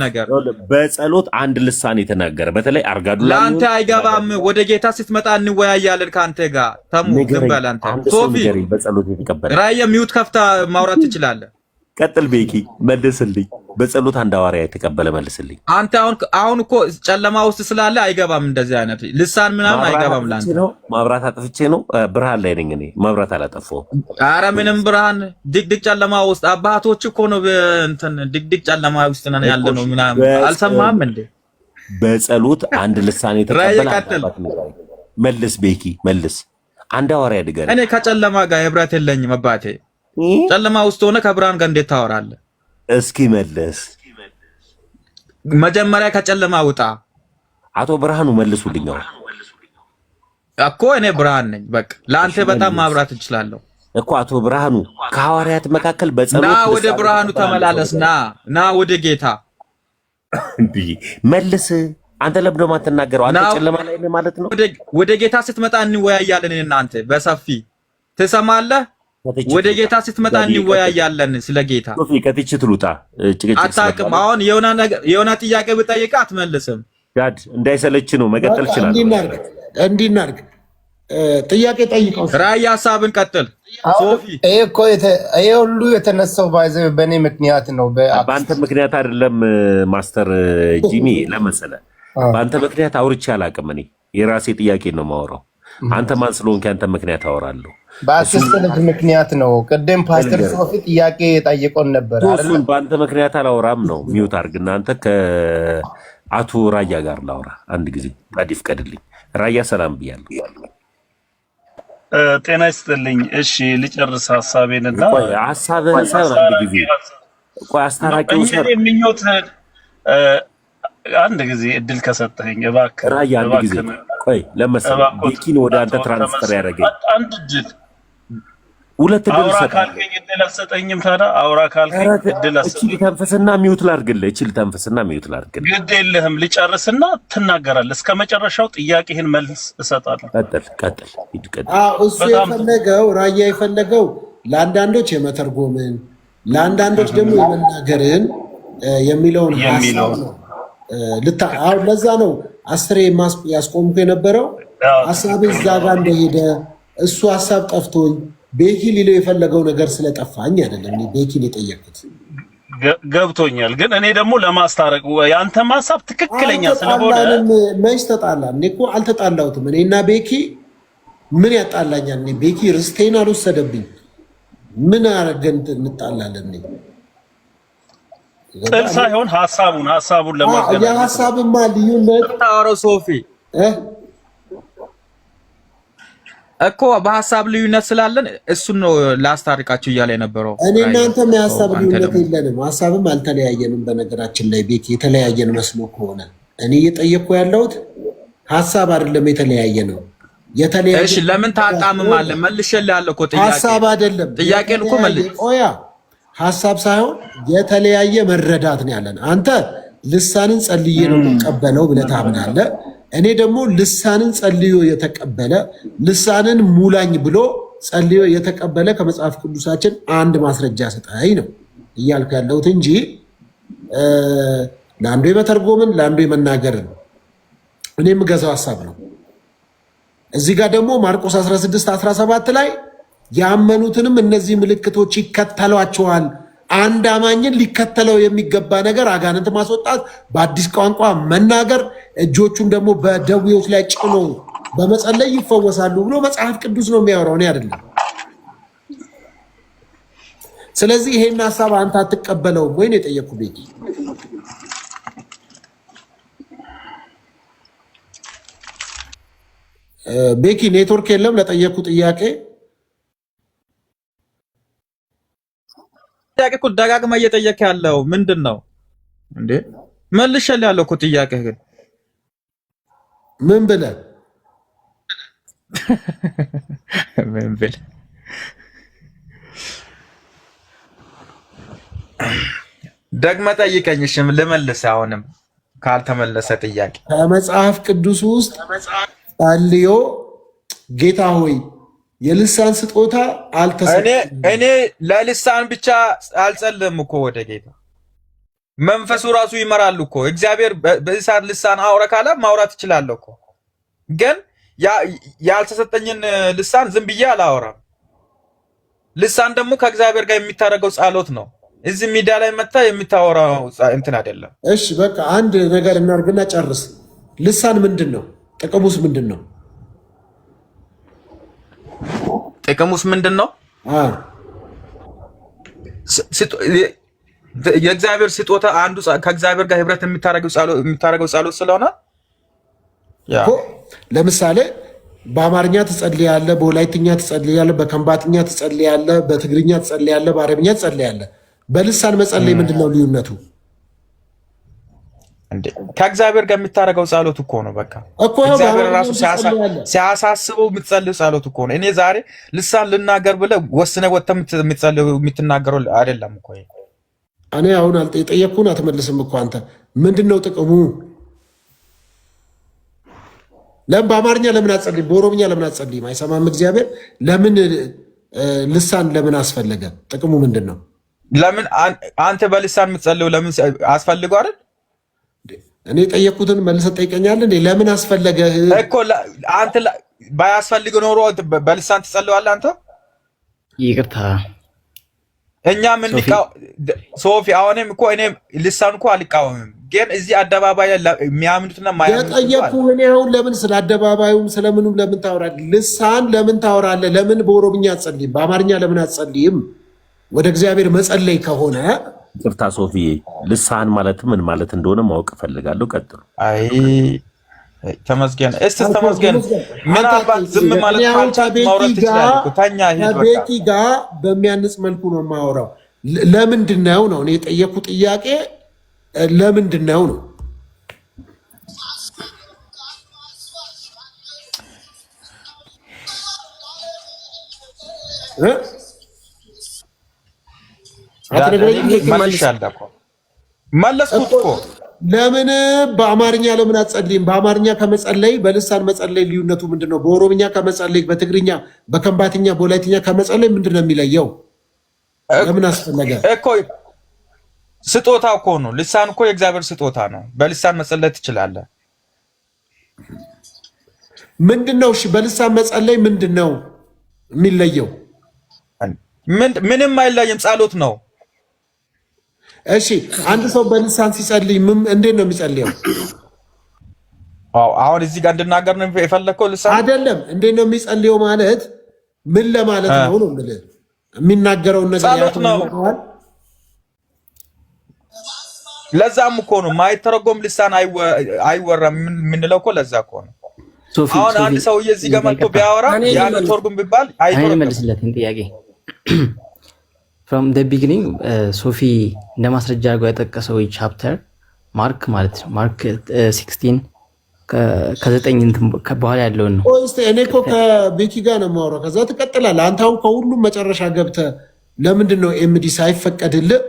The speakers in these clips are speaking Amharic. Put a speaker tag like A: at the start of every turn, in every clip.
A: ነገር
B: በጸሎት አንድ ልሳን የተናገረ በተለይ አርጋዱላ
A: ላንተ አይገባም። ወደ ጌታ ስትመጣ እንወያያለን ካንተ ጋር ተሙ ዝም በል አንተ። ሶፊ
B: በጸሎት የተቀበለ
A: ራየ ሚውት ከፍታ ማውራት ትችላለህ።
B: ቀጥል ቤኪ መልስልኝ። በጸሎት አንድ ሐዋርያ የተቀበለ መልስልኝ።
A: አንተ አሁን እኮ ጨለማ ውስጥ ስላለ አይገባም። እንደዚህ አይነት ልሳን ምናምን አይገባም። ላንተ
B: ማብራት አጥፍቼ ነው ብርሃን ላይ ነኝ እኔ። ማብራት አላጠፋው።
A: ኧረ ምንም ብርሃን ድቅድቅ ጨለማ ውስጥ አባቶች እኮ ነው እንትን ድቅድቅ ጨለማ ውስጥ ነን ያለ ነው ምናምን አልሰማህም እንዴ?
B: በጸሎት አንድ ልሳን የተቀበለ መልስ ቤኪ መልስ። አንድ ሐዋርያ ድገር።
A: እኔ ከጨለማ ጋር ህብረት የለኝም አባቴ። ጨለማ ውስጥ ሆነ ከብርሃን ጋር እንዴት ታወራለህ?
B: እስኪ መልስ።
A: መጀመሪያ ከጨለማ ውጣ።
B: አቶ ብርሃኑ መልሱልኝ
A: እኮ እኔ ብርሃን ነኝ። በቃ ለአንተ በጣም ማብራት እችላለሁ
B: እኮ አቶ ብርሃኑ። ከሐዋርያት መካከል በጸሎት
A: ና ወደ ብርሃኑ ተመላለስ። ና ወደ ጌታ
B: እንዴ መልስ። አንተ ለምዶ ማትናገረው አንተ ጨለማ ላይ ነህ ማለት ነው።
A: ወደ ጌታ ስትመጣ እንወያያለን። እናንተ በሰፊ ትሰማለህ። ወደ ጌታ ስትመጣ እንወያያለን ስለ ጌታ።
B: ሶፊ ከትችት ልውጣ።
A: አታውቅም። አሁን የሆነ ጥያቄ ብጠይቅህ አትመልስም።
B: ጋድ እንዳይሰለች ነው መቀጠል ይችላል።
C: እንዲናርግ ጥያቄ ጠይቀው።
A: ራእይ ሐሳብን ቀጥል ሶፊ።
C: ይሄ ሁሉ የተነሳው ባይዘው በእኔ ምክንያት ነው።
B: በአንተ ምክንያት አይደለም ማስተር ጂሚ። ለመሰለ በአንተ ምክንያት አውርቼ አላውቅም። እኔ የራሴ ጥያቄ ነው የማወራው። አንተ ማን ስለሆንክ ያንተ ምክንያት አወራለሁ።
C: በአስስተልክ ምክንያት ነው። ቅድም ፓስተር ሶፊ ጥያቄ ጠይቆን ነበር አይደል?
B: እሱን በአንተ ምክንያት አላወራም ነው። ሚውት አድርግና አንተ ከአቶ ራያ ጋር ላውራ አንድ ጊዜ ታዲፍ ቀድልኝ። ራያ ሰላም ብያለሁ።
D: ጤና ይስጥልኝ። እሺ ልጨርስ ሐሳቤንና
B: ሐሳብህን ሳይሆን አንድ ጊዜ ቆይ አስታራቂው ሰር
D: ምኞት አንድ ጊዜ እድል ከሰጠኝ እባክህ
B: ራያ አንድ ጊዜ ቆይ ለመሰለ ቤኪን ወደ አንተ ትራንስፈር ያደረገኝ
D: አንድ እድል
B: ሁለት እድል
D: አውራ ካልከኝ እድል አልሰጠኝም። ታዲያ አውራ ካልከኝ እድል አልሰጠኝም።
B: እቺ ተንፈስና ሚውት ላድርግልህ። እቺ ተንፈስና ሚውት ላድርግልህ።
D: ግድ የለህም ልጨርስና ትናገራለህ። እስከ መጨረሻው ጥያቄህን መልስ እሰጣለሁ።
B: ቀጥል ሂድ ቀጥል።
C: እሱ የፈለገው ራያ የፈለገው ለአንዳንዶች የመተርጎምን ለአንዳንዶች ደግሞ የመናገርን የሚለውን ሐሳብ ነው። ለዛ ነው አስሬ ያስቆምኩ የነበረው። ሐሳብ እዛ ጋር እንደሄደ እሱ ሐሳብ ጠፍቶኝ ቤኪ ሊለው የፈለገው ነገር ስለጠፋኝ አይደለም እኔ ቤኪን የጠየቅኩት።
D: ገብቶኛል። ግን እኔ ደግሞ ለማስታረቅ ያንተ ሐሳብ ትክክለኛ ስለሆነ
C: መች ተጣላን? እኔ እኮ አልተጣላሁትም። እኔና ቤኪ ምን ያጣላኛል? እኔ ቤኪ ርስቴን አልወሰደብኝ። ምን አረገን እንጣላለን? እኔ
D: ጥል ሳይሆን ሐሳቡን ለማገናኘት
C: የሐሳብማ ልዩነት
A: ታወራው ሶፊ እኮ በሐሳብ ልዩነት ስላለን እሱን ነው ላስታርቃችሁ እያለ የነበረው።
C: እኔ እናንተም የሐሳብ ልዩነት የለንም፣ ሐሳብም አልተለያየንም። በነገራችን ላይ ቤኪ የተለያየን መስሎ ከሆነ እኔ እየጠየቅኩ ያለሁት ሐሳብ አይደለም የተለያየ ነው። የተለያየ
A: እሺ፣ ለምን ታጣምማለህ? መልሼልሃለሁ እኮ ጥያቄ
C: ሐሳብ አይደለም።
A: ጥያቄን እኮ መልስ
C: ቆያ ሐሳብ ሳይሆን የተለያየ መረዳት ነው ያለን። አንተ ልሳንን ጸልዬ ነው የምቀበለው ብለህ ታምናለህ። እኔ ደግሞ ልሳንን ጸልዮ የተቀበለ ልሳንን ሙላኝ ብሎ ጸልዮ የተቀበለ ከመጽሐፍ ቅዱሳችን አንድ ማስረጃ ሰጠኝ ነው እያልኩ ያለሁት እንጂ ለአንዱ የመተርጎምን ለአንዱ የመናገርን እኔ የምገዛው ሐሳብ ነው። እዚህ ጋር ደግሞ ማርቆስ 16:17 ላይ ያመኑትንም እነዚህ ምልክቶች ይከተሏቸዋል። አንድ አማኝን ሊከተለው የሚገባ ነገር አጋንንት ማስወጣት፣ በአዲስ ቋንቋ መናገር፣ እጆቹን ደግሞ በደዌዎች ላይ ጭኖ በመጸለይ ይፈወሳሉ ብሎ መጽሐፍ ቅዱስ ነው የሚያወራው፣ እኔ አይደለም። ስለዚህ ይሄን ሐሳብ አንተ አትቀበለውም ወይ ነው የጠየቅኩህ ቤኪ። ቤኪ ኔትወርክ የለም ለጠየቅኩህ ጥያቄ
A: ጥያቄ እኮ ደጋግማ እየጠየቀ ያለው ምንድን ነው እንዴ? መልሼልህ ያለው እኮ ጥያቄ ግን
C: ምን ብለህ
A: ደግመህ ጠይቀኝ። እሺ ልመልስ። አሁንም ካልተመለሰ ጥያቄ
C: ከመጽሐፍ ቅዱስ ውስጥ ጸልዮ ጌታ ሆይ የልሳን ስጦታ አልተሰጠኝም።
A: እኔ ለልሳን ብቻ አልጸልም እኮ ወደ ጌታ መንፈሱ ራሱ ይመራል እኮ እግዚአብሔር በእሳት ልሳን አውራ ካለ ማውራት ይችላል እኮ ግን ያልተሰጠኝን ልሳን ዝም ብዬ አላወራም ልሳን ደግሞ ከእግዚአብሔር ጋር የሚታረገው ጸሎት ነው እዚህ ሚዲያ ላይ መጣ የሚታወራው እንትን አይደለም
C: እሺ በቃ አንድ ነገር እናርግና ጨርስ ልሳን ምንድነው ጥቅሙስ ምንድነው የእግዚአብሔር ስጦታ አንዱ ከእግዚአብሔር ጋር ህብረት የሚታረገው ጸሎት ስለሆነ እኮ ለምሳሌ በአማርኛ ትጸልያለህ በወላይትኛ ትጸልያለህ በከምባትኛ ትጸልያለህ በትግርኛ ትጸልያለህ በአረብኛ ትጸልያለህ በልሳን መጸለይ ምንድነው ልዩነቱ
A: እንዴ ከእግዚአብሔር ጋር የሚታረገው ጸሎት እኮ ነው በቃ እግዚአብሔር ራሱ ሲያሳስበው የምትጸልዩ ጸሎት እኮ ነው እኔ ዛሬ ልሳን ልናገር ብለ ወስነ ወተም የምትናገረው አይደለም እኮ
C: እኔ አሁን አልጠየቅኩን አትመልስም እኮ አንተ ምንድነው ጥቅሙ ለምን በአማርኛ ለምን አትጸልይም በኦሮምኛ ለምን አትጸልይም አይሰማም እግዚአብሔር ለምን ልሳን ለምን አስፈለገ ጥቅሙ ምንድነው
A: ለምን አንተ በልሳን የምትጸልዩ ለምን አስፈልገው አይደል
C: እኔ ጠየቅኩትን መልሰህ ጠይቀኛለህ እንዴ ለምን አስፈለገ
A: እኮ አንተ ባያስፈልግ ኖሮ በልሳን ትጸልያለህ አንተ
E: ይቅርታ
C: እኛ ምን ሊቃው ሶፊ አሁንም እኮ እኔ ልሳን እኮ አልቃወምም ግን እዚህ አደባባይ የሚያምኑትና ማያምኑት የጠየቁ እኔ አሁን ለምን ስለ አደባባዩም ስለምኑም ለምን ታወራለህ ልሳን ለምን ታወራለህ ለምን በኦሮምኛ አትጸልይም በአማርኛ ለምን አትጸልይም ወደ እግዚአብሔር መጸለይ ከሆነ
B: ይቅርታ ሶፊ ልሳን ማለት ምን ማለት እንደሆነ ማወቅ ፈልጋለሁ ቀጥሉ
A: አይ ተመስገን ተመስገን ምን አባት ዝም ማለት ማውራት ይችላል እኮ ታኛ ሄድ በቃ ቤቲ ጋር በሚያንጽ መልኩ ነው ማወራው ለምንድነው ነው እኔ የጠየቁ ጥያቄ ለምንድነው ነው መለስኩት እኮ ለምን በአማርኛ ለምን አትጸልይም በአማርኛ ከመጸለይ በልሳን መጸለይ ልዩነቱ ምንድነው በኦሮምኛ ከመጸለይ በትግርኛ በከምባትኛ በወላይትኛ ከመጸለይ ምንድነው የሚለየው ለምን አስፈለገ እኮ ስጦታ እኮ ነው ልሳን እኮ የእግዚአብሔር ስጦታ ነው በልሳን መጸለይ ትችላለህ ምንድነው እሺ በልሳን መጸለይ ምንድነው የሚለየው ምንም አይለይም ጸሎት ነው እሺ አንድ ሰው በልሳን ሲጸልይ እንዴት ነው የሚጸልየው አሁን እዚህ ጋር እንድናገር ነው የፈለከው ልሳን አይደለም እንዴት ነው የሚጸልየው ማለት ምን ለማለት ነው ነው የሚናገረው ነገር ጸሎት ነው ለዛም እኮ ነው ማይተረጎም ልሳን አይወራም ምንለው እኮ ለዛ እኮ ነው አሁን አንድ ሰው እዚህ ጋር መጥቶ ቢያወራ ያን ተርጉም ቢባል
E: አይመልስለትም ጥያቄ from the beginning ሶፊ እንደማስረጃ አድርጎ ያጠቀሰው ቻፕተር ማርክ ማለት ነው ማርክ 16 ከ9 በኋላ ያለውን ነው ኦስቴ እኔ እኮ ከቤኪ ጋር ነው የማወራው ከዛ ትቀጥላለህ አንተ አሁን ከሁሉም መጨረሻ ገብተህ ለምንድን ነው ኤምዲ ሳይፈቀድልህ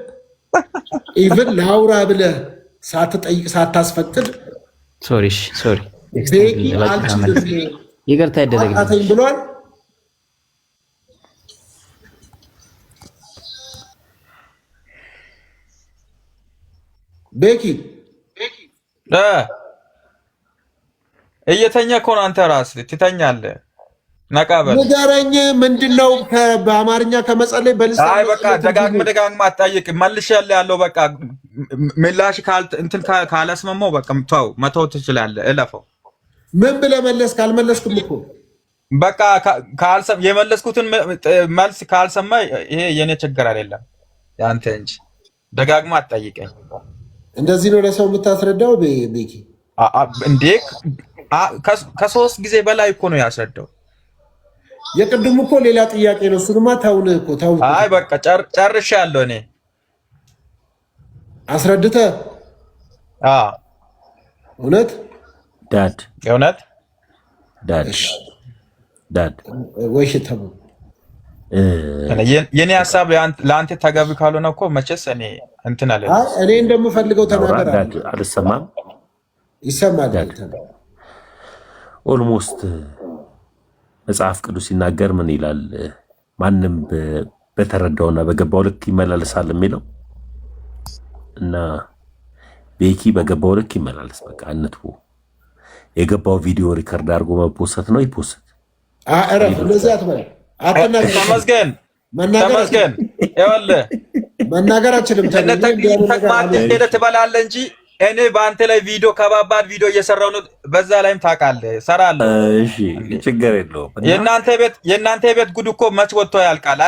E: ኢቭን ላውራ ብለህ ሳትጠይቅ ሳታስፈቅድ ሶሪ ቤኪ አልችልም ይቅርታ ያደረግልኝ ብሏል ቤኪ እየተኛ እኮ ነው አንተ ራስህ ትተኛለህ ነቃበል ንገረኝ ምንድነው በአማርኛ ከመጸለይ በልሳን አይ በቃ ደጋግመህ አትጠይቅ መልሼልህ ያለው በቃ ምላሽ እንትን ካላስመመው በቃ መተው ትችላለህ እለፈው ምን ብለህ መለስክ አልመለስክም እኮ በቃ የመለስኩትን መልስ ካልሰማ ይሄ የኔ ችግር አይደለም ያንተ እንጂ ደጋግመህ አትጠይቀኝ እንደዚህ ነው ለሰው የምታስረዳው ቤኪ እንዴ ከሶስት ጊዜ በላይ እኮ ነው ያስረዳው የቅድሙ እኮ ሌላ ጥያቄ ነው እሱንማ ተውን እኮ ተው አይ በቃ ጨርሻለሁ እኔ አስረድተህ እውነት ዳድ ወይ ሽተሙ የኔ ሐሳብ ለአንተ ተገቢ ካልሆነ እኮ መቼስ እኔ እንትን አለ እኔ እንደምፈልገው ተናገር አልሰማም ይሰማል
B: ኦልሞስት መጽሐፍ ቅዱስ ሲናገር ምን ይላል ማንም በተረዳውና በገባው ልክ ይመላለሳል የሚለው እና ቤኪ በገባው ልክ ይመላለስ። በቃ እንጥቡ። የገባው ቪዲዮ ሪከርድ አድርጎ መፖሰት ነው ይፖሰት።
C: አረፍ እንደዚህ አትበል።
E: ተመስገን ይኸውልህ
C: መናገር አችልም
E: ትበላለህ እንጂ እኔ በአንተ ላይ ቪዲዮ ከባባድ ቪዲዮ እየሰራሁ ነው። በዛ ላይም ታውቃለህ እሰራለሁ።
B: እሺ ችግር የለውም።
E: የእናንተ ቤት ጉድ እኮ መች ወጥቶ ያልቃል።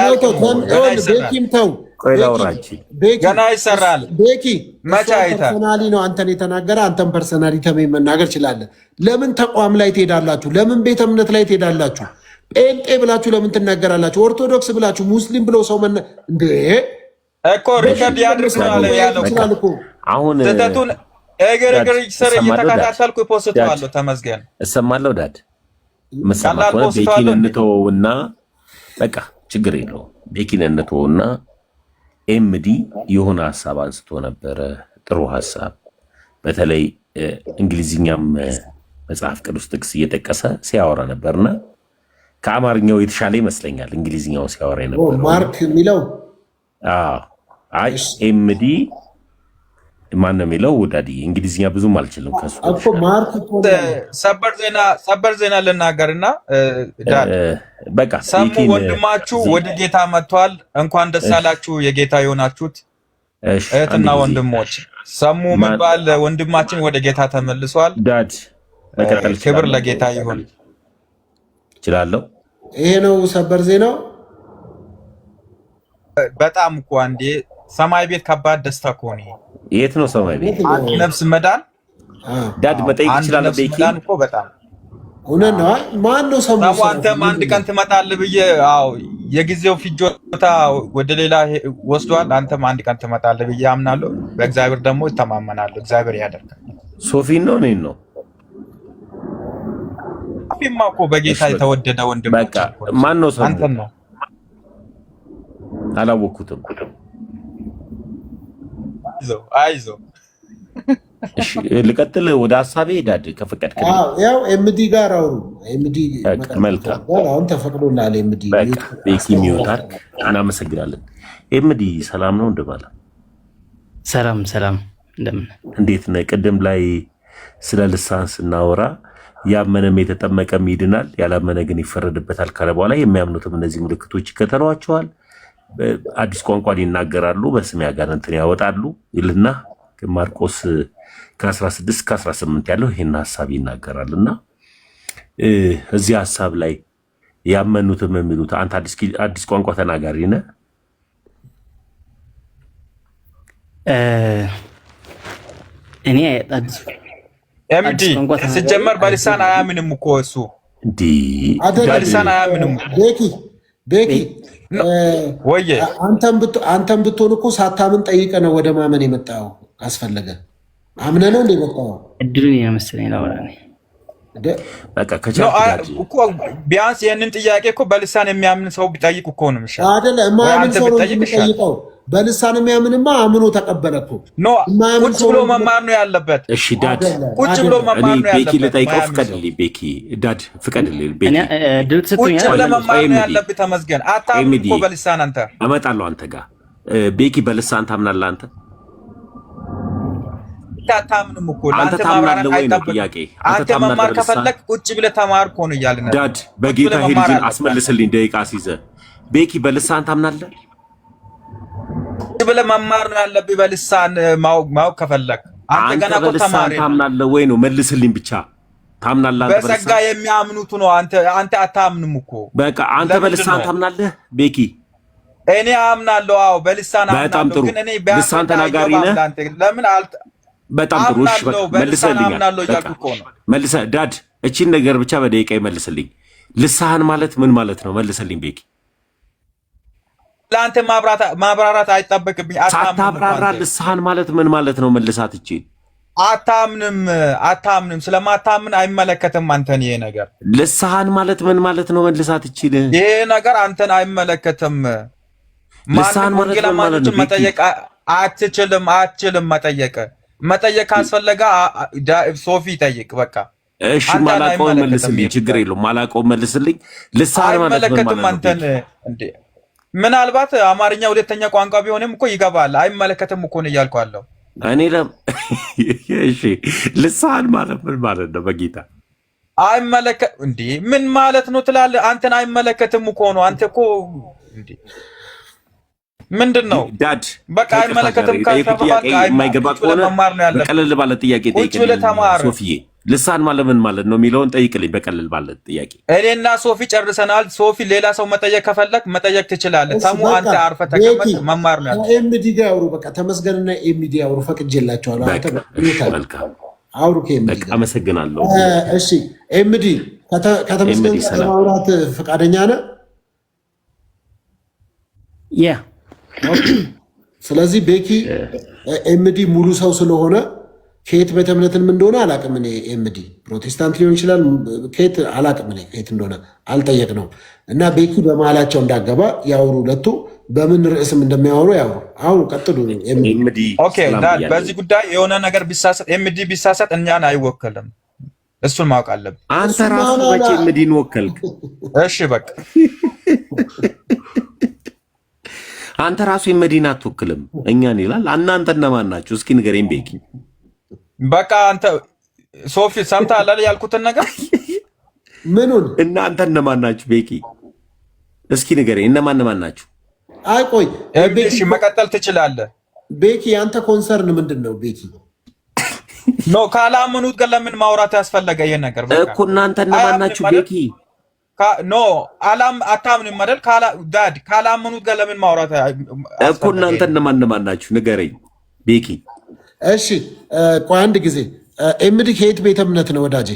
C: ቤኪም ተው
E: ገና ይሰራል።
C: ቤኪ
E: መቼ አይተህ
C: ፐርሰናሊ ነው አንተን የተናገረ። አንተን ፐርሰናሊ ተመኝ መናገር ትችላለህ። ለምን ተቋም ላይ ትሄዳላችሁ? ለምን ቤተ እምነት ላይ ትሄዳላችሁ? ጴንጤ ብላችሁ ለምን ትናገራላችሁ? ኦርቶዶክስ ብላችሁ ሙስሊም ብሎ ሰው እንዴ
E: እኮ ሪከርድ ያድርግ ነው ያለው።
B: አሁን
E: ስህተቱን እግር ስር እየተከታተልኩ ፖስተዋለሁ። ተመስገን
B: እሰማለሁ። ዳድ መሰማት ቤኪን እንተወውና በቃ ችግር የለውም። ቤኪን እንተወውና ኤምዲ የሆነ ሀሳብ አንስቶ ነበረ። ጥሩ ሀሳብ፣ በተለይ እንግሊዝኛም መጽሐፍ ቅዱስ ጥቅስ እየጠቀሰ ሲያወራ ነበርና ከአማርኛው የተሻለ ይመስለኛል እንግሊዝኛው ሲያወራ ነበር።
C: ማርክ የሚለው
B: አይ ኤምዲ ማን ነው የሚለው? ወዳዲ እንግሊዝኛ ብዙም አልችልም ከሱ
C: እኮ ማርክ
E: ሰበር ዜና ልናገርና
B: በቃ
E: ሰሙ ወንድማችሁ ወደ ጌታ መጥቷል። እንኳን ደስ አላችሁ የጌታ የሆናችሁት እህትና ወንድሞች። ሰሙ የሚባል ወንድማችን ወደ ጌታ ተመልሷል።
B: ዳድ መቀጠል
E: ክብር ለጌታ ይሁን።
B: እችላለሁ።
C: ይሄ ነው ሰበር ዜናው።
E: በጣም እኮ አንዴ ሰማይ ቤት ከባድ ደስታ እኮ ነው።
B: የት ነው ሰማይ ቤት?
E: አንድ ነፍስ መዳን
B: ዳድ መጠየቅ ይችላል። ቤኪ
E: እኮ በጣም
C: እውነት ነው። ማን ነው ሰው?
E: አንተም አንድ ቀን ትመጣለህ ብዬ የጊዜው ፍጆታ ወደ ሌላ ወስዷል። አንተም አንድ ቀን ትመጣለህ ብዬ አምናለሁ። በእግዚአብሔር ደግሞ ይተማመናለሁ። እግዚአብሔር ያደርጋል።
B: ሶፊን ነው እኔን ነው
E: ሶፊማ እኮ በጌታ የተወደደ ወንድም።
B: በቃ ማን ነው ሰው?
E: አንተን ነው
B: አላወኩትም።
E: አይዞ
B: እሺ ልቀጥል ወደ ሐሳቤ ዳድ ከፈቀድክ።
C: ያው ኤምዲ ጋር አውሩ። ኤምዲ
B: መልካም
C: አሁን ተፈቅዶላል። ኤምዲ
B: በቃ ቤኪ ሚውታር እናመሰግናለን። ኤምዲ ሰላም ነው እንደባለ?
F: ሰላም እንደምን
B: እንዴት ነህ? ቅድም ላይ ስለ ልሳን ስናወራ ያመነም የተጠመቀም ይድናል ያላመነ ግን ይፈረድበታል ካለ በኋላ የሚያምኑትም እነዚህ ምልክቶች ይከተሏቸዋል፣ አዲስ ቋንቋን ይናገራሉ፣ በስሜ አጋንንትን ያወጣሉ ይልና ማርቆስ ከ16 እስከ 18 ያለው ይሄን ሐሳብ ይናገራል። እና እዚህ ሐሳብ ላይ ያመኑትም የሚሉት አንተ አዲስ ቋንቋ ተናጋሪ ነህ?
F: እኔ
E: ኤምዲ ሲጀመር በልሳን አያምንም እኮ እሱ በልሳን አያምንም።
C: ቤኪ
E: ወየ
C: አንተም ብትሆን እኮ ሳታምን ጠይቀ ነው ወደ ማመን የመጣው። አስፈለገ አምነ ነው እንደ መጣው
F: እድሉን የመሰለኝ ነው።
B: በቃ
E: እኮ ቢያንስ ይህንን ጥያቄ እኮ በልሳን የሚያምን ሰው ቢጠይቅ እኮ ነው የሚሻለው
C: አይደለ? የማያምን ሰው ነው የሚጠይቀው። በልሳን የሚያምንማ አምኖ ተቀበለ እኮ።
E: ቁጭ ብሎ መማር ነው ያለበት።
B: እሺ ዳድ
E: ቁጭ ብሎ መማር ነው ያለበት።
B: ቤኪ ልጠይቀው ፍቀድልኝ። ቤኪ ዳድ ፍቀድልኝ። ቤኪ
E: ቁጭ ብለህ መማር ነው ያለብህ። ተመስገን አታምንም እኮ በልሳን። አንተ
B: እመጣለሁ አንተ ጋር። ቤኪ በልሳን ታምናለህ አንተ?
E: አታምንም እኮ
B: አንተ ታምናለህ ወይ ነው ጥያቄ።
E: አንተ መማር ከፈለክ ቁጭ ብለህ ተማር እኮ ነው እያልን
B: ዳድ በጌታ ሄድን አስመልስልኝ ደቂቃ ሲይዘህ። ቤኪ በልሳን ታምናለህ?
E: ቁጭ ብለህ መማር ነው ያለብህ በልሳን ማወቅ ከፈለክ። አንተ ገና እኮ ተማሪ
B: ታምናለህ ወይ ነው መልስልኝ ብቻ። ታምናለህ?
E: በጸጋ የሚያምኑት ነው። አንተ አታምንም እኮ።
B: በቃ አንተ በልሳን ታምናለህ? ቤኪ
E: እኔ አምናለሁ። አዎ በልሳን አምናለሁ።
B: በጣም ጥሩ ልሳን ተናጋሪ ነህ።
E: ለምን
B: በጣም ጥሩ እሺ፣ መልሰህ ዳድ እቺን ነገር ብቻ በደቂቃ ይመልስልኝ። ልሳን ማለት ምን ማለት ነው? መልስልኝ ቤኪ።
E: ለአንተ ማብራራት አይጠበቅብኝ።
B: ሳታብራራ ልሳን ማለት ምን ማለት ነው? መልሳት እቺ።
E: አታምንም። ስለማታምን አይመለከትም አንተን ይሄ ነገር።
B: ልሳን ማለት ምን ማለት ነው? መልሳት እቺ።
E: ይሄ ነገር አንተን አይመለከትም።
B: ልሳን ማለት ምን ማለት ነው?
E: መጠየቅ አትችልም መጠየቅ ካስፈለገ ሶፊ ጠይቅ። በቃ
B: እሺ ማላውቀውን መልስልኝ፣ ችግር የለውም ማላውቀውን መልስልኝ። ልሳን ማለት ምን ማለት ነው?
E: እንዴ ምናልባት አማርኛ ሁለተኛ ቋንቋ ቢሆንም እኮ ይገባል። አይመለከትም እኮ ነው እያልኩ ያለው።
B: እኔ እሺ ልሳን ማለት ምን ማለት ነው? በጌታ
E: አይመለከት እንዴ? ምን ማለት ነው ትላለህ? አንተን አይመለከትም እኮ ነው። አንተ እኮ እንዴ ምንድን ነው
B: ዳድ
E: በቃ አይመለከትም ካልተባልክ
B: የማይገባ ከሆነ በቀለል ባለ ጥያቄ ጠይቅልኝ ሶፊዬ። ልሳን ማለት ምን ማለት ነው የሚለውን ጠይቅልኝ በቀለል ባለ ጥያቄ።
E: እኔና ሶፊ ጨርሰናል። ሶፊ ሌላ ሰው መጠየቅ ከፈለክ መጠየቅ ትችላለህ። ተሙ አንተ አርፈህ ተቀመጥ። መማር ነው ያለው።
C: ኤምዲ ጋር አውሩ። በቃ ተመስገንና ኤምዲ አውሩ። ፈቅጄላቸዋለሁ።
B: መልካም
C: አውሩ ከኤምዲ ጋር።
B: አመሰግናለሁ።
C: እሺ ኤምዲ ከተመስገን ጋር ለማውራት ፈቃደኛ ነህ?
F: ያ
C: ስለዚህ ቤኪ ኤምዲ ሙሉ ሰው ስለሆነ ከየት ቤተ እምነትን ምን እንደሆነ አላቅም። እኔ ኤምዲ ፕሮቴስታንት ሊሆን ይችላል፣ ከየት አላቅም። እኔ ከየት እንደሆነ አልጠየቅነውም። እና ቤኪ በመሀላቸው እንዳገባ ያውሩ። ሁለቱ በምን ርዕስም እንደሚያወሩ ያውሩ። አሁን ቀጥሉ።
E: ኦኬ ዳድ፣ በዚህ ጉዳይ የሆነ ነገር ቢሳሰጥ ኤምዲ ቢሳሰጥ እኛን አይወከልም። እሱን ማወቅ አለብን።
B: አንተ ራሱ መቼ ኤምዲን ወከልክ?
E: እሺ በቃ
B: አንተ ራሱ ኤምዲን አትወክልም እኛን ይላል። እናንተ እነማን ናችሁ? እስኪ ንገረኝ ቤኪ።
E: በቃ አንተ ሶፊ ሰምተሃል አይደል ያልኩትን ነገር?
C: ምኑን?
B: እናንተ እነማን ናችሁ ቤኪ? እስኪ ንገረኝ እነማን ናችሁ?
C: አይ ቆይ
E: እሺ መቀጠል ትችላለህ።
C: ቤኪ አንተ ኮንሰርን ምንድን ነው ቤኪ?
E: ኖ ካላመኑት ጋር ለምን ማውራት ያስፈለገ ይሄ ነገር? በቃ
B: እኮ እናንተ እነማን ናችሁ ቤኪ?
E: ኖ አታምንም አይደል? ዳድ ካላመኑት ጋር ለምን ማውራት
B: እኮ እናንተ እነማን ናችሁ ንገረኝ ቤኪ።
C: እሺ ቆይ አንድ ጊዜ ኤምዲ ከየት ቤተ እምነት ነው ወዳጄ?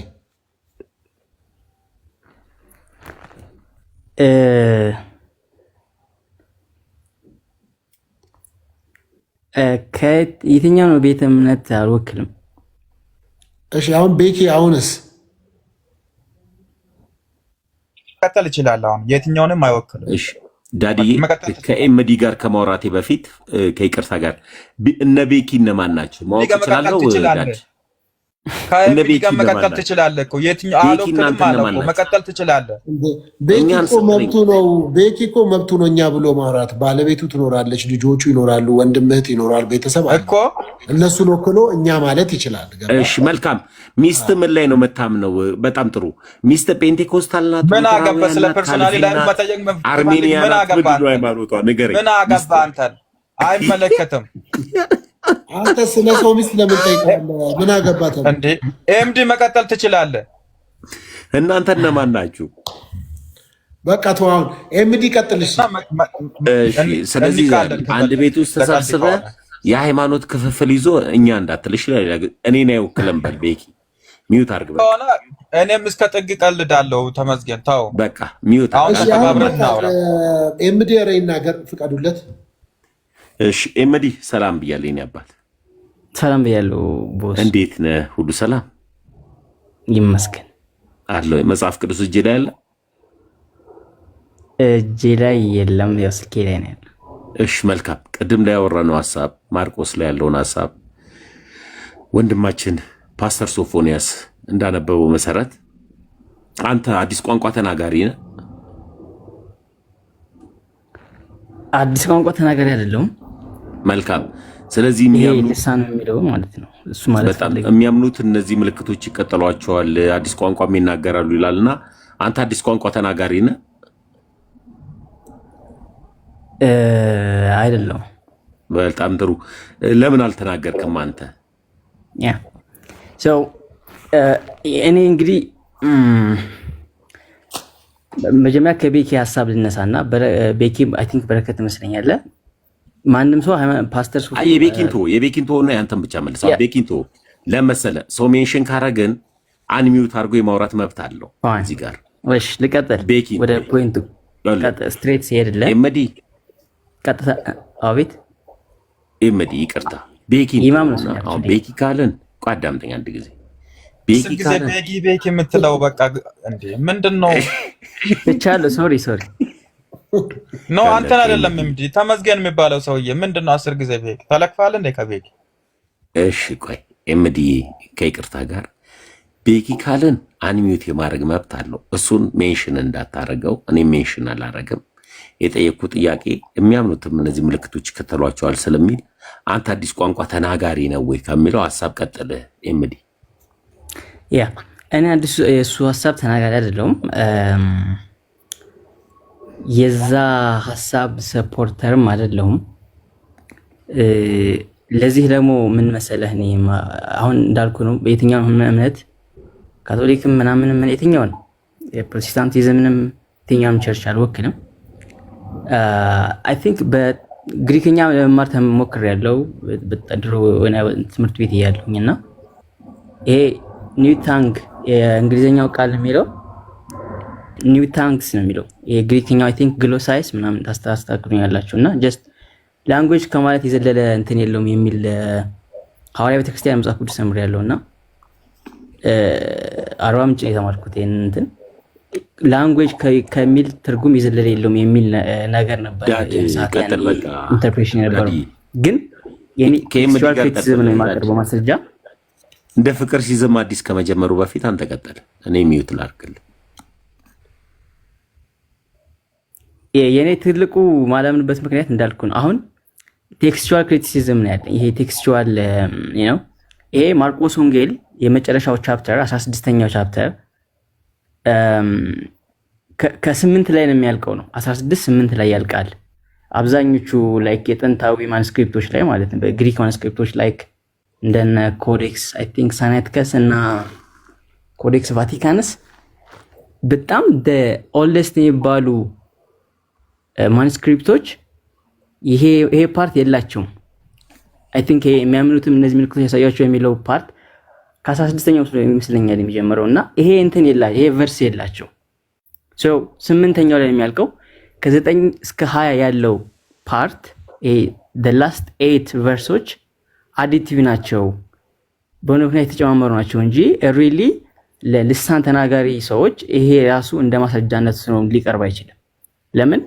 F: የትኛው ነው ቤተ እምነት? አልወክልም።
C: እሺ አሁን ቤኪ አሁንስ
E: መቀጠል ይችላል። አሁን የትኛውንም አይወክልም።
B: እሺ ዳዲዬ ከኤምዲ ጋር ከማውራቴ በፊት ከይቅርታ ጋር እነ ቤኪ እነማን ናቸው ማወቅ እችላለሁ? ዳዲ
E: ከኤምዲ ጋር መቀጠል ትችላለህ እኮ የትኛው አልወክልም አለ እኮ መቀጠል ትችላለህ።
C: ቤኪ እኮ መብቱ ነው። ቤኪ እኮ መብቱ ነው እኛ ብሎ ማውራት። ባለቤቱ ትኖራለች፣ ልጆቹ ይኖራሉ፣ ወንድም እህት ይኖራል፣ ቤተሰብ
E: እኮ
C: እነሱን ወክሎ እኛ ማለት ይችላል።
B: እሺ መልካም። ሚስት ምን ላይ ነው መታምነው? በጣም ጥሩ። ሚስት ፔንቴኮስታል ናት?
E: ምን አገባ? ስለ ፐርሶናሊ ላይ መጠየቅ
B: አርሜኒያ
E: ምን አገባ?
B: ሃይማኖቷ ንገረኝ።
E: ምን አገባ? አንተን አይመለከትም።
C: አንተ ስለ ሰው ሚስት ለምን ጠይቃለህ? ምን አገባት
E: እንዴ? ኤምዲ መቀጠል ትችላለህ።
B: እናንተ እነማን ናችሁ?
C: በቃ ተው አሁን ኤምዲ ቀጥልሽ።
B: እሺ ስለዚህ አንድ ቤት ውስጥ ተሰብስበህ የሃይማኖት ክፍፍል ይዞ እኛ እንዳትልሽ እኔን አይወክልም በል ቤኪ። ሚዩት አድርግ በቃ።
E: እኔም እስከ ጥግ ቀልዳለሁ። ተመስገን ተው
B: በቃ ሚዩት።
C: ኤምዲ ኧረ ይናገር ፍቀዱለት።
B: እሺ ኤምዲ ሰላም ብያለሁ። የእኔ አባት
F: ሰላም ብያለሁ። ቦስ
B: እንዴት ነህ? ሁሉ ሰላም
F: ይመስገን
B: አለው። መጽሐፍ ቅዱስ እጄ ላይ አለ?
F: እጄ ላይ የለም፣ ያው ስልኬ ላይ ነው ያለው።
B: እሺ መልካም። ቅድም ላይ ያወራነው ሐሳብ ማርቆስ ላይ ያለውን ሐሳብ ወንድማችን ፓስተር ሶፎንያስ እንዳነበበው መሰረት አንተ አዲስ ቋንቋ ተናጋሪ ነህ?
F: አዲስ ቋንቋ ተናጋሪ አይደለሁም።
B: መልካም። ስለዚህ
F: ልሳን የሚለው ማለት ነው እሱ ማለት
B: በጣም የሚያምኑት እነዚህ ምልክቶች ይቀጠሏቸዋል፣ አዲስ ቋንቋም ይናገራሉ ይላልና አንተ አዲስ ቋንቋ ተናጋሪ ነህ?
F: አይደለሁም።
B: በጣም ጥሩ። ለምን አልተናገርክም አንተ?
F: ያ እኔ እንግዲህ መጀመሪያ ከቤኪ ሀሳብ ልነሳና ቤኪ አይ ቲንክ በረከት ትመስለኛለህ። ማንም ሰው ፓስተር ሶፊ
B: የቤኪን ቶ እና ያንተን ብቻ መልስ። ቤኪን ቶ ለመሰለ ሰው ሜንሽን ካረገን አንሚዩት አድርጎ የማውራት መብት አለው እዚህ ጋር።
F: እሺ ልቀጥል ወደ ፖይንቱ ስትሬት ሲሄድልህ ኤምዲ ቀጥታ። አቤት
B: ኤምዲ ይቅርታ ቤኪን አሁን ቤኪ ካለን አዳምጠኝ አንድ ጊዜ
E: ቤኪ የምትለው በቃ እንዴ ምንድን ነው?
F: ብቻለሁ ሶሪ
E: ኖ አንተን አይደለም እንዴ ተመስገን የሚባለው ሰውዬ ምንድን ነው? 10 ጊዜ ቤኪ ተለክፋል እንዴ ከቤኪ?
B: እሺ ቆይ ኤምዲ ከይቅርታ ጋር ቤኪ ካለን አንሚዩት የማድረግ መብት አለው። እሱን ሜንሽን እንዳታረገው። እኔ ሜንሽን አላረግም። የጠየቁ ጥያቄ የሚያምኑትም እነዚህ ምልክቶች ይከተሏቸዋል ስለሚል አንተ አዲስ ቋንቋ ተናጋሪ ነው ወይ ከሚለው ሐሳብ ቀጥል ኤምዲ።
F: ያ እኔ አዲስ የሱ ሐሳብ ተናጋሪ አይደለሁም። የዛ ሐሳብ ሰፖርተርም አይደለሁም። ለዚህ ደግሞ ምን መሰለህ እኔ አሁን እንዳልኩ ነው በየትኛው እምነት ካቶሊክም ምናምን ምን የትኛው ነው የፕሮቴስታንቲዝምንም የትኛውም ቸርች አልወክልም። አይ ቲንክ በግሪክኛ ለመማር ተሞክሬያለሁ በድሮ ትምህርት ቤት እያለሁኝና ይሄ ኒው ታንግ የእንግሊዝኛው ቃል የሚለው ኒው ታንክስ ነው የሚለው የግሪክኛው አይ ቲንክ ግሎሳይስ ምናምን ታስተካክሉኛላችሁና ጀስት ላንጉዌጅ ከማለት የዘለለ እንትን የለውም የሚል ሐዋርያ ቤተክርስቲያን መጽሐፍ ቅዱስ ተምሬያለሁና አርባ ምንጭ የተማርኩት እንትን ላንጉዌጅ ከሚል ትርጉም የዘለለ የለውም የሚል ነገር ነበር ኢንተርፕሬሽን ነበር። ግን የኔ ቴክስቹዋል ክሪቲሲዝም ነው የማቀርበው ማስረጃ
B: እንደ ፍቅር ሲዝም አዲስ ከመጀመሩ በፊት አንተ ቀጥል፣ እኔ ሚውት ላድርግልህ።
F: የኔ ትልቁ ማላምንበት ምክንያት እንዳልኩ ነው። አሁን ቴክስቹዋል ክሪቲሲዝም ነው ያለኝ። ይሄ ቴክስቹዋል ነው። ይሄ ማርቆስ ወንጌል የመጨረሻው ቻፕተር 16ኛው ቻፕተር ከ8 ላይ ነው የሚያልቀው ነው 16:8 ላይ ያልቃል። አብዛኞቹ ላይክ የጥንታዊ ማኑስክሪፕቶች ላይ ማለት ነው በግሪክ ማኑስክሪፕቶች ላይክ እንደነ ኮዴክስ አይ ቲንክ ሳይናቲከስ እና ኮዴክስ ቫቲካንስ በጣም ኦልደስት የሚባሉ ማኑስክሪፕቶች ይሄ ፓርት የላቸውም። አይ ቲንክ የሚያምኑትም እነዚህ ምልክቶች ያሳያቸው የሚለው ፓርት ከ16ኛው ይመስለኛል የሚጀምረው እና ይሄ እንትን ይሄ ቨርስ የላቸው። ሶ 8ኛው ላይ የሚያልቀው ከ9 እስከ 20 ያለው ፓርት the last 8 ቨርሶች አዲቲቭ ናቸው፣ በሆነ ምክንያት የተጨማመሩ ናቸው እንጂ ሪሊ ለልሳን ተናጋሪ ሰዎች ይሄ ራሱ እንደ ማስረጃነት ነው ሊቀርብ አይችልም። ለምን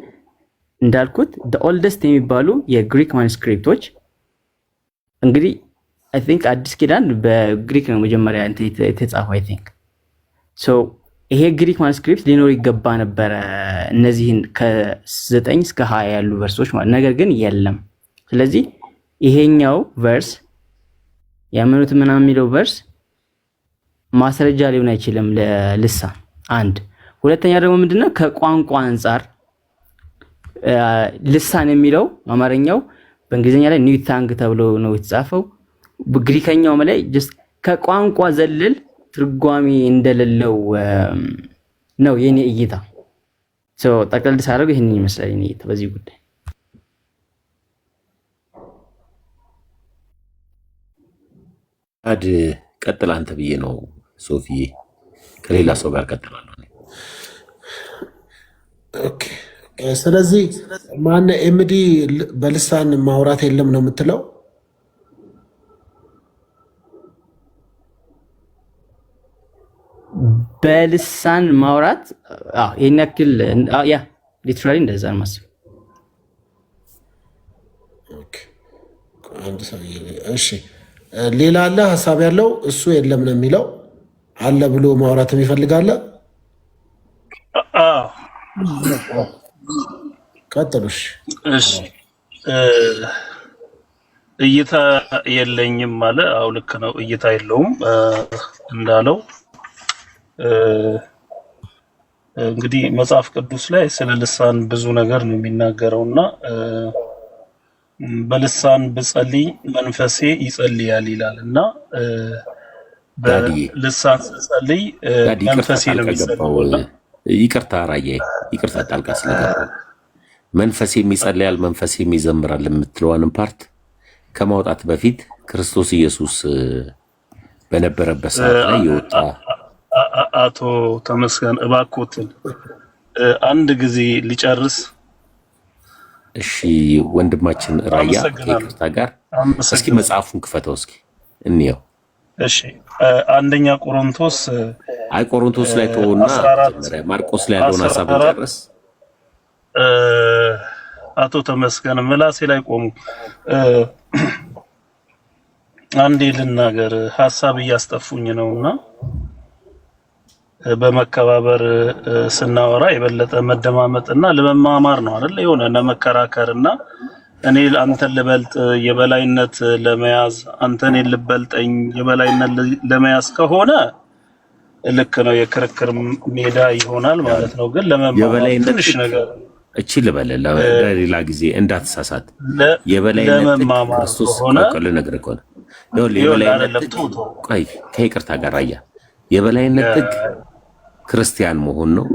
F: እንዳልኩት the oldest የሚባሉ የግሪክ ማኑስክሪፕቶች እንግዲህ አይ ቲንክ አዲስ ኪዳን በግሪክ ነው መጀመሪያ የተጻፈው አይ ቲንክ ሶ ይሄ ግሪክ ማኑስክሪፕት ሊኖር ይገባ ነበረ እነዚህን ከ9 እስከ 20 ያሉ ቨርሶች ማለት ነገር ግን የለም። ስለዚህ ይሄኛው ቨርስ ያመኑት ምናምን የሚለው ቨርስ ማስረጃ ሊሆን አይችልም ለልሳን አንድ። ሁለተኛ ደግሞ ምንድነው ከቋንቋ አንፃር ልሳን የሚለው አማርኛው በእንግሊዝኛ ላይ ኒው ታንግ ተብሎ ነው የተጻፈው። በግሪከኛው ላይ ጀስት ከቋንቋ ዘለል ትርጓሜ እንደሌለው ነው የኔ እይታ። ሶ ጠቅለል ሳደርገው ይሄንን ይመስላል የኔ እይታ በዚህ ጉዳይ።
B: አድ ቀጥል አንተ ብዬ ነው ሶፊዬ፣ ከሌላ ሰው ጋር ቀጥላለሁ።
C: ኦኬ ስለዚህ ማነ ኤምዲ በልሳን ማውራት የለም ነው የምትለው?
F: በልሳን ማውራት ይሄን ያክል ያ ሊትራሊ እንደዛ ነው ማለት።
C: ኦኬ አንድ ሰው እሺ፣ ሌላ አለ ሐሳብ ያለው እሱ የለም ነው የሚለው አለ ብሎ ማውራትም ይፈልጋል። ቀጥሉሽ።
D: እሺ እይታ የለኝም አለ። አው ልክ ነው፣ እይታ የለውም እንዳለው እንግዲህ መጽሐፍ ቅዱስ ላይ ስለ ልሳን ብዙ ነገር ነው የሚናገረውና በልሳን ብጸልይ መንፈሴ ይጸልያል ይላልና በልሳን ብጸልይ መንፈሴ ነው የሚጸልየው።
B: ይቅርታ ራዬ፣ ይቅርታ ጣልቃ ስለገባ መንፈሴም ይጸልያል መንፈሴም ይዘምራል የምትለዋንም ፓርት ከማውጣት በፊት ክርስቶስ ኢየሱስ በነበረበት ሰዓት ላይ የወጣ
D: አቶ ተመስገን እባክዎትን አንድ ጊዜ ሊጨርስ።
B: እሺ ወንድማችን ራያ ከይቅርታ ጋር እስኪ መጽሐፉን ክፈተው እስኪ እንየው።
D: እሺ አንደኛ ቆሮንቶስ
B: አይ ቆሮንቶስ ላይ ተውና ማርቆስ ላይ ያለውን ሐሳብ ጨርስ።
D: አቶ ተመስገን ምላሴ ላይ ቆሙ። አንዴ ልናገር፣ ሐሳብ እያስጠፉኝ ነውና በመከባበር ስናወራ የበለጠ መደማመጥና ለመማማር ነው አይደል? የሆነ ለመከራከርና እኔ አንተን ልበልጥ የበላይነት ለመያዝ አንተን ልበልጠኝ የበላይነት ለመያዝ ከሆነ ልክ ነው፣ የክርክር ሜዳ ይሆናል ማለት ነው። ግን ለመማማር ትንሽ ነገር
B: እቺ ልበል ለሌላ ጊዜ እንዳትሳሳት። የበላይነት ክርስቶስ ቆቀለ ነገር ከሆነ የበላይነት ቆይ ከይቅርታ ጋር አያ የበላይነት ጥግ ክርስቲያን መሆን ነው።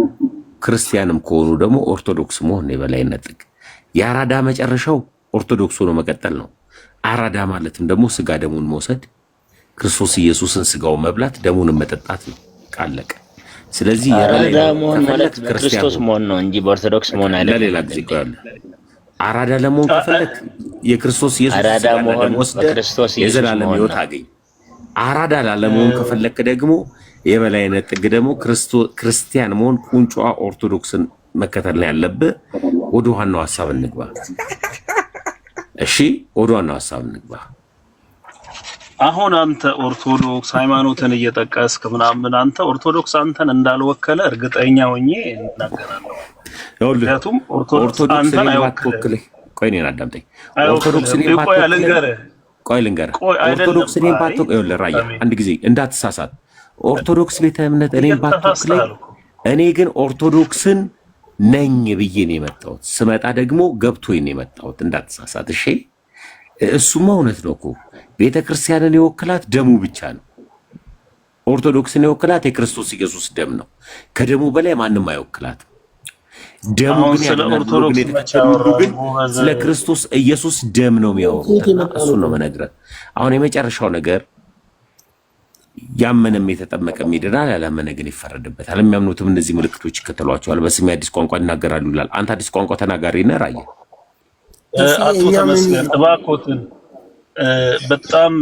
B: ክርስቲያንም ከሆኑ ደግሞ ኦርቶዶክስ መሆን ነው የበላይነት ጥግ። የአራዳ መጨረሻው ኦርቶዶክስ ሆኖ መቀጠል ነው። አራዳ ማለትም ደግሞ ስጋ ደሙን መውሰድ፣ ክርስቶስ ኢየሱስን ስጋውን መብላት ደሙን መጠጣት ነው። ቃለቀ። ስለዚህ
G: አራዳ መሆን ማለት ክርስቶስ መሆን ነው እንጂ በኦርቶዶክስ መሆን አይደለም።
B: ለሌላ ጊዜ ቆያለ። አራዳ ለመሆን ከፈለክ የክርስቶስ ኢየሱስ
G: አራዳ መሆን በክርስቶስ ኢየሱስ
B: የዘላለም ሕይወት አገኝ። አራዳ ላለመሆን ከፈለክ ደግሞ የበላይነት ጥግ ደግሞ ክርስቲያን መሆን ቁንጫዋ ኦርቶዶክስን መከተል ነው ያለብህ። ወደ ዋናው ሐሳብ እንግባ። እሺ ወደ ዋናው ሐሳብ እንግባ።
D: አሁን አንተ ኦርቶዶክስ ሃይማኖትን እየጠቀስክ ምናምን አንተ ኦርቶዶክስ አንተን እንዳልወከለ እርግጠኛ ሆኜ እናገራለሁ። ምክንያቱም ኦርቶዶክስ አንተን አይወክልህ።
B: ቆይ እኔን አዳምጠኝ። ኦርቶዶክስ እኔን ባትወክለኝ ራያ አንድ ጊዜ እንዳትሳሳት። ኦርቶዶክስ ቤተ እምነት እኔን ባትወክለኝ፣ እኔ ግን ኦርቶዶክስን ነኝ ብዬ ነው የመጣሁት። ስመጣ ደግሞ ገብቶኝ ነው የመጣሁት። እንዳትሳሳት እሺ። እሱማ እውነት ነው እኮ ቤተ ክርስቲያንን የወክላት ደሙ ብቻ ነው። ኦርቶዶክስን የወክላት የክርስቶስ ኢየሱስ ደም ነው። ከደሙ በላይ ማንም አይወክላትም። ደሙ ግን ስለ ክርስቶስ ኢየሱስ ደም ነው የሚያወሩት። እሱን ነው መነግረህ። አሁን የመጨረሻው ነገር ያመነም የተጠመቀም ይድናል፣ ያላመነ ግን ይፈረድበታል። የሚያምኑትም እነዚህ ምልክቶች ይከተሏቸዋል። በስሜ አዲስ ቋንቋ ይናገራሉ ይላል። አንተ አዲስ ቋንቋ ተናጋሪ ነህ ራያ?
D: አቶ ተመስገን እባክዎትን በጣም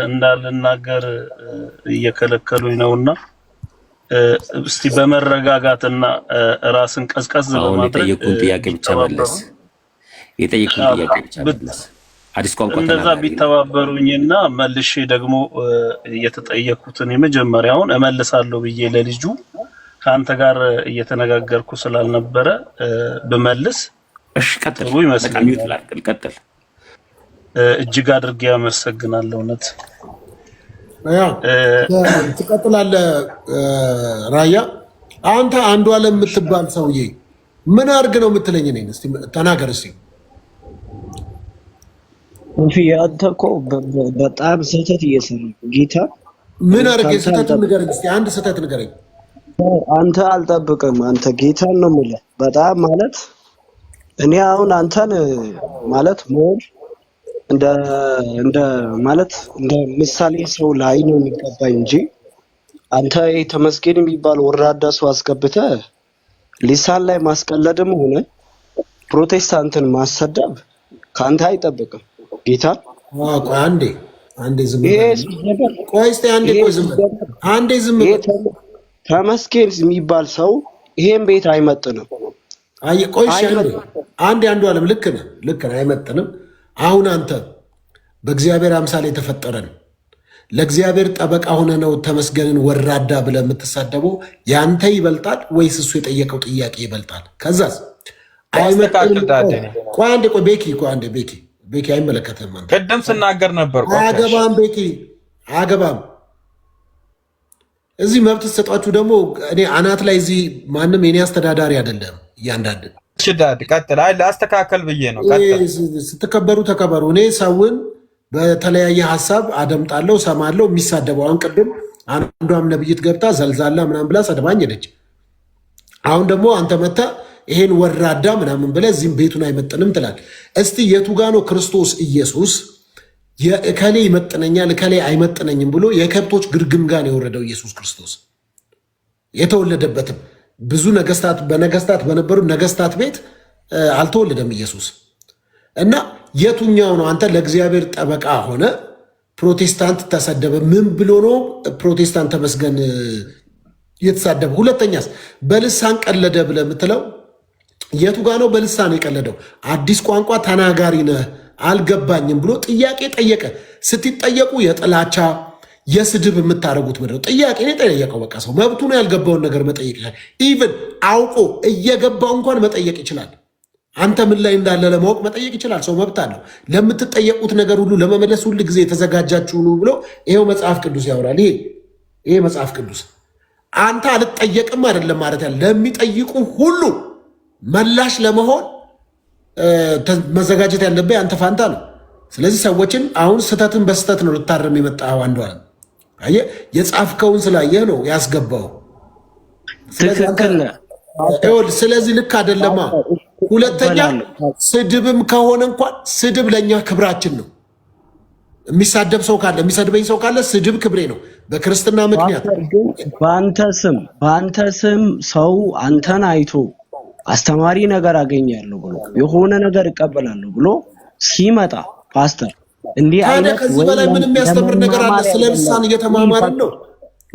D: እንዳልናገር እየከለከሉኝ ነውና እስቲ በመረጋጋትና ራስን ቀዝቀዝ በማድረግ
B: የጠየቁን ጥያቄ ብቻ መለስ። የጠየቁን ጥያቄ ብቻ መለስ። አዲስ ቋንቋ
D: እንደዛ ቢተባበሩኝና መልሼ ደግሞ የተጠየቁትን የመጀመሪያውን እመልሳለሁ ብዬ ለልጁ ከአንተ ጋር እየተነጋገርኩ ስላልነበረ ብመልስ
B: እሺ ቀጥል። ቀጥል።
D: እጅግ አድርጌ አመሰግናለሁ። እውነት
A: ትቀጥላለህ ራያ። አንተ አንዱ ዓለም የምትባል ሰውዬ ምን አድርግ ነው የምትለኝ? ነኝ እስቲ ተናገር እስቲ።
H: አንተ እኮ በጣም ስህተት እየሰራ ጌታ
A: ምን አድርግ? ስህተቱን ንገረኝ እስቲ። አንድ ስህተት ንገረኝ።
H: አንተ አልጠብቅም። አንተ ጌታን ነው የምልህ። በጣም ማለት እኔ አሁን አንተን ማለት ሞር እንደ ማለት እንደ ምሳሌ ሰው ላይ ነው የሚገባኝ እንጂ አንተ ተመስገን የሚባል ወራዳ ሰው አስገብተህ ሊሳን ላይ ማስቀለድም ሆነ ፕሮቴስታንትን ማሰደብ ከአንተ አይጠብቅም። ጌታ
A: አንዴ ዝም ቆይ እስቲ አንዴ ዝም
H: ተመስገን የሚባል ሰው ይሄን ቤት አይመጥንም።
A: ቆይሽ አንድ ዓለም ልክ ነህ አይመጥንም። አሁን አንተ በእግዚአብሔር አምሳል የተፈጠረን ለእግዚአብሔር ጠበቃ ሆነ ነው ተመስገንን ወራዳ ብለህ የምትሳደበው ያንተ ይበልጣል ወይስ እሱ የጠየቀው ጥያቄ ይበልጣል? ከዛስ ቤኪ አይመለከትህም። አንተ
E: ቅድም ስናገር ነበር።
A: አያገባም ቤኪ አያገባም። እዚህ መብት ተሰጣችሁ ደግሞ እኔ አናት ላይ እዚህ ማንም የኔ አስተዳዳሪ አይደለም። እያንዳንድ
E: ሽዳድ ቀጥል። አይ ላስተካከል ብዬ ነው። ቀጥል።
A: ስትከበሩ ተከበሩ። እኔ ሰውን በተለያየ ሀሳብ አደምጣለሁ፣ ሰማለሁ። የሚሳደበው አሁን ቅድም አንዷም ነብይት ገብታ ዘልዛላ ምናምን ብላ ሰድባኝ ሄደች። አሁን ደግሞ አንተ መተህ ይሄን ወራዳ ምናምን ብለህ እዚህም ቤቱን አይመጥንም ትላል። እስቲ የቱ ጋ ነው ክርስቶስ ኢየሱስ የእከሌ ይመጥነኛል እከሌ አይመጥነኝም ብሎ የከብቶች ግርግም ጋር ነው የወረደው? ኢየሱስ ክርስቶስ የተወለደበትም ብዙ ነገስታት በነበሩ ነገስታት ቤት አልተወለደም ኢየሱስ። እና የቱኛው ነው አንተ ለእግዚአብሔር ጠበቃ ሆነ ፕሮቴስታንት ተሰደበ? ምን ብሎ ነው ፕሮቴስታንት ተመስገን የተሳደበ? ሁለተኛስ በልሳን ቀለደ ብለህ የምትለው የቱ ጋ ነው በልሳን የቀለደው? አዲስ ቋንቋ ተናጋሪ ነህ አልገባኝም ብሎ ጥያቄ ጠየቀ። ስትጠየቁ የጥላቻ
C: የስድብ የምታደርጉት ምንድን ነው? ጥያቄ ነው የጠየቀው። በቃ ሰው መብቱ ነው፣ ያልገባውን ነገር መጠየቅ ይችላል። ኢቭን አውቆ እየገባው እንኳን መጠየቅ ይችላል። አንተ ምን ላይ እንዳለ ለማወቅ መጠየቅ ይችላል። ሰው መብት አለው። ለምትጠየቁት ነገር ሁሉ ለመመለስ ሁል ጊዜ የተዘጋጃችሁ ነው ብሎ ይሄው መጽሐፍ ቅዱስ ያወራል። ይሄ መጽሐፍ ቅዱስ አንተ አልጠየቅም አይደለም ማለት ያለ ለሚጠይቁ ሁሉ መላሽ ለመሆን መዘጋጀት ያለብህ አንተ ፋንታ ነው። ስለዚህ ሰዎችን አሁን ስተትን በስተት ነው ልታረም የመጣው አንዱ አለ። አየህ የጻፍከውን ስላየህ ነው ያስገባው። ስለዚህ ልክ አይደለማ። ሁለተኛ ስድብም ከሆነ እንኳን ስድብ ለእኛ ክብራችን ነው። የሚሳደብ ሰው ካለ የሚሰድበኝ ሰው ካለ ስድብ ክብሬ ነው በክርስትና ምክንያት።
H: በአንተ ስም ሰው አንተን አይቶ አስተማሪ ነገር አገኛለሁ ብሎ የሆነ ነገር እቀበላለሁ ብሎ ሲመጣ ፓስተር እንዲህ አይነት
C: ከዚህ በላይ ምን የሚያስተምር ነገር አለ? ስለ ልሳን እየተማማርን ነው።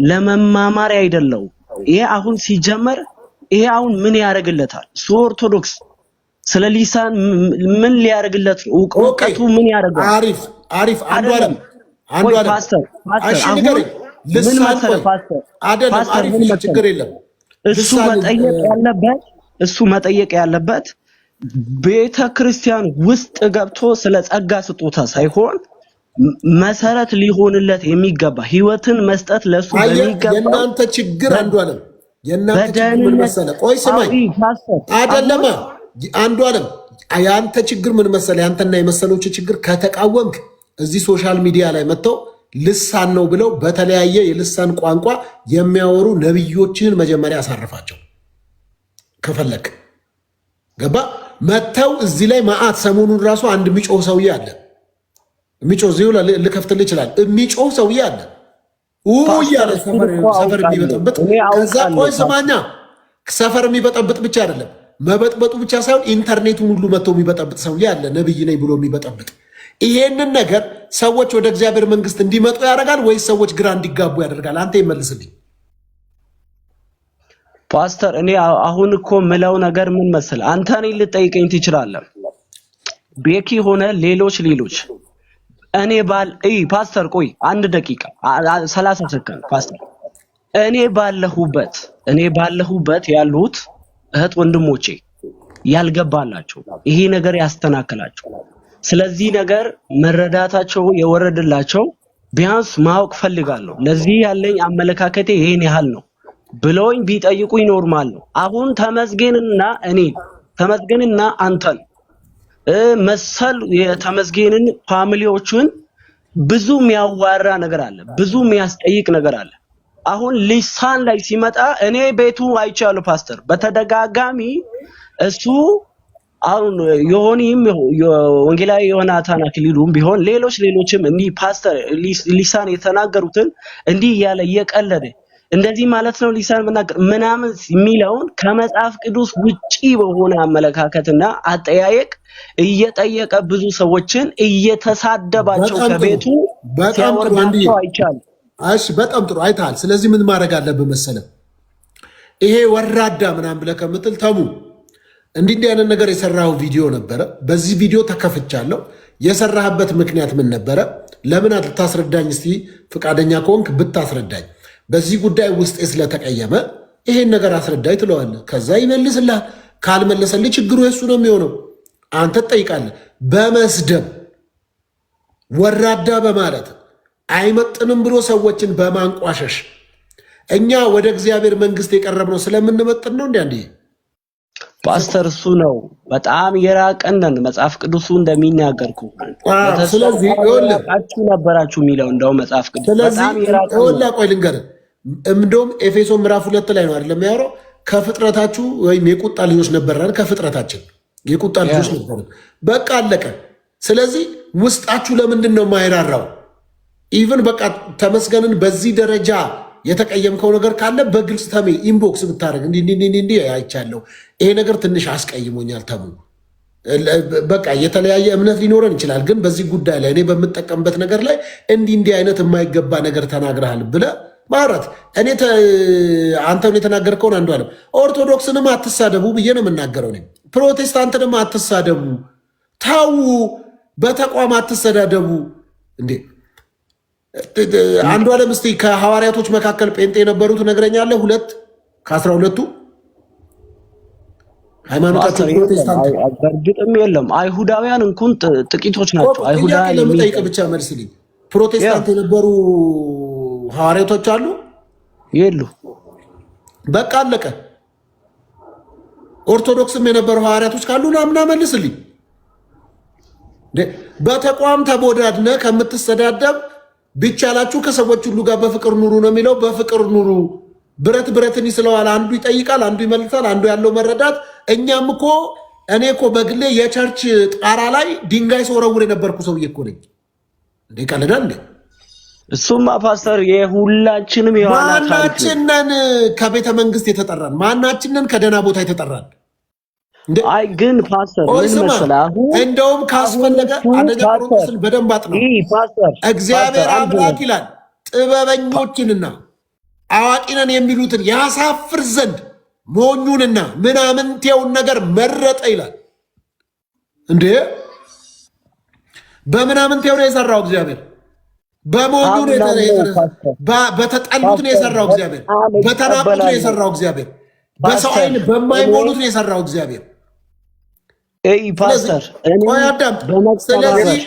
H: ለመማማር አይደለው ይሄ አሁን ሲጀመር ይሄ አሁን ምን ያደርግለታል? እሱ ኦርቶዶክስ ስለ ሊሳን ምን ሊያደርግለት ነው? እውቀቱ ምን ያደርጋል?
C: አሪፍ አንዱ አለም
H: ፓስተር
C: ችግር የለም።
H: እሱ መጠየቅ ያለበት ቤተ ክርስቲያን ውስጥ ገብቶ ስለ ጸጋ ስጦታ ሳይሆን መሰረት ሊሆንለት የሚገባ ህይወትን መስጠት ለሱ በሚገባ
C: የእናንተ ችግር አንዱ አለም የእናንተ ችግር ምን መሰለ? ቆይ ስማኝ አይደለማ አንዱ አለም ያንተ ችግር ምን መሰለ? ያንተና የመሰሎች ችግር ከተቃወምክ እዚህ ሶሻል ሚዲያ ላይ መጥተው ልሳን ነው ብለው በተለያየ የልሳን ቋንቋ የሚያወሩ ነብዮችን መጀመሪያ አሳርፋቸው ከፈለክ ገባ መተው እዚህ ላይ ማአት ሰሞኑን ራሱ አንድ የሚጮህ ሰውዬ አለ። የሚጮህ ዚሁ ልከፍትልህ ይችላል። የሚጮህ ሰውዬ አለ እያለ ሰፈር የሚበጠብጥ ከዛ ቆይ ስማኛ ሰፈር የሚበጠብጥ ብቻ አይደለም መበጥበጡ ብቻ ሳይሆን ኢንተርኔቱን ሁሉ መተው የሚበጠብጥ ሰውዬ አለ። ነብይ ነኝ ብሎ የሚበጠብጥ ይሄንን ነገር ሰዎች ወደ እግዚአብሔር መንግስት እንዲመጡ ያደርጋል ወይስ ሰዎች ግራ እንዲጋቡ ያደርጋል? አንተ ይመልስልኝ
H: ፓስተር። እኔ አሁን እኮ ምለው ነገር ምን መሰለ? አንተ እኔ ልጠይቀኝ ትችላለህ። ቤኪ ሆነ ሌሎች እኔ ፓስተር ቆይ አንድ ደቂቃ 30 ሰከንድ ፓስተር። እኔ ባለሁበት ያሉት እህት ወንድሞቼ ያልገባላቸው ይሄ ነገር ያስተናክላቸው ስለዚህ ነገር መረዳታቸው የወረደላቸው ቢያንስ ማወቅ ፈልጋለሁ። ለዚህ ያለኝ አመለካከቴ ይሄን ያህል ነው ብለውኝ ቢጠይቁኝ ኖርማል ነው። አሁን ተመስገንና አንተን መሰል የተመስገንን ፋሚሊዎችን ብዙ የሚያዋራ ነገር አለ፣ ብዙ የሚያስጠይቅ ነገር አለ። አሁን ሊሳን ላይ ሲመጣ እኔ ቤቱ አይቻለሁ ፓስተር በተደጋጋሚ እሱ አሁን የሆነም ወንጌላዊ ዮናታን አክሊሉም ቢሆን ሌሎችም እንዲህ ፓስተር ሊሳን የተናገሩትን እንዲህ እያለ እየቀለደ እንደዚህ ማለት ነው ሊሳን ምናምን የሚለውን ከመጽሐፍ ቅዱስ ውጪ በሆነ አመለካከትና አጠያየቅ እየጠየቀ ብዙ ሰዎችን እየተሳደባቸው ከቤቱ ሲያወርዳቸው አይቻልም።
C: እሺ በጣም ጥሩ አይተሃል። ስለዚህ ምን ማድረግ አለብህ መሰለህ? ይሄ ወራዳ ምናምን ብለህ ከምትል ተሙ እንዲህ አይነት ነገር የሰራው ቪዲዮ ነበረ። በዚህ ቪዲዮ ተከፍቻለሁ። የሰራህበት ምክንያት ምን ነበረ? ለምን አትታስረዳኝ? እስቲ ፈቃደኛ ከሆንክ ብታስረዳኝ። በዚህ ጉዳይ ውስጥ ስለተቀየመ ይሄን ነገር አስረዳኝ ትለዋለህ። ከዛ ይመልስልሃል። ካልመለሰልህ ችግሩ የሱ ነው የሚሆነው። አንተ ትጠይቃለህ። በመስደብ ወራዳ በማለት አይመጥንም ብሎ ሰዎችን በማንቋሸሽ እኛ ወደ እግዚአብሔር መንግስት የቀረብነው ስለምንመጥን ነው። እንዴ
H: ፓስተር እሱ ነው በጣም የራቀነን መጽሐፍ ቅዱሱ እንደሚናገርኩ
C: ስለዚህ
H: ይወላችሁ ነበራችሁ የሚለው እንደው መጽሐፍ ቅዱስ በጣም የራቀነን
C: ይወላ። ቆይ ልንገርህ፣ እንደውም ኤፌሶን ምዕራፍ 2 ላይ ነው አይደለም የሚያወራው? ከፍጥረታችሁ ወይም የቁጣ ልጆች ነበርና ከፍጥረታችን የቁጣ ልጆች ነበር። በቃ አለቀ። ስለዚህ ውስጣችሁ ለምንድን ነው የማይራራው? ኢቭን በቃ ተመስገንን በዚህ ደረጃ የተቀየምከው ነገር ካለ በግልጽ ተሜ ኢንቦክስ ብታደርግ እንዲህ አይቻለሁ፣ ይሄ ነገር ትንሽ አስቀይሞኛል ተሙ። በቃ የተለያየ እምነት ሊኖረን ይችላል፣ ግን በዚህ ጉዳይ ላይ እኔ በምጠቀምበት ነገር ላይ እንዲህ አይነት የማይገባ ነገር ተናግረሃል ብለህ ማውራት። እኔ አንተን የተናገርከውን አንዱ አለም ኦርቶዶክስንም አትሳደቡ ብዬ ነው የምናገረው። እኔም ፕሮቴስታንትንም አትሳደቡ፣ ታው በተቋም አትሰዳደቡ። እንዴ አንዱ ዓለም እስቲ ከሐዋርያቶች መካከል ጴንጤ የነበሩት ነገረኛለህ? 2 ከ12ቱ ሃይማኖታቸው ፕሮቴስታንት
H: በእርግጥም የለም። አይሁዳውያን እንኳን ጥቂቶች ናቸው። አይሁዳውያን
C: ለምጠይቅ ብቻ መልስልኝ። ፕሮቴስታንት የነበሩ ሐዋርያቶች አሉ?
H: የሉ።
C: በቃ አለቀ። ኦርቶዶክስም የነበሩ ሐዋርያቶች ካሉ ናምና መልስልኝ። በተቋም ተቦዳድነ ከምትሰዳደብ ቢቻላችሁ ከሰዎች ሁሉ ጋር በፍቅር ኑሩ ነው የሚለው። በፍቅር ኑሩ። ብረት ብረትን ይስለዋል። አንዱ ይጠይቃል፣ አንዱ ይመልሳል፣ አንዱ ያለው መረዳት። እኛም እኮ እኔ እኮ በግሌ የቸርች ጣራ ላይ ድንጋይ ስወረውር የነበርኩ ሰውዬ እኮ ነኝ። እንዴ ቀልዳል እንዴ?
H: እሱማ ፓስተር የሁላችንም የሆነ
C: ማናችንን ከቤተ መንግስት የተጠራን ማናችንን ከደህና ቦታ የተጠራን?
H: አይ ግን ፓስተር ምን መሰለህ፣ አሁን
C: እንደውም ካስፈለገ አንደኛ ቆሮንቶስን በደንብ አጥናው። እግዚአብሔር አምላክ ይላል ጥበበኞችንና አዋቂነን የሚሉትን ያሳፍር ዘንድ ሞኙንና ምናምንቴውን ነገር መረጠ ይላል። እንዴ በምናምንቴው ነው የሰራው እግዚአብሔር። በሞኙ ነው በተጠሉት ነው የሰራው እግዚአብሔር። በተናቁት ነው የሰራው እግዚአብሔር። በሰው ዓይን በማይሞሉት ነው የሰራው እግዚአብሔር።
H: ፓስተር
C: ስለዚህ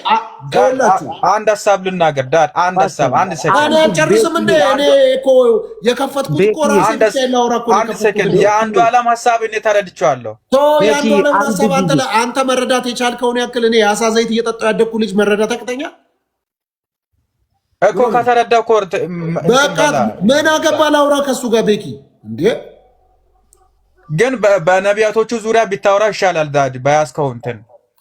E: አንድ ሀሳብ ልናገር ዳድ፣ አንድ ሀሳብ አንድ ሰከንድ
C: አልጨርስም እንደ እኔ እኮ የከፈትኩት እኮ ራሴ ብቻ ላውራ እኮ
E: አንድ ሰከንድ የአንዱ ዓለም ሀሳብ እኔ ተረድቼዋለሁ።
C: የአንዱ ዓለም ሀሳብ አንተ መረዳት የቻልከውን ያክል እኔ የአሳ ዘይት እየጠጣሁ ያደግኩ ልጅ መረዳት አቅተኛል
E: እኮ። ከተረዳው እኮ
C: በቃ ምን አገባ ላውራ ከሱ ጋር ቤኪ እንዴ።
E: ግን በነቢያቶቹ ዙሪያ ቢታወራ ይሻላል ዳድ። በያዝከው እንትን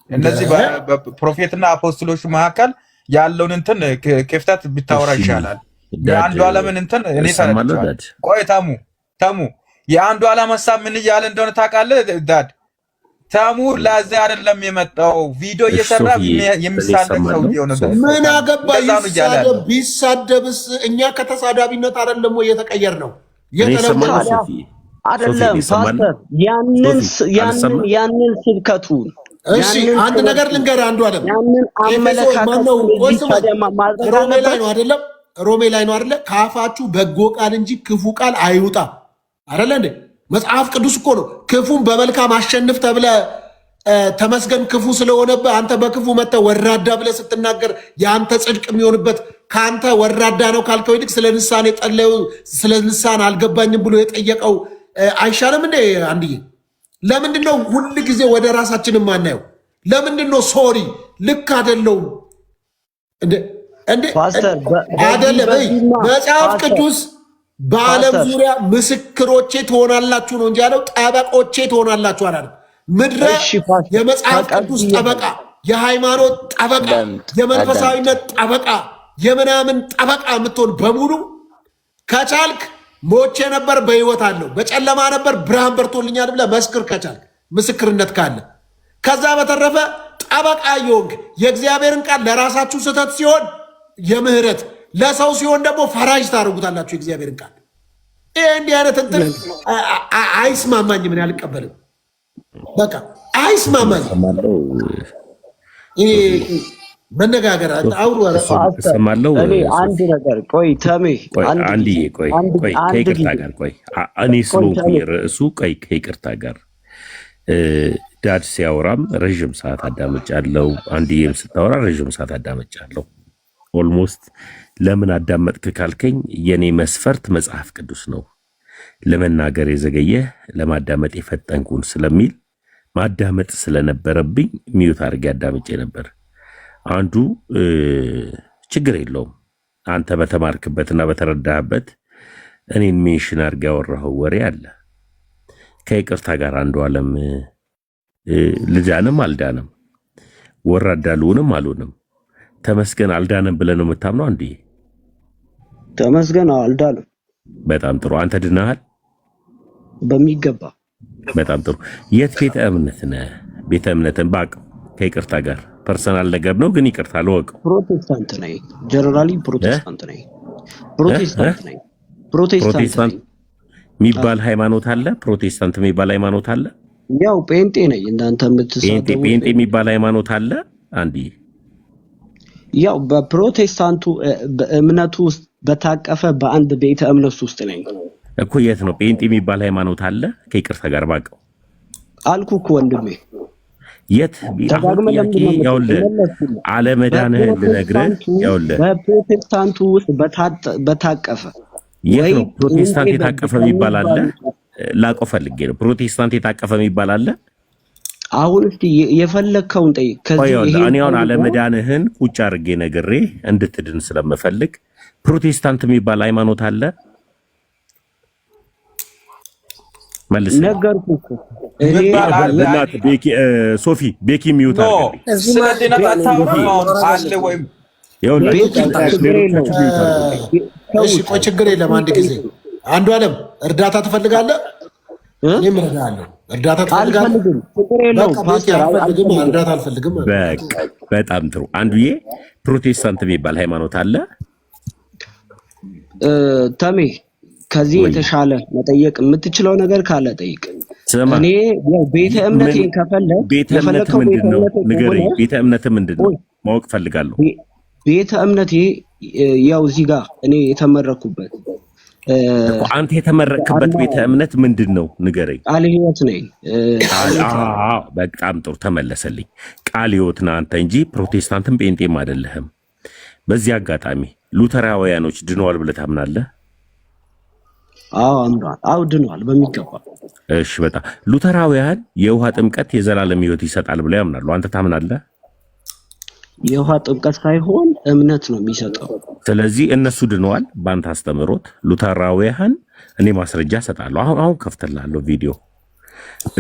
E: እነዚህ በፕሮፌትና አፖስቶሎች መካከል ያለውን እንትን ክፍተት ቢታወራ ይሻላል። የአንዱ ዓለምን እንትን እኔ ተረድቻለሁ። ቆይ ተሙ የአንዱ ዓለም ሀሳብ ምን እያለ እንደሆነ ታውቃለህ ዳድ? ተሙ ለዚህ አይደለም የመጣው ቪዲዮ እየሰራ የሚሳደብ ሰው የሆነ
C: ምን አገባ ቢሳደብስ? እኛ ከተሳዳቢነት አይደለም ወይ የተቀየር ነው የተለመደ
H: አይደለም ፓስተር። ያንን ስብከቱን
C: እሺ አንድ ነገር ልንገርህ። አንዱ ዓለም
H: ያንን አመለካከት
C: ሮሜ ላይ ነው አይደለም? ሮሜ ላይ ነው አይደለ? ከአፋችሁ በጎ ቃል እንጂ ክፉ ቃል አይውጣ አይደለ እንዴ? መጽሐፍ ቅዱስ እኮ ነው ክፉን በመልካም አሸንፍ ተብለ ተመስገን ክፉ ስለሆነብህ አንተ በክፉ መጥተህ ወራዳ ብለህ ስትናገር የአንተ ጽድቅ የሚሆንበት ከአንተ ወራዳ ነው ካልከው ይልቅ ስለ ንስሐን የጠለየው ስለ ንስሐን አልገባኝም ብሎ የጠየቀው አይሻልም እንዴ? አንድዬ ለምንድን ነው ሁል ጊዜ ወደ ራሳችን የማናየው? ለምንድን ነው ሶሪ ልክ አይደለውም እንዴ? አይደለም መጽሐፍ ቅዱስ በዓለም ዙሪያ ምስክሮቼ ትሆናላችሁ ነው እንጂ ያለው ጠበቆቼ ትሆናላችሁ አላለም። ምድረ የመጽሐፍ ቅዱስ ጠበቃ፣ የሃይማኖት ጠበቃ፣ የመንፈሳዊነት ጠበቃ፣ የምናምን ጠበቃ የምትሆን በሙሉ ከቻልክ ሞቼ ነበር በህይወት አለው፣ በጨለማ ነበር ብርሃን በርቶልኛል ብለህ መስክር ከቻልክ ምስክርነት ካለ። ከዛ በተረፈ ጠበቃ የሆንክ የእግዚአብሔርን ቃል ለራሳችሁ ስህተት ሲሆን የምህረት ለሰው ሲሆን ደግሞ ፈራጅ ታደርጉታላችሁ የእግዚአብሔርን ቃል። ይሄ እንዲህ አይነት እንትን አይስማማኝም፣ ምን አልቀበልም። በቃ አይስማማኝም። መነጋገር አውሩ
B: እሰማለሁ።
H: አንድ ነገር ቆይ ተሜ
B: አንድዬ ቆይ ከይቅርታ ጋር ቆይ እኔ ስለሆንኩኝ ርዕሱ ቆይ ከይቅርታ ጋር ዳድ ሲያወራም ረዥም ሰዓት አዳመጫለሁ። አንድዬም ስታወራ ረዥም ሰዓት አዳመጫለሁ። ኦልሞስት ለምን አዳመጥክ ካልከኝ የኔ መስፈርት መጽሐፍ ቅዱስ ነው። ለመናገር የዘገየ ለማዳመጥ የፈጠንኩን ስለሚል ማዳመጥ ስለነበረብኝ ሚዩት አድርጌ አዳምጬ ነበር። አንዱ ችግር የለውም አንተ በተማርክበትና በተረዳህበት እኔን ሜንሽን አድርጌ ያወራኸው ወሬ አለ። ከይቅርታ ጋር አንዱ ዓለም ልጃንም አልዳንም ወራዳ ልሆንም አልሆንም ተመስገን አልዳንም ብለህ ነው የምታምነው? አንዴ
H: ተመስገን አልዳንም።
B: በጣም ጥሩ። አንተ ድናሃል?
H: በሚገባ
B: በጣም ጥሩ። የት ቤተ እምነት ነህ? ቤተ እምነትን ባቅ ከይቅርታ ጋር ፐርሰናል ነገር ነው ግን ይቅርታ ለወቅ
H: ፕሮቴስታንት ነኝ። ጀነራሊ ፕሮቴስታንት ነኝ። ፕሮቴስታንት
B: የሚባል ሃይማኖት አለ? ፕሮቴስታንት የሚባል ሃይማኖት አለ?
H: ያው ጴንጤ ነኝ። እናንተ የምትሳደቡ
B: ጴንጤ የሚባል ሃይማኖት አለ? አንዴ
H: ያው በፕሮቴስታንቱ በእምነቱ ውስጥ በታቀፈ በአንድ ቤተ እምነት ውስጥ ነኝ
B: እኮ። የት ነው ጴንጤ የሚባል ሃይማኖት አለ? ከይቅርታ ጋር ባቀው
H: አልኩ እኮ ወንድሜ።
B: የት ያውልህ አለመዳንህን ልነግርህ። ያውልህ
H: በፕሮቴስታንቱ ውስጥ በታቀፈ
B: የት ነው ፕሮቴስታንት የታቀፈ የሚባል አለ? ላቀው ፈልጌ ነው። ፕሮቴስታንት የታቀፈ የሚባል አለ?
H: አሁን እስቲ የፈለግከውን ጠይቅ።
B: ከዚህ እኔ አሁን አለመዳንህን ቁጭ አድርጌ ነግሬ እንድትድን ስለምፈልግ ፕሮቴስታንት የሚባል ሃይማኖት አለ? መልስ
H: ነገርኩህ እኮ
B: እናት ቤኪ ሶፊ ቤኪ ሚውት አድርገኝ።
E: ስለዚህ አለ ወይም
A: እሺ ቆይ ችግር የለም። አንድ ጊዜ አንዱ አለም እርዳታ ትፈልጋለህ? እኔም እረዳሃለሁ። እርዳታ ትፈልጋለህ? እርዳታ አልፈልግም።
B: በጣም ጥሩ። አንዱዬ ፕሮቴስታንት የሚባል ሃይማኖት አለ?
H: ተሜ ከዚህ የተሻለ መጠየቅ የምትችለው ነገር ካለ ጠይቅ። እኔ ቤተ እምነቴን ከፈለግ
B: የፈለከው ምንድነው ንገረኝ። ቤተ እምነት ምንድነው ማወቅ ፈልጋለሁ።
H: ቤተ እምነቴ ያው እዚህ ጋር እኔ የተመረኩበት
B: አንተ የተመረክበት ቤተ እምነት ምንድነው ንገረኝ።
H: ቃለ ሕይወት ነኝ።
B: በጣም ጥሩ ተመለሰልኝ። ቃለ ሕይወት ነህ አንተ እንጂ ፕሮቴስታንትም ጴንጤም አይደለህም። በዚህ አጋጣሚ ሉተራውያኖች ድነዋል ብለህ ታምናለህ?
H: አዎ ድነዋል በሚገባ።
B: እሺ በጣም ሉተራውያን የውሃ ጥምቀት የዘላለም ሕይወት ይሰጣል ብለው ያምናሉ። አንተ ታምናለህ?
H: የውሃ ጥምቀት ሳይሆን እምነት ነው የሚሰጠው።
B: ስለዚህ እነሱ ድነዋል በአንተ አስተምሮት። ሉተራውያን እኔ ማስረጃ እሰጣለሁ። አሁን ከፍተላለሁ ቪዲዮ።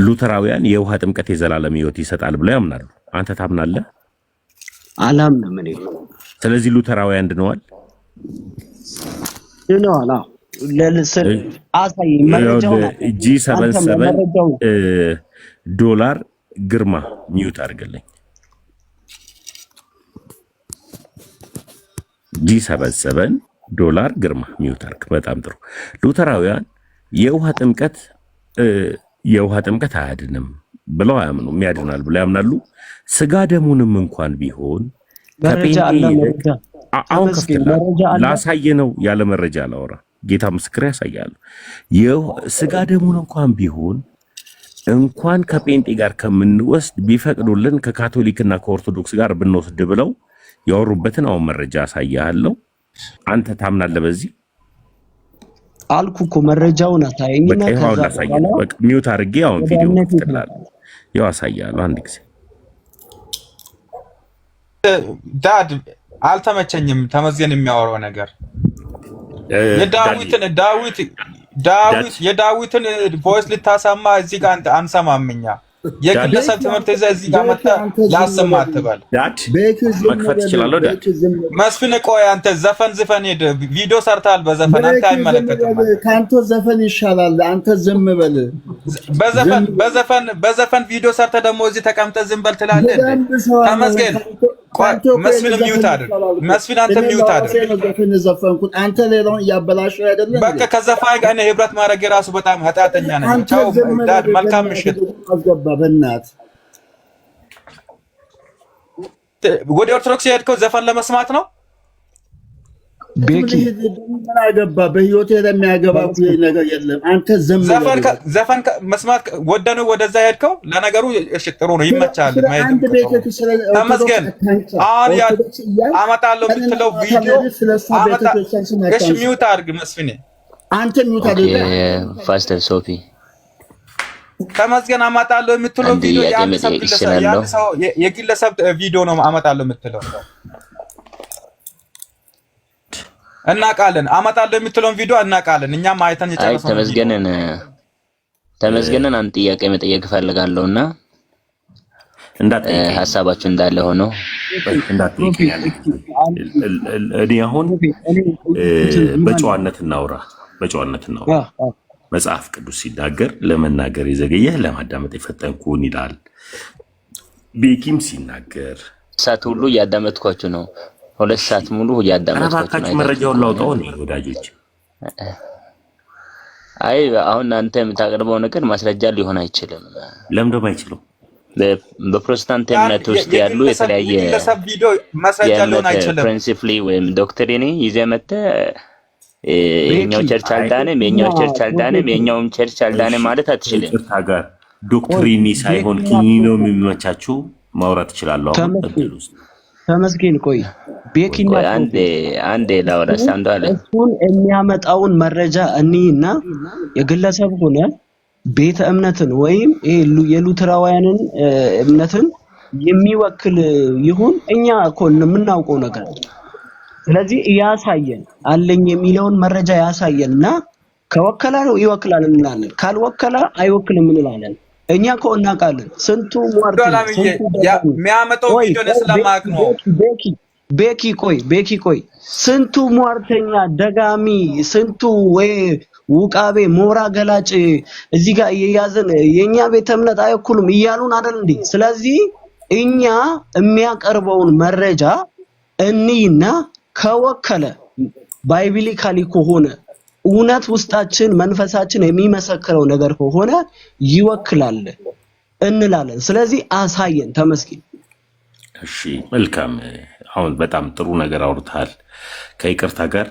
B: ሉተራውያን የውሃ ጥምቀት የዘላለም ሕይወት ይሰጣል ብለው ያምናሉ። አንተ ታምናለህ?
H: አላምንም እኔ።
B: ስለዚህ ሉተራውያን ድነዋል?
H: ድነዋል። አዎ አሳይ መረጃው
B: G77 ዶላር ግርማ ሚውት አድርግልኝ። G77 ዶላር ግርማ ሚውት አድርግ። በጣም ጥሩ። ሉተራውያን የውሃ ጥምቀት አያድንም ብለው አያምኑም። ያድናል ብለው ያምናሉ። ስጋ ደሙንም እንኳን ቢሆን አሁን ከፍተላ ላሳየ ነው። ያለ መረጃ አላወራ። ጌታ ምስክር ያሳያሉ። ስጋ ደሙን እንኳን ቢሆን እንኳን ከጴንጤ ጋር ከምንወስድ ቢፈቅዱልን ከካቶሊክና ከኦርቶዶክስ ጋር ብንወስድ ብለው ያወሩበትን አሁን መረጃ ያሳያለሁ። አንተ ታምናለህ በዚህ?
H: አልኩ እኮ መረጃውን አታየኝና
B: ከዛ ያሳያለሁ። በቃ ሚውት አድርጌ አሁን ቪዲዮ ትጥላለህ። ያው ያሳያለሁ። አንድ ጊዜ
E: ዳድ አልተመቸኝም። ተመዝገን የሚያወራው ነገር የዳዊትን ቮይስ ልታሰማ እዚህ ጋር አንሰማምኛ። የግለሰብ ትምህርት ይዘህ እዚህ ጋር መጥተህ ላሰማ አትበል።
B: መክፈት ትችላለህ።
E: መስፍን ቆይ አንተ ዘፈን ዝፈን ሄድ። ቪዲዮ ሰርተሃል በዘፈን አንተ አይመለከትም።
I: ካንተ ዘፈን ይሻላል። አንተ ዝም በል።
E: በዘፈን ቪዲዮ ሰርተህ ደግሞ እዚህ ተቀምጠህ ዝም በል ትላለህ። ተመስገን መስፍን ሚውት አድርግ። መስፍን አንተ ሚውት አድርግ።
I: ዘፈን ዘፈንኩት አንተ ሌላውን እያበላሸው አይደለም።
E: በቃ ከዘፋኝ ጋር እኔ ህብረት ማድረግ የራሱ በጣም ኃጢአተኛ ነኝ። ቻው ዳድ፣ መልካም ምሽት።
I: በእናትህ
E: ወደ ኦርቶዶክስ የሄድከው ዘፈን ለመስማት ነው?
H: ቤኪ
I: ምን አገባ? በህይወቴ ለሚያገባ ነገር የለም። አንተ
E: ዘፈን መስማት ወደነው ወደዛ ሄድከው። ለነገሩ እሺ ጥሩ ነው፣ ይመቻል። ተመስገን። አሁን አመጣለሁ የምትለው ቪዲዮ እሺ ሚውት አድርግ መስፍኔ።
I: አንተ ሚውት አድርግ።
G: ፋስተር ሶፊ
E: ተመስገን አመጣለሁ የምትለው ቪዲዮ የግለሰብ ቪዲዮ ነው አመጣለሁ የምትለው እናቃለን። አመጣለሁ የምትለውን ቪዲዮ እናቃለን። እኛም አይተን የጨረሰው
G: ተመስገንን አንድ ጥያቄ መጠየቅ እፈልጋለሁና ሀሳባችሁ እንዳለ ሆኖ
B: እኔ አሁን በጨዋነት እናውራ። መጽሐፍ ቅዱስ ሲናገር ለመናገር የዘገየህ ለማዳመጥ የፈጠንኩን ይላል። ቤኪም ሲናገር
G: ሰዓት ሁሉ እያዳመጥኳችሁ ነው። 2 ሰዓት ሙሉ እያዳመጥኳችሁ ነው።
B: መረጃውን ላውጣው ነው ወዳጆች።
G: አይ አሁን አንተ የምታቀርበው ነገር ማስረጃ ሊሆን አይችልም።
B: ለምን ደግሞ አይችልም?
G: በፕሮቴስታንት እምነት ውስጥ ያሉ የተለያየ
E: ቪዲዮ ማስረጃ ሊሆን አይችልም።
G: ፕሪንሲፕሊ ወይም ዶክትሪን ይዘህ መተህ የኛው ቸርች አልዳንም የኛው ቸርች አልዳንም የኛውም ቸርች አልዳንም ማለት አትችልም።
B: ጋር ዶክትሪኒ ሳይሆን ኪኒኖ የሚመቻችሁ ማውራት ይችላል። አሁን እድል ውስጥ
H: ተመስገን ቆይ ቤኪና
G: አንዴ ላውራ ሳንዶ አለ
H: እሱን የሚያመጣውን መረጃ እኒና የግለሰብ ሆነ ቤተ እምነትን ወይም የሉተራውያንን እምነትን የሚወክል ይሁን እኛ እኮ የምናውቀው ነገር። ስለዚህ ያሳየን አለኝ የሚለውን መረጃ ያሳየንና ከወከላ ነው ይወክላል እንላለን፣ ካልወከላ አይወክልም እንላለን። እኛ እኮ እናውቃለን ስንቱ ሟርት
E: የሚያመጣው ቪዲዮ ስለማቅ ነው።
H: ቤኪ ቆይ ስንቱ ሟርተኛ ደጋሚ ስንቱ ወይ ውቃቤ ሞራ ገላጭ እዚህ ጋር እየያዘን የኛ ቤተ እምነት አይወክሉም እያሉን አይደል እንዴ? ስለዚህ እኛ የሚያቀርበውን መረጃ እኒና ከወከለ ባይብሊካሊ ከሆነ እውነት ውስጣችን መንፈሳችን የሚመሰክረው ነገር ከሆነ ይወክላል እንላለን። ስለዚህ አሳየን። ተመስገን።
B: እሺ መልካም። አሁን በጣም ጥሩ ነገር አውርተሃል። ከይቅርታ ጋር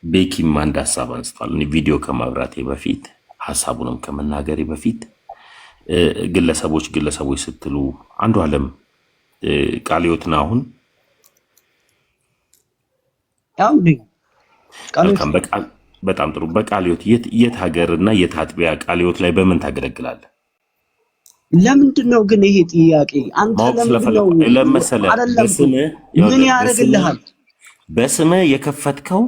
B: ቤኪም አንድ ሀሳብ አንስቷል። እኔ ቪዲዮ ከማብራቴ በፊት ሀሳቡንም ከመናገሬ በፊት ግለሰቦች ስትሉ አንዱ ዓለም ቃልዮትን አሁን በጣም ጥሩ በቃልዮት የት ሀገርና የት አጥቢያ ቃልዮት ላይ በምን ታገለግላለህ?
H: ለምንድን ነው ግን ይሄ ጥያቄ አንተ
B: ለምሳሌ
H: ምን ያደርግልሃል?
B: በስምህ የከፈትከው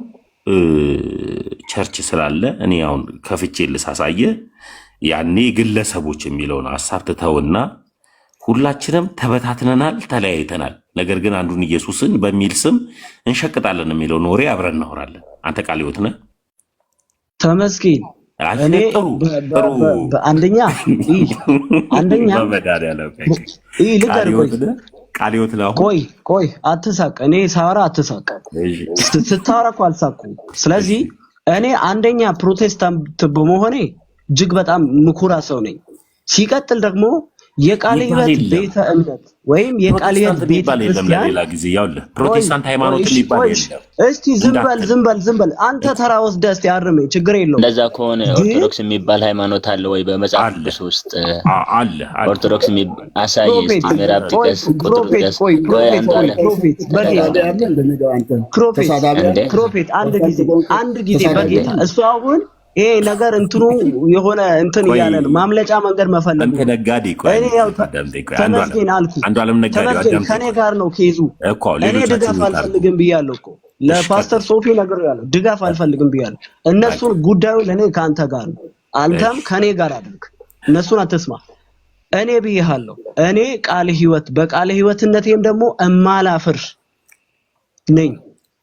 B: ቸርች ስላለ እኔ አሁን ከፍቼ ልሳሳየ ያኔ ግለሰቦች የሚለውን ሐሳብ ትተውና ሁላችንም ተበታትነናል፣ ተለያይተናል። ነገር ግን አንዱን ኢየሱስን በሚል ስም እንሸቅጣለን የሚለውን ወሬ አብረን እናወራለን። አንተ ቃልዮት ነህ።
H: ተመስገን። እኔ አንደኛ
B: ቃልዮት ነው።
H: ቆይ አትሳቅ። እኔ ሳወራ አትሳቅ። ስታወራ እኮ አልሳቅኩም። ስለዚህ እኔ አንደኛ ፕሮቴስታንት በመሆኔ እጅግ በጣም ምኩራ ሰው ነኝ። ሲቀጥል ደግሞ የቃለ ሕይወት ቤተ እምነት ወይም የቃለ ሕይወት ቤተ ክርስቲያን
B: ሌላ ጊዜ ያውልህ ፕሮቴስታንት ሃይማኖት ሊባል የለም።
H: እስቲ ዝም በል አንተ ተራ ወስደህ እስቲ አርመኝ፣ ችግር የለውም።
G: እንደዛ ከሆነ ኦርቶዶክስ የሚባል ሃይማኖት አለ ወይ? በመጽሐፍ ቅዱስ ውስጥ አለ። ኦርቶዶክስ አሳይ እስቲ ምዕራፍ ጥቀስ፣ ቁጥር ጥቀስ።
H: ፕሮፌት አንድ ጊዜ በጌታ እሱ አሁን ይሄ ነገር እንትኑ የሆነ እንትን እያለ ነው ማምለጫ መንገድ መፈለግ።
B: አንተ ነጋዴ ቆይ
H: ተመስገን አልኩ። ተመስገን ከኔ ጋር ነው ኬዙ። እኔ ድጋፍ አልፈልግም ብያለሁ እኮ ለፓስተር ሶፊ ነግሬያለሁ። ድጋፍ አልፈልግም ብያለሁ። እነሱን ጉዳዩ ለኔ ካንተ ጋር ነው። አንተም ከኔ ጋር አድርግ። እነሱን አትስማ። እኔ ብያለሁ። እኔ ቃለ ሕይወት በቃለ ሕይወትነቴም ደግሞ እማላፍር ነኝ።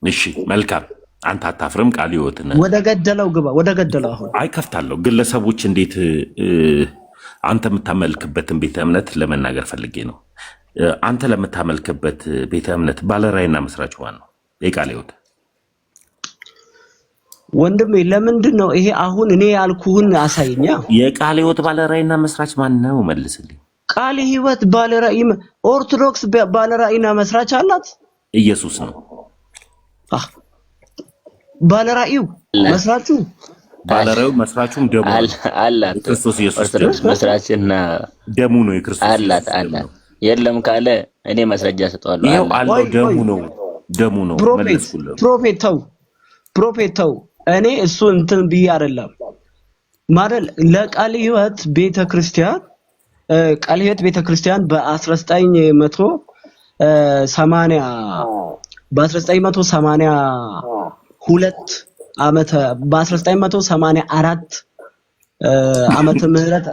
B: እሺ መልካም። አንተ አታፍርም። ቃልዮት ነህ።
H: ወደ ገደለው ግባ። ወደ ገደለው አሁን
B: አይከፍታለሁ። ግለሰቦች እንዴት አንተ የምታመልክበትን ቤተ እምነት ለመናገር ፈልጌ ነው። አንተ ለምታመልክበት ቤተ እምነት ባለራዕይና መስራች ማን ነው? የቃልዮት
H: ወንድሜ ለምንድን ነው ይሄ አሁን እኔ ያልኩህን አሳይኛ።
B: የቃልዮት ባለራዕይና መስራች ማን ነው? መልስልኝ።
H: ቃለ ሕይወት ባለራዕይ ኦርቶዶክስ ባለራዕይና መስራች አላት።
B: ኢየሱስ ነው
H: ባለራዕዩ
B: መስራቹም ደሙ
G: አላት።
B: ክርስቶስ ኢየሱስ
G: መስራችና
B: ደሙ ነው። የክርስቶስ
G: አላት የለም ካለ እኔ ማስረጃ ሰጠዋለሁ።
B: ይሄው አለው ደሙ ነው።
H: ፕሮፌት ተው እኔ እሱ እንትን ብዬ አይደለም ማለት ለቃለ ሕይወት ቤተክርስቲያን ቃለ ሕይወት ቤተክርስቲያን በ1984 ዓመተ ምህረት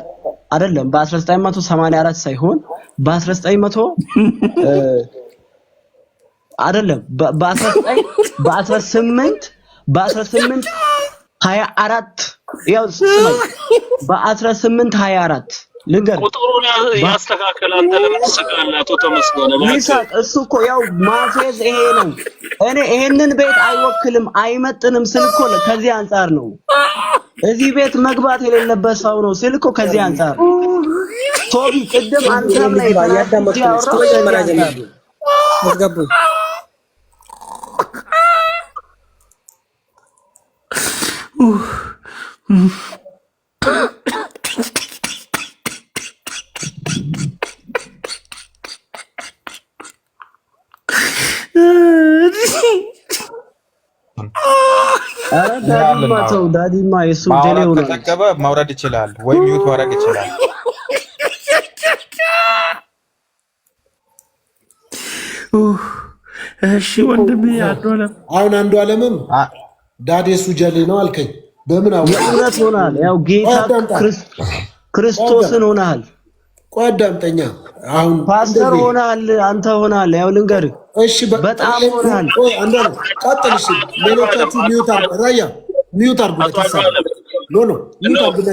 H: አይደለም በ1984 ሳይሆን በ1900 አይደለም በ1824 ያው በ1824 ልንገር
D: ቁጥሩን ያስተካከለ። አንተ ለምን ትሰቃለህ? አቶ ተመስገን
H: እሱ እኮ ያው ማፌዝ ይሄ ነው። እኔ ይሄንን ቤት አይወክልም አይመጥንም ስልኮ ከዚህ አንፃር ነው። እዚህ ቤት መግባት የሌለበት ሰው ነው ስልኮ ከዚህ አንፃር ቶቢ ቅድም አንተም ላይ ያዳመጥኩት አስገቡ። ዳዲማ የሱ ጀሌ ሆነ
E: ተጠቀበ ማውረድ ይችላል ወይ ሚውት ማድረግ ይችላል።
B: እሺ ወንድሜ አንዱዓለም
C: አሁን አንዱዓለምም ዳዲ የሱ ጀሌ ነው አልከኝ። በምን
H: እውነት ሆናል? ያው ጌታ ክርስቶስን ሆናል።
C: ቆይ አዳምጠኛ። አሁን
H: ፓስተር ሆናል፣ አንተ ሆናል። ያው ልንገርህ።
C: እሺ በጣም ሆናል። ቆይ አንዱዓለም ቀጥል። እሺ ሌሎቻችሁ ሚውት አድርጉ። ራያ ሚውት አድርጉ። ኖ ሚውት አድርጉ።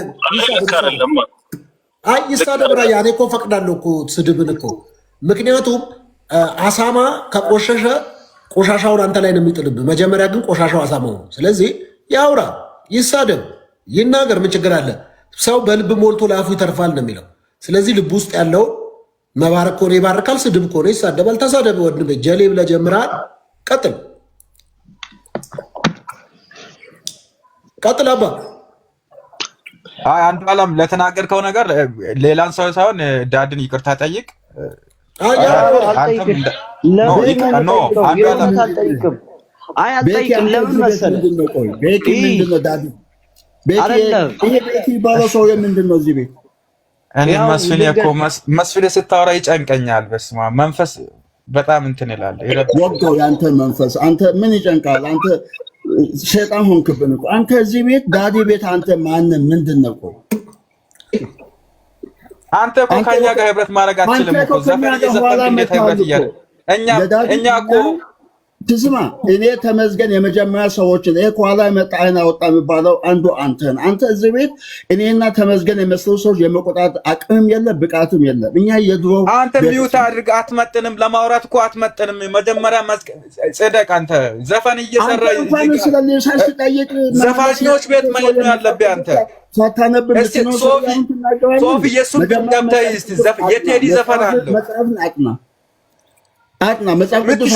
C: አይ ይሳደብ ራያ። እኔ እኮ ፈቅዳለሁ እኮ ስድብን እኮ። ምክንያቱም አሳማ ከቆሸሸ ቆሻሻውን አንተ ላይ ነው የሚጥልብህ። መጀመሪያ ግን ቆሻሻው አሳማው ነው። ስለዚህ ያውራ፣ ይሳደብ፣ ይናገር። ምን ችግር አለ? ሰው በልብ ሞልቶ ለአፉ ይተርፋል ነው የሚለው። ስለዚህ ልብ ውስጥ ያለው መባረክ ከሆነ ይባርካል፣ ስድብ ከሆነ ይሳደባል። ተሳደብ ወንድሜ። ጀሌ ብለህ ጀምረሃል። ቀጥል ቀጥል። አባ
E: አይ አንዱዓለም ለተናገርከው ነገር ሌላን ሰው ሳይሆን ዳድን ይቅርታ ጠይቅ።
H: አልጠይቅም። ለምን መሰለህ?
I: ቤኪ ምንድን ነው ዳዲ? ቤኪ ባለው ሰው ምንድን ነው እዚህ ቤት?
E: እኔ መስፍኔ ስታወራ ይጨንቀኛል። በስመ አብ መንፈስ በጣም እንትን ይላል።
I: ወጋው ያንተ መንፈስ። አንተ ምን ይጨንቃል? አንተ ሸይጣን ሆንክብን እኮ አንተ እዚህ ቤት ዳዲ ቤት አንተ ማንም ምንድን ነው?
E: አንተ እኮ ከኛ ጋር ህብረት ማድረግ አትችልም እኮ። ዘፈን እየዘፈንክ እንዴት ህብረት እያለ እኛ እኮ
I: ትስማ። እኔ ተመዝገን የመጀመሪያ ሰዎችን ይሄ ከኋላ የመጣ አይን አወጣ የሚባለው አንዱ አንተን። አንተ እዚህ ቤት እኔና ተመዝገን የመስሉ ሰዎች የመቆጣት አቅምም የለም ብቃትም የለም። እኛ የድሮ
E: አንተ ሚውት አድርግ። አትመጥንም፣ ለማውራት እኮ አትመጥንም። መጀመሪያ ጽደቅ። አንተ ዘፈን እየሰራ ዘፋኞች ቤት መሄድ ነው ያለብህ አንተ። ሶፊ የሱን ገብተህ የቴዲ ዘፈን አለው
I: አጥና መጽሐፍ ቅዱስ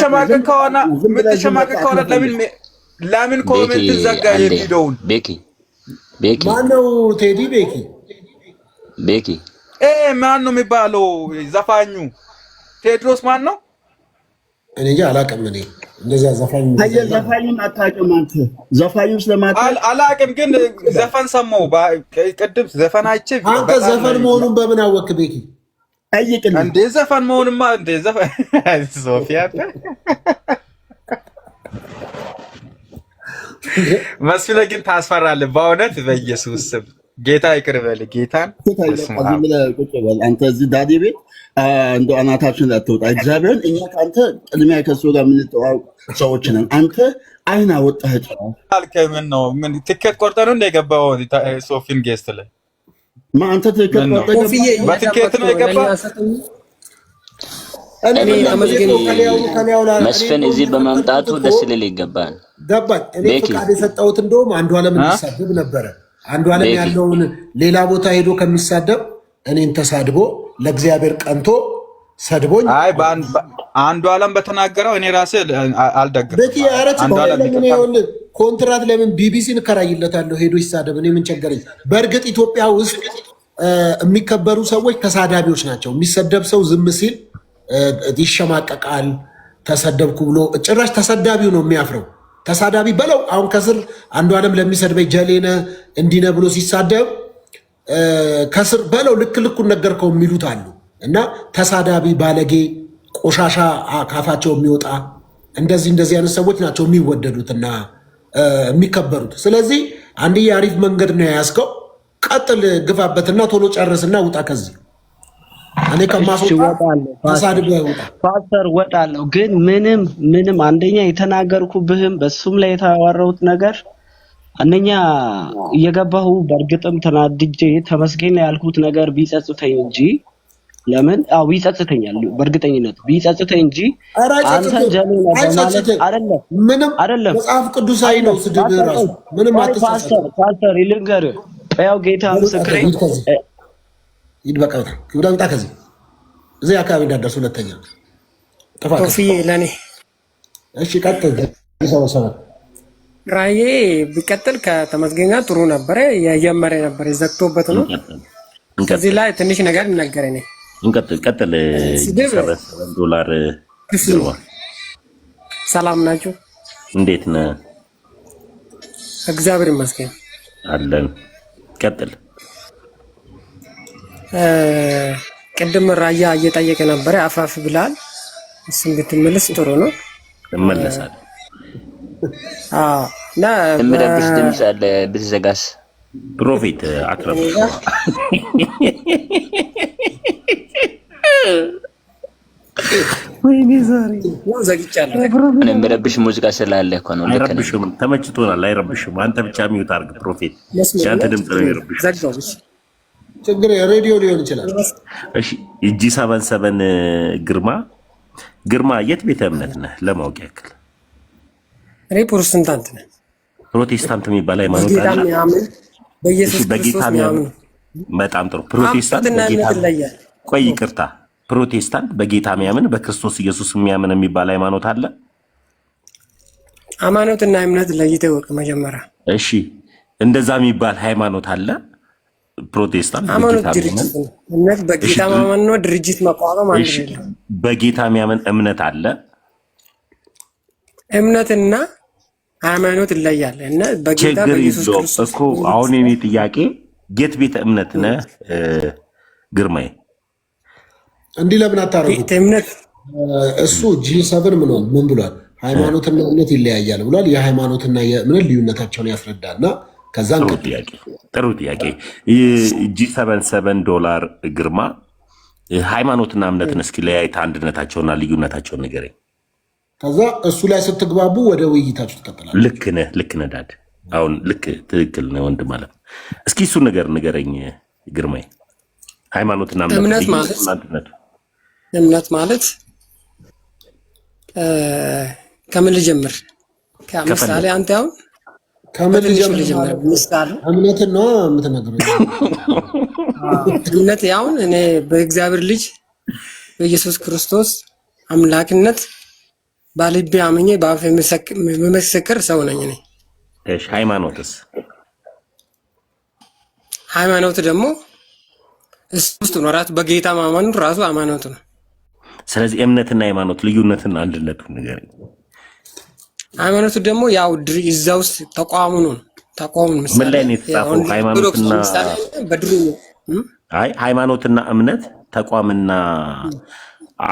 E: የምትሸማቀቅ ከሆነ ለምን ኮሜንት ዘጋ? የሚለውን
G: ቤኪ
C: ማነው? ቴዲ ቤኪ
E: ማን ነው የሚባለው? ዘፋኙ ቴድሮስ ማን ነው?
C: እኔ እንጃ አላውቅም። እኔ እንደዛ
I: ዘፋኙን አታውቅም አንተ። ዘፋኙ ስለማታውቅ
E: አላውቅም፣ ግን ዘፈን ሰማሁ ቅድም። ዘፈን አይቼ
C: አንተ ዘፈን መሆኑን በምን አወቅ ቤኪ?
I: ጠይቅልኝ
E: እንዴ ዘፈን መሆንማ እንዴ ዘፈን ሶፊያ መስፍኔ ግን ታስፈራለህ በእውነት በኢየሱስ ስም። ጌታ ይቅር በል። ጌታን
I: አንተ እዚህ ዳዲ ቤት እንደው አናታችን አትወጣ። እግዚአብሔርን እኛ ከአንተ ቅድሚያ ከሱ ጋር የምንተዋወቅ ሰዎች ነን። አንተ አይን አወጣህ
E: አልከኝ። ምን ነው ምን ትኬት ቆርጠህ ነው እንደገባው ሶፊን ጌስት ላይ
I: አንተ ትኬት
E: በትኬት ነው የገባው?
G: መስፍን እዚህ በመምጣቱ ደስ ሊል ይገባል።
C: ገባኝ። እኔ ፍቃድ የሰጠሁት እንደውም አንዱዓለም እንዲሳደብ ነበረ። አንዱዓለም ያለውን ሌላ ቦታ ሄዶ ከሚሳደብ እኔን ተሳድቦ ለእግዚአብሔር ቀንቶ ሰድቦኝ።
E: አይ አንዱዓለም በተናገረው እኔ ራሴ አልደግፍም።
C: ኮንትራት ለምን ቢቢሲን እከራይለታለሁ ሄዶ ይሳደብ። እኔ ምን ቸገረኝ? በእርግጥ ኢትዮጵያ ውስጥ የሚከበሩ ሰዎች ተሳዳቢዎች ናቸው። የሚሰደብ ሰው ዝም ሲል ይሸማቀቃል። ተሰደብኩ ብሎ ጭራሽ ተሰዳቢው ነው የሚያፍረው። ተሳዳቢ በለው። አሁን ከስር አንዱዓለም ለሚሰድበኝ ጀሌነ እንዲነ ብሎ ሲሳደብ ከስር በለው ልክ ልኩን ነገርከው የሚሉት አሉ። እና ተሳዳቢ፣ ባለጌ፣ ቆሻሻ ካፋቸው የሚወጣ እንደዚህ አይነት ሰዎች ናቸው የሚወደዱትና የሚከበሩት። ስለዚህ አንድዬ አሪፍ መንገድ ነው የያዝከው። ቀጥል፣ ግፋበትና ቶሎ ጨርስና ውጣ ከዚህ። እኔ ከማስወጣ ተሳድቦ ይወጣ
H: ፓስተር ወጣለሁ። ግን ምንም አንደኛ የተናገርኩብህም በሱም ላይ የተዋራሁት ነገር አንደኛ እየገባሁ በእርግጥም ተናድጄ ተመስገን ያልኩት ነገር ቢጸጽተኝ እንጂ ለምን ይጸጽተኛል፣ በእርግጠኝነት ቢጸጽተኝ እንጂ አንተ ጀሌና በማለት አይደለም።
C: መጽሐፍ ቅዱሳዊ ነው ስድብ ራሱ ምንም አትጸጽት።
H: ፓስተር ይልንገርህ፣ ያው ጌታ ምስክሬ
C: ሂድ በቃ በጣም ክብዳ ምጣ ከዚህ እዚህ አካባቢ እንዳደርሱ ሁለተኛ ጥፋት
J: ቶፊዬ ለኔ
C: እሺ ቀጥል ሰበሰበ
J: ራዬ ቢቀጥል ከተመስገኛ ጥሩ ነበረ የጀመረ ነበር የዘግቶበት ነው ከዚህ ላይ ትንሽ ነገር ይነገረኝ
B: እንቀጥል $7 ግርማ
J: ሰላም ናችሁ
B: እንዴት ነህ
J: እግዚአብሔር ይመስገን
B: አለን ቀጥል
J: ቅድም ራያ እየጠየቀ ነበር አፋፍ ብላል እሱን ብትመለስ ጥሩ ነው
B: እመለሳለሁ
J: እና
G: የምረብሽ ድምፅ አለ ብትዘጋስ
B: ፕሮፌት አክረም ወይኔ ዛሬ
J: ዘግቻለሁ
G: የምረብሽ ሙዚቃ ስላለ እኮ ነው
B: አይረብሽም ተመችቶናል አይረብሽም አንተ ብቻ ሚውት አድርግ ፕሮፌት ያንተ ድምፅ ነው የሚረብሽ
C: ችግር ሬዲዮ ሊሆን ይችላል
B: እሺ እጂ 77 ግርማ የት ቤተ እምነት ነህ ለማወቅ ያክል
J: እኔ ፕሮቴስታንት ነኝ
B: ፕሮቴስታንት የሚባል ሃይማኖት አለ
J: በኢየሱስ ክርስቶስ የሚያምን
B: በጣም ጥሩ ፕሮቴስታንት ቆይ ይቅርታ ፕሮቴስታንት በጌታ የሚያምን በክርስቶስ ኢየሱስ የሚያምን የሚባል ሃይማኖት አለ
J: ሃይማኖትና እምነት ለይተህ ወቅ መጀመሪያ
B: እሺ እንደዛ የሚባል ሃይማኖት አለ ፕሮቴስታንት
J: ሃይማኖት ድርጅት ነው እምነት በጌታ ማመን ነው ድርጅት መቋቋም አንድ ነው
B: በጌታ የሚያምን እምነት አለ
J: እምነትና ሃይማኖት ይለያል እና በጌታ በኢየሱስ ክርስቶስ
B: እኮ አሁን የኔ ጥያቄ ጌት ቤተ እምነት ነህ ግርማዬ
C: እንዲህ ለምን አታረጉት
J: እምነት
C: እሱ G7 ምን ብሏል ሃይማኖትና እምነት ይለያያል ብሏል የሃይማኖትና የእምነት ልዩነታቸውን ያስረዳና ከዛን
B: ጥሩ ጥያቄ $7 ግርማ ሃይማኖትና እምነትን እስኪ ለያይታ አንድነታቸውና ልዩነታቸውን ንገረኝ
C: ከዛ እሱ ላይ ስትግባቡ ወደ ውይይታችሁ ትቀጥላላችሁ
B: ልክ ነህ ዳድ አሁን ልክ ትክክል ነው ወንድ ማለት እስኪ እሱ ነገር ንገረኝ ግርማዬ ሃይማኖትና
J: እምነት ማለት ከምን ልጀምር ከምሳሌ አንተ አሁን
C: ከምን ልጀምር ምሳሌ እምነት ነው የምትነግረው
J: እምነት አሁን እኔ በእግዚአብሔር ልጅ በኢየሱስ ክርስቶስ አምላክነት ባልቤ አምኜ በአፌ መመስከር ሰው ነኝ እኔ
B: እሺ ሃይማኖትስ
J: ሃይማኖት ደግሞ እሱ ነው ራሱ በጌታ ማመኑ ራሱ ሃይማኖት ነው
B: ስለዚህ እምነትና ሃይማኖት ልዩነትና አንድነቱን ንገረኝ
J: ሃይማኖት ደግሞ ያው እዛ ውስጥ ተቋሙ ነው ተቋሙ
B: ምን ላይ ነው የተጻፈው ሃይማኖትና
J: በድሩ
B: ሃይማኖትና እምነት ተቋምና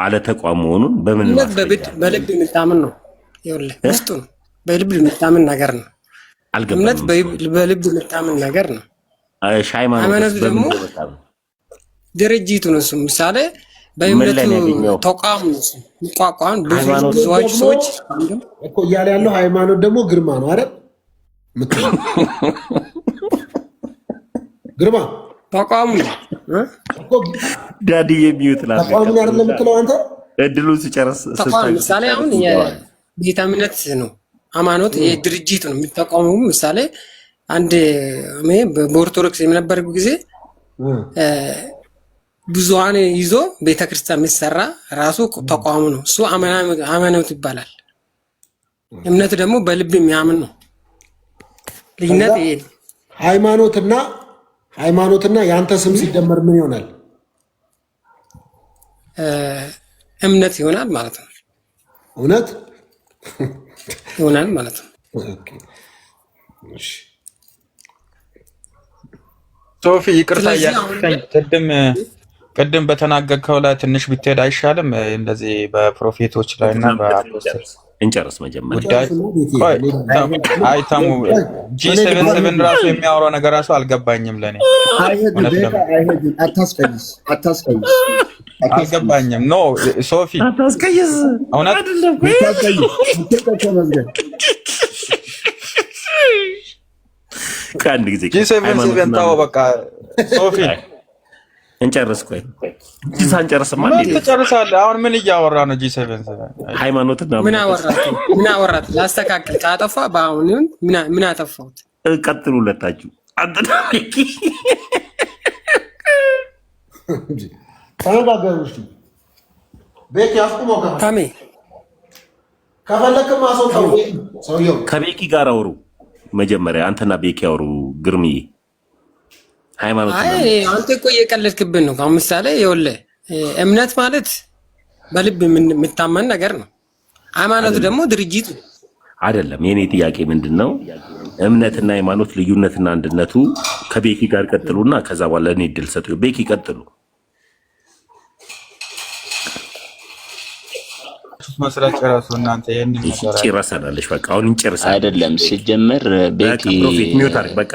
B: አለ ተቋም መሆኑን በምን
J: በልብ የምታምን ነው ይኸውልህ ውስጡ ነው በልብ የምታምን ነገር ነው እምነት በልብ የምታምን ነገር ነው ሃይማኖት ደግሞ ድርጅቱ ነው እሱ ምሳሌ በእምነቱ ተቋም ነው የሚቋቋም ብዙ ሰዎች
C: እኮ እያለ ያለው ሃይማኖት ደግሞ ግርማ ነው አይደል ግርማ
J: ተቋሙ
B: ዳዲ የሚዩት ላይ
C: ተቋሙ አይደለም የምትለው አንተ
B: እድሉን ሲጨርስ
J: ምሳሌ አሁን የጌታ እምነት ነው ሃይማኖት የድርጅት ነው የሚቋቋመው ምሳሌ አንድ በኦርቶዶክስ የነበረው ጊዜ ብዙሃን ይዞ ቤተክርስቲያን የሚሰራ ራሱ ተቋሙ ነው እሱ ሃይማኖት ይባላል እምነት ደግሞ በልብ የሚያምን ነው ልዩነት ይሄ
C: ሃይማኖትና ያንተ ስም ሲደመር ምን ይሆናል
J: እምነት ይሆናል ማለት ነው
C: እውነት
J: ይሆናል ማለት ነው
E: ሶፊ ይቅርታ ቅድም በተናገርከው ላይ ትንሽ ብትሄድ አይሻልም? እንደዚህ በፕሮፌቶች ላይ እና በአፖስትል
B: እንጨርስ መጀመሪያ
E: አይታሙ G77 ራሱ የሚያወራው ነገር ራሱ አልገባኝም ለኔ አልገባኝም ኖ ሶፊ
B: አታስቀይስ
E: አይደለም
B: ከአንድ ጊዜ
E: G77 ታው በቃ ሶፊ
B: እንጨርስ ቆይ ሳንጨርስማ
E: እንዴ ትጨርሳለህ አሁን ምን እያወራ ነው G77
B: ሃይማኖትና
J: ምን አወራት ላስተካክል ካጠፋ በአሁን ምን አጠፋሁት
B: ቀጥሉ ሁለታችሁ አንተና
C: ተነጋገሩ። እሺ ቤኪ አስቁመው
J: ታሜ
C: ከፈለክም አስወጣው። ሰውየው
B: ከቤኪ ጋር አውሩ። መጀመሪያ አንተና ቤኪ አውሩ። ግርምዬ ሃይማኖት
J: አንተ እኮ እየቀለድክብን ነው። አሁን ምሳሌ ይኸውልህ እምነት ማለት በልብ የምታመን ነገር ነው። ሃይማኖት ደግሞ ድርጅት
B: አይደለም። የኔ ጥያቄ ምንድነው? እምነትና ሃይማኖት ልዩነትና አንድነቱ ከቤኪ ጋር ቀጥሉና ከዛ በኋላ እኔ እድል ሰጡ። ቤኪ ቀጥሉ።
E: መስራት ጨረሱ እናንተ ይሄን ነገር
B: ጨረሳለሽ። በቃ አሁን እንጨርሳለን።
G: አይደለም ሲጀመር ቤኪ
B: ፕሮፌት ሚውት አድርግ። በቃ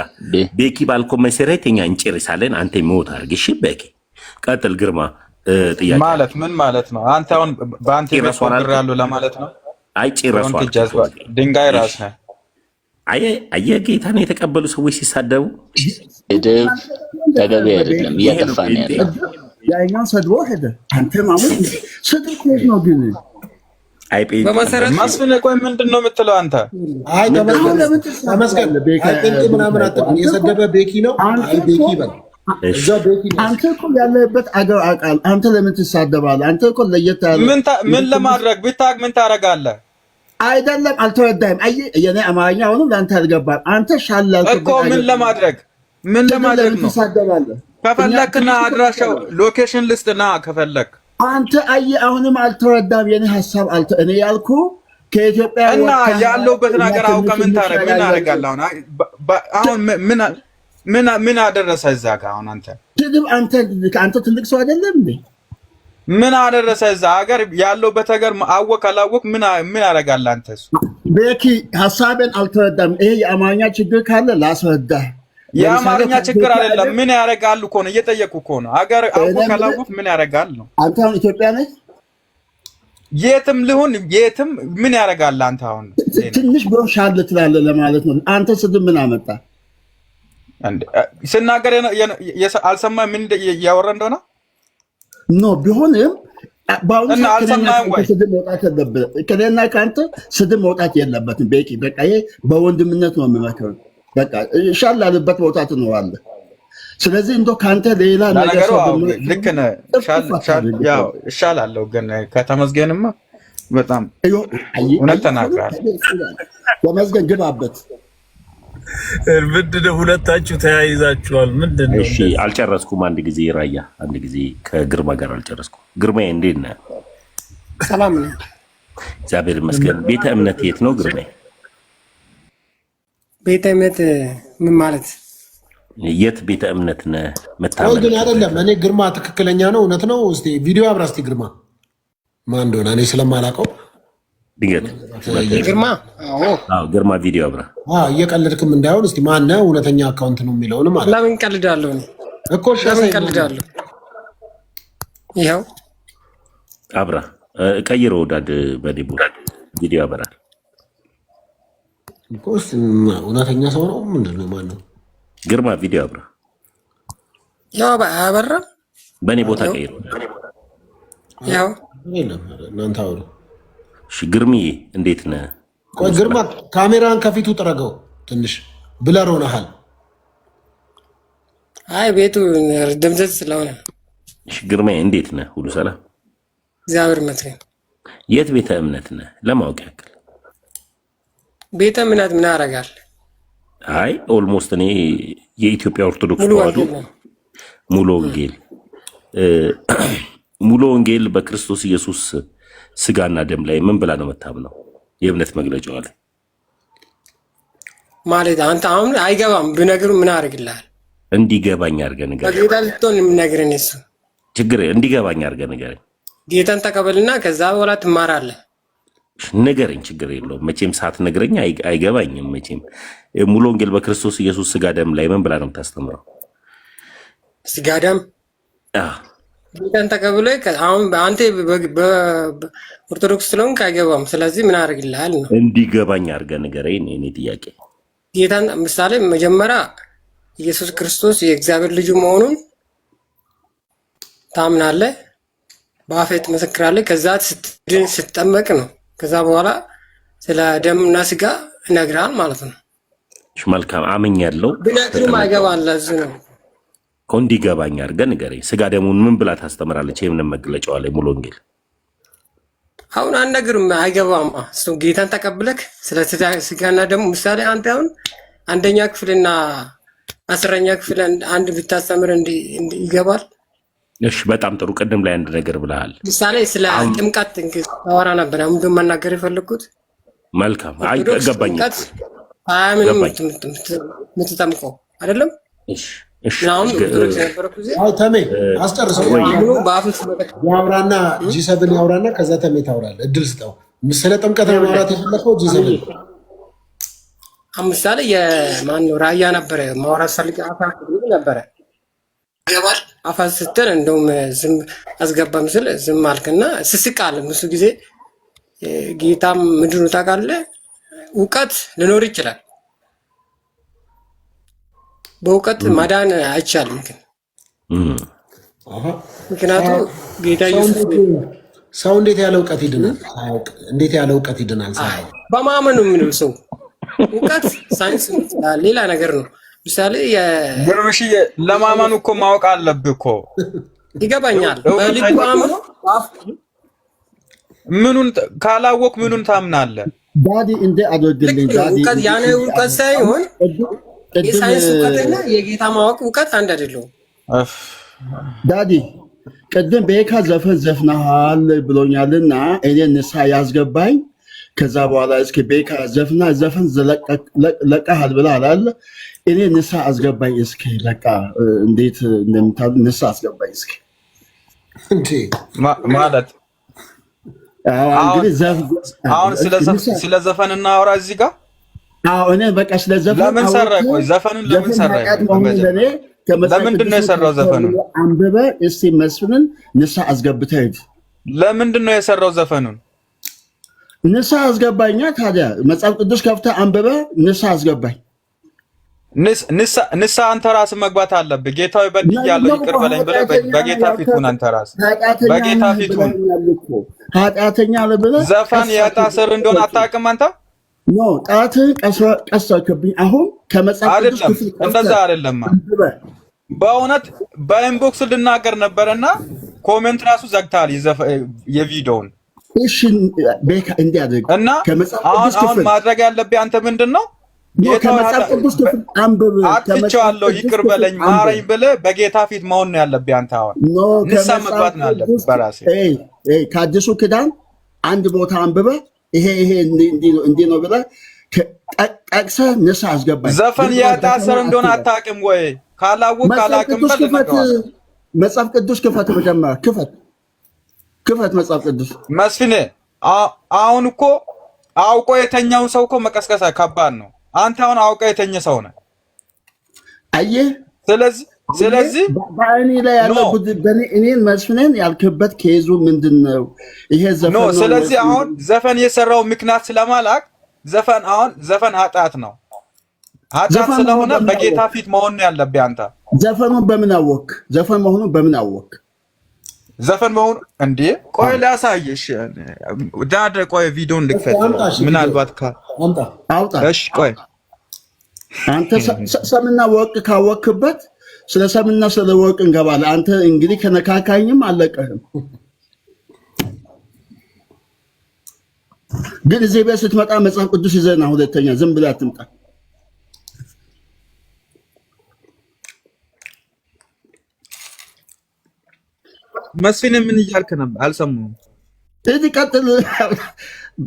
B: ቤኪ ባልኮ መሰረት እኛ እንጨርሳለን። አንተ ሚውት አድርግ። እሺ ቤኪ ቀጥል። ግርማ ጥያቄ
E: ማለት ምን ማለት ነው? አንተ አሁን በአንተ ቤት ወርራለሁ ለማለት ነው?
B: አይ ጨረሷል።
E: ድንጋይ ራስ ነው።
B: አየ ጌታን የተቀበሉ ሰዎች ሲሳደቡ
G: እድብ ተገቢ አይደለም። እያጠፋን ያለው
I: ያኛው ሰድቦ ሄደ። አንተ ማለት ስድብ ነው ግን
J: በመሰረቱ
E: ማስፈነ ቆይ ምንድነው የምትለው አንተ?
C: አይ ተመስገን ምናምን አትበል። የሰደበ ቤኪ ነው። አይ ቤኪ በል እዛ ቤኪ ነው።
I: አንተ እኮ ያለበት አገር አቃል አንተ ለምን ትሳደባለህ? አንተ እኮ ለየት ያለ
E: ምን ለማድረግ ብታግ ምን ታረጋለህ?
I: አይደለም አልተረዳህም። አይ የኔ አማርኛ አሁንም ለአንተ አልገባም። አንተ ሻላል
E: እኮ ምን ለማድረግ ነው
I: ትሳደባለህ?
E: ከፈለክና አድራሻው ሎኬሽን ልስጥና ከፈለክ
I: አንተ አይ አሁንም አልተረዳም። የኔ ሐሳብ እኔ ያልኩ ከኢትዮጵያ
E: እና ያለውበት ነገር አውቀህ ምን አደርጋለሁ? አሁን ምን አደረሰ እዛ ጋር? አሁን አንተ ትልቅ ሰው አይደለም እንዴ?
B: ምን አደረሰ እዛ ሀገር ያለውበት ሀገር አወቅ አላወቅ ምን ያደርጋል? አንተስ
I: ቤኪ ሐሳቤን አልተረዳም። ይሄ የአማርኛ ችግር ካለ ላስረዳህ።
B: የአማርኛ ችግር አይደለም። ምን ያደርጋሉ እኮ ነው እየጠየቁ እኮ ነው። ሀገር አወቅ አላወቅ ምን ያደርጋል ነው።
I: አንተ አሁን ኢትዮጵያ ነህ?
B: የትም ልሁን የትም ምን ያደርጋል? አንተ አሁን
I: ትንሽ ቢሆን ሻል ትላለህ ለማለት ነው። አንተ ስድብ ምን አመጣ?
B: ስናገር አልሰማህም? ምን እያወራ እንደሆነ
I: ኖ ቢሆንም በአሁኑ ከእኔና ከአንተ ስድብ መውጣት የለበትም። ቤኪ በቃ ይሄ በወንድምነት ነው የምመክረው። በቃ ሻል ላልበት ቦታ ትኖራለህ። ስለዚህ እንደው ከአንተ ሌላ ነገር
B: ልክ ነህ። እሻላለሁ ግን ከተመስገንማ በጣም እውነት ተናግራለህ።
I: ተመስገን ግባበት።
D: ምንድነው ሁለታችሁ ተያይዛችኋል? ምንድነው?
B: እሺ አልጨረስኩም። አንድ ጊዜ ራያ አንድ ጊዜ ከግርማ ጋር አልጨረስኩም። ግርማዬ እንዴት ነህ?
J: ሰላም ነኝ
B: እግዚአብሔር ይመስገን። ቤተ እምነት የት ነው ግርማዬ?
J: ቤተ እምነት ምን ማለት?
B: የት ቤተ እምነት ነህ?
C: መታመን ግን አይደለም። እኔ ግርማ ትክክለኛ ነው እውነት ነው። እስቲ ቪዲዮ አብራ እስቲ ግርማ ማን እንደሆነ እኔ ስለማላውቀው
B: ድንገት
J: ግርማ
B: ግርማ ቪዲዮ አብራ
C: እየቀለድክም እንዳይሆን እስቲ ማነው እውነተኛ አካውንት ነው የሚለውን ማለት
J: ለምን ቀልዳለሁ
C: እኮ ለምን
J: ቀልዳለሁ? ይኸው
B: አብራ ቀይሮ ወዳድ በዲቡ ቪዲዮ አበራል
C: እኮ እውነተኛ ሰው ነው ምንድነው? ማነው?
B: ግርማ ቪዲዮ አብራ
J: ያው አበራ
B: በእኔ ቦታ ቀይሮ
J: ያው
C: እናንተ አውሩ።
B: ግርምዬ እንዴት ነህ?
C: ቆይ ግርማ ካሜራን ከፊቱ ጥረገው ትንሽ ብለር ሆነሃል።
J: አይ ቤቱ ደምዘዝ ስለሆነ።
B: ግርማዬ እንዴት ነህ? ሁሉ ሰላም?
J: እግዚአብሔር ይመስገን።
B: የት ቤተ እምነት ነህ? ለማወቅ ያክል
J: ቤተ እምነት ምን ያደርጋል?
B: አይ ኦልሞስት እኔ የኢትዮጵያ ኦርቶዶክስ ተዋሕዶ ሙሉ ወንጌል በክርስቶስ ኢየሱስ ስጋና ደም ላይ ምን ብላ ነው የምታምነው? የእምነት መግለጫዋ ላይ
J: ማለት አንተ አሁን አይገባም ብነግሩ ምን አደርግልሃል?
B: እንዲገባኝ አድርገህ ንገረኝ።
J: በጌታ ልትሆን የምነግርህ እሱ
B: ችግር እንዲገባኝ አድርገህ ንገረኝ።
J: ጌታን ተቀበልና ከዛ በኋላ ትማራለህ።
B: ንገረኝ፣ ችግር የለውም። መቼም ሳትነግረኝ አይገባኝም። መቼም ሙሉ ወንጌል በክርስቶስ ኢየሱስ ስጋ ደም ላይ ምን ብላ ነው የምታስተምረው?
J: ስጋ ደም ጌታን ተቀብሎ አሁን አንተ በኦርቶዶክስ ስለሆንክ አይገባም። ስለዚህ ምን አደርግልሃል ነው?
B: እንዲገባኝ አድርገህ ንገረኝ። እኔ ጥያቄ
J: ጌታን ምሳሌ መጀመሪያ ኢየሱስ ክርስቶስ የእግዚአብሔር ልጁ መሆኑን ታምናለህ፣ በአፍህ ትመሰክራለህ። ከዛ ስትጠመቅ ነው። ከዛ በኋላ ስለ ደምና ስጋ ይነግርሃል ማለት ነው።
B: መልካም አምኛለሁ።
J: ብነግርም አይገባም። ለዚህ ነው
B: እንዲገባኝ አድርገህ ንገረኝ። ስጋ ደሙን ምን ብላ ታስተምራለች? የምን መግለጫዋ ላይ ሙሉ ወንጌል
J: አሁን አንነግርም፣ አይገባም። እሱ ጌታን ተቀብለክ ስለ ስጋና ደሙ ምሳሌ አንተ አሁን አንደኛ ክፍልና 10ኛ ክፍል አንድ ብታስተምር ይገባል።
B: እሺ በጣም ጥሩ። ቅድም ላይ አንድ ነገር ብለሃል።
J: ምሳሌ ስለ ጥምቀት ታወራ ነበር። አሁን ደግሞ መናገር የፈለኩት
B: መልካም ገባኝ።
J: ምንም የምትጠምቀው አይደለም።
A: እሺ ተሜ አስጨርሰው ያውራና ጂ7 ያውራና ከዛ ተሜ ታውራለህ። እድል ስጠው። ስለ ጥምቀት ነው ማውራት የፈለከው ጂ7
J: ምሳሌ የማን ነው ራያ ነበረ ማውራት ፈልግ ነበረ ገባል አፋዝ ስትል እንደውም ዝም አስገባ ምስል ዝም አልክና ስስቃል ብዙ ጊዜ ጌታም ምንድነው ታውቃለህ? እውቀት ሊኖር ይችላል። በእውቀት ማዳን አይቻልም። ግን ምክንያቱም ጌታ ኢየሱስ
A: ሰው እንዴት ያለ እውቀት ይድናል? እንዴት ያለ እውቀት ይድናል?
J: በማመኑ ምንም ሰው እውቀት ሳይንስ ሌላ ነገር ነው። ምሳሌ
E: ግርምሽ ለማመኑ እኮ ማወቅ አለብህ እኮ
J: ይገባኛል። በልቡ አምኖ ምኑን
E: ካላወቅ ምኑን ታምናለህ?
I: ዳዲ እንደ አድርግልኝ ዳዲ
J: እውቀት ያኔ እውቀት ሳይሆን የሳይንስ እውቀትና የጌታ ማወቅ እውቀት አንድ አይደለም።
I: ዳዲ ቅድም ቤካ ዘፈን ዘፍናሃል ብሎኛልና እኔ ንስሐ ያስገባኝ። ከዛ በኋላ እስኪ ቤካ ዘፈን ለቀሃል ብለሃል አለ። እኔ ንስሐ አስገባኝ እስኪ በቃ እንዴት እንደምታሉ ንስሐ አስገባኝ እስኪ
E: ማለት አሁን ስለ ዘፈን እናወራ እዚህ ጋር።
I: አዎ እኔ በቃ ስለ ዘፈን
E: ለምን ሰረቀ? ዘፈኑን ለምን ሰረቀ? ለምንድን ነው የሰራው ዘፈኑን?
I: አንብበ እስቲ መስፍንን ንስሐ አስገብተህ ሂድ።
E: ለምንድን ነው የሰራው ዘፈኑን?
I: ንስሐ አስገባኛ። ታዲያ መጽሐፍ ቅዱስ ከፍተህ አንብበ ንስሐ አስገባኝ። ንስሐ አንተ ራስህ መግባት አለብህ። ጌታዊ በድያለሁ ይቅር በለኝ ብለህ በጌታ ፊት ሁን። አንተ ራስህ በጌታ ፊት ሁን። ኃጢአተኛ ብለህ
E: ዘፈን የኃጢአት ስር እንደሆነ አታውቅም አንተ?
I: ኖ ጣትህን ቀሰረክብኝ። አሁን ከመጽሐፍ ቅዱስ
E: አይደለም፣ እንደዛ አይደለም። በእውነት በኢንቦክስ ልናገር ነበርና ኮሜንት ራሱ ዘግታል የቪዲዮውን።
I: እሺ ቤካ እንዲያደርግ
E: እና አሁን ማድረግ ያለብህ አንተ ምንድን ነው?
I: ከመጽሐፍ ቅዱስ ክፍል አንብብ።
E: አጥፍቼዋለሁ ይቅር በለኝ ማረኝ ብለህ በጌታ ፊት መሆን ነው ያለብህ አንተ። አሁን ንስሐ መግባት ነው ያለብህ በራስህ።
I: ከአዲሱ ኪዳን አንድ ቦታ አንብበህ ይሄ እንዲህ ነው ብለህ ጠቅሰህ ንስሐ አስገባኝ።
E: ዘፈን የኃጢአት ስር እንደሆነ አታውቅም ወይ? ካላወቅህ አላውቅም በል።
I: መጽሐፍ ቅዱስ ክፈት፣ መጀመሪያ ክፈት መጽሐፍ ቅዱስ።
E: መስፍኔ አሁን እኮ አውቆ የተኛውን ሰው እኮ መቀስቀስ ከባድ ነው። አንተ አሁን አውቀ የተኛ ሰው ነህ።
I: አየህ።
E: ስለዚህ
I: በእኔ ላይ ያለው እኔን መስፍኔን ያልክበት ኬዙ ምንድን ነው? ይሄ ዘፈን ነው።
E: ስለዚህ አሁን ዘፈን የሰራው ምክንያት ስለማላቅ ዘፈን ኃጢአት ነው። ኃጢአት ስለሆነ በጌታ ፊት መሆን ነው ያለብህ አንተ።
I: ዘፈኑን በምን አወቅ? ዘፈን መሆኑን በምን አወቅ?
E: ዘፈን መሆኑ እንዴ? ቆይ ላሳየሽ። ዳድ ቆይ ቪዲዮን ልክፈት ምናልባት
I: አውጣ።
E: እሺ ቆይ
I: አንተ ሰምና ወርቅ ካወቅበት ስለ ሰምና ስለ ወርቅ እንገባለን። አንተ እንግዲህ ከነካካኝም አለቀህም። ግን እዚህ ቤት ስትመጣ መጽሐፍ ቅዱስ ይዘና ሁለተኛ ዝም ብለህ አትምጣ።
E: መስፍን ምን እያልክ ነበር? አልሰማሁም።
I: እዚህ ቀጥል።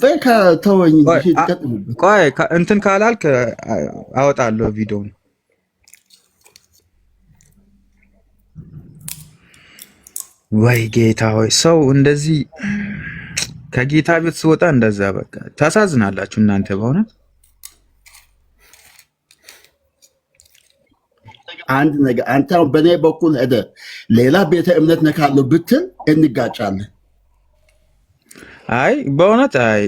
I: በቃ ተወኝ እንጂ ቀጥል።
E: ቆይ እንትን ካላልክ አወጣለሁ ቪዲዮውን። ወይ ጌታ ሆይ፣ ሰው እንደዚህ ከጌታ ቤት ሲወጣ እንደዛ በቃ ታሳዝናላችሁ እናንተ በእውነት።
I: አንድ ነገር አንተ በኔ በኩል ሄደህ ሌላ ቤተ እምነት ነካለሁ ብትል እንጋጫለን።
E: አይ በእውነት አይ፣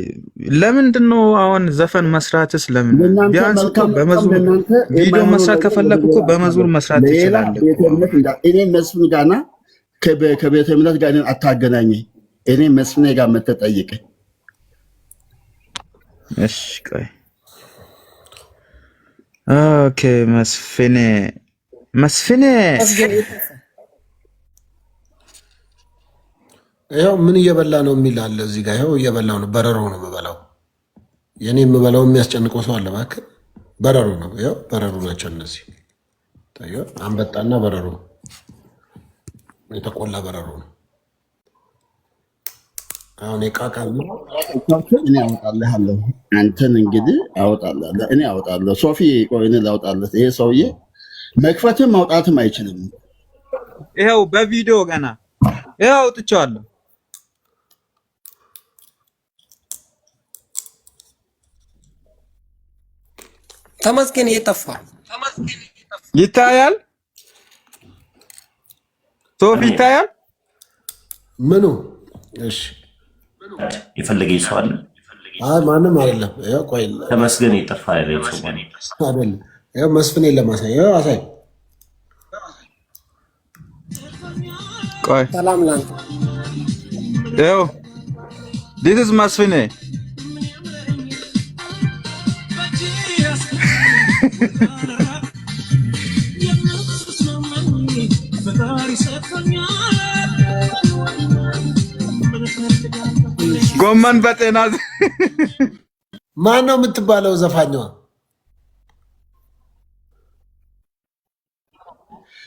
E: ለምንድን ነው አሁን ዘፈን መስራትስ? ለምን ቢያንስ እኮ በመዝሙር ቪዲዮ መስራት ከፈለክ እኮ በመዝሙር መስራት ትችላለህ።
I: እኔ መስፍን ጋርና ከቤተ እምነት ጋር አታገናኘኝ። እኔ መስፍኔ ጋር መተህ ጠይቀኝ።
E: እሺ ቆይ ኦኬ። መስፍኔ መስፍን
A: ይኸው ምን እየበላ ነው የሚል አለ እዚህ ጋር። ይኸው እየበላው ነው። በረሮ ነው የምበላው። የኔ የምበላው የሚያስጨንቀው ሰው አለ እባክህ። በረሮ ነው። ይኸው በረሮ ናቸው እነዚህ። ታየው አንበጣና በረሮ የተቆላ በረሮ ነው። አሁን የቃቃል
I: እኔ አወጣልሃለሁ። አንተን እንግዲህ አወጣልሃለሁ። እኔ አወጣለሁ። ሶፊ ቆይን ላውጣለት። ይሄ ሰውዬ መክፈትም ማውጣትም አይችልም።
E: ይኸው በቪዲዮ ገና ይኸው አውጥቼዋለሁ።
J: ተመስገን እየጠፋ
E: ይታያል። ሶፊ ይታያል።
A: ምኑ? እሺ
B: የፈለገ ሰው አለ?
A: አይ ማንም አይደለም። ያው ቆይ
B: ተመስገን የጠፋ ያለው ሰው
A: አይደለም። ያው መስፍኔን ለማሳይ ያው አሳይ።
E: ቆይ
J: ሰላም ላንተ።
E: ያው this is መስፍኔ። ጎመን በጤና
A: ማን ነው የምትባለው ዘፋኛዋ?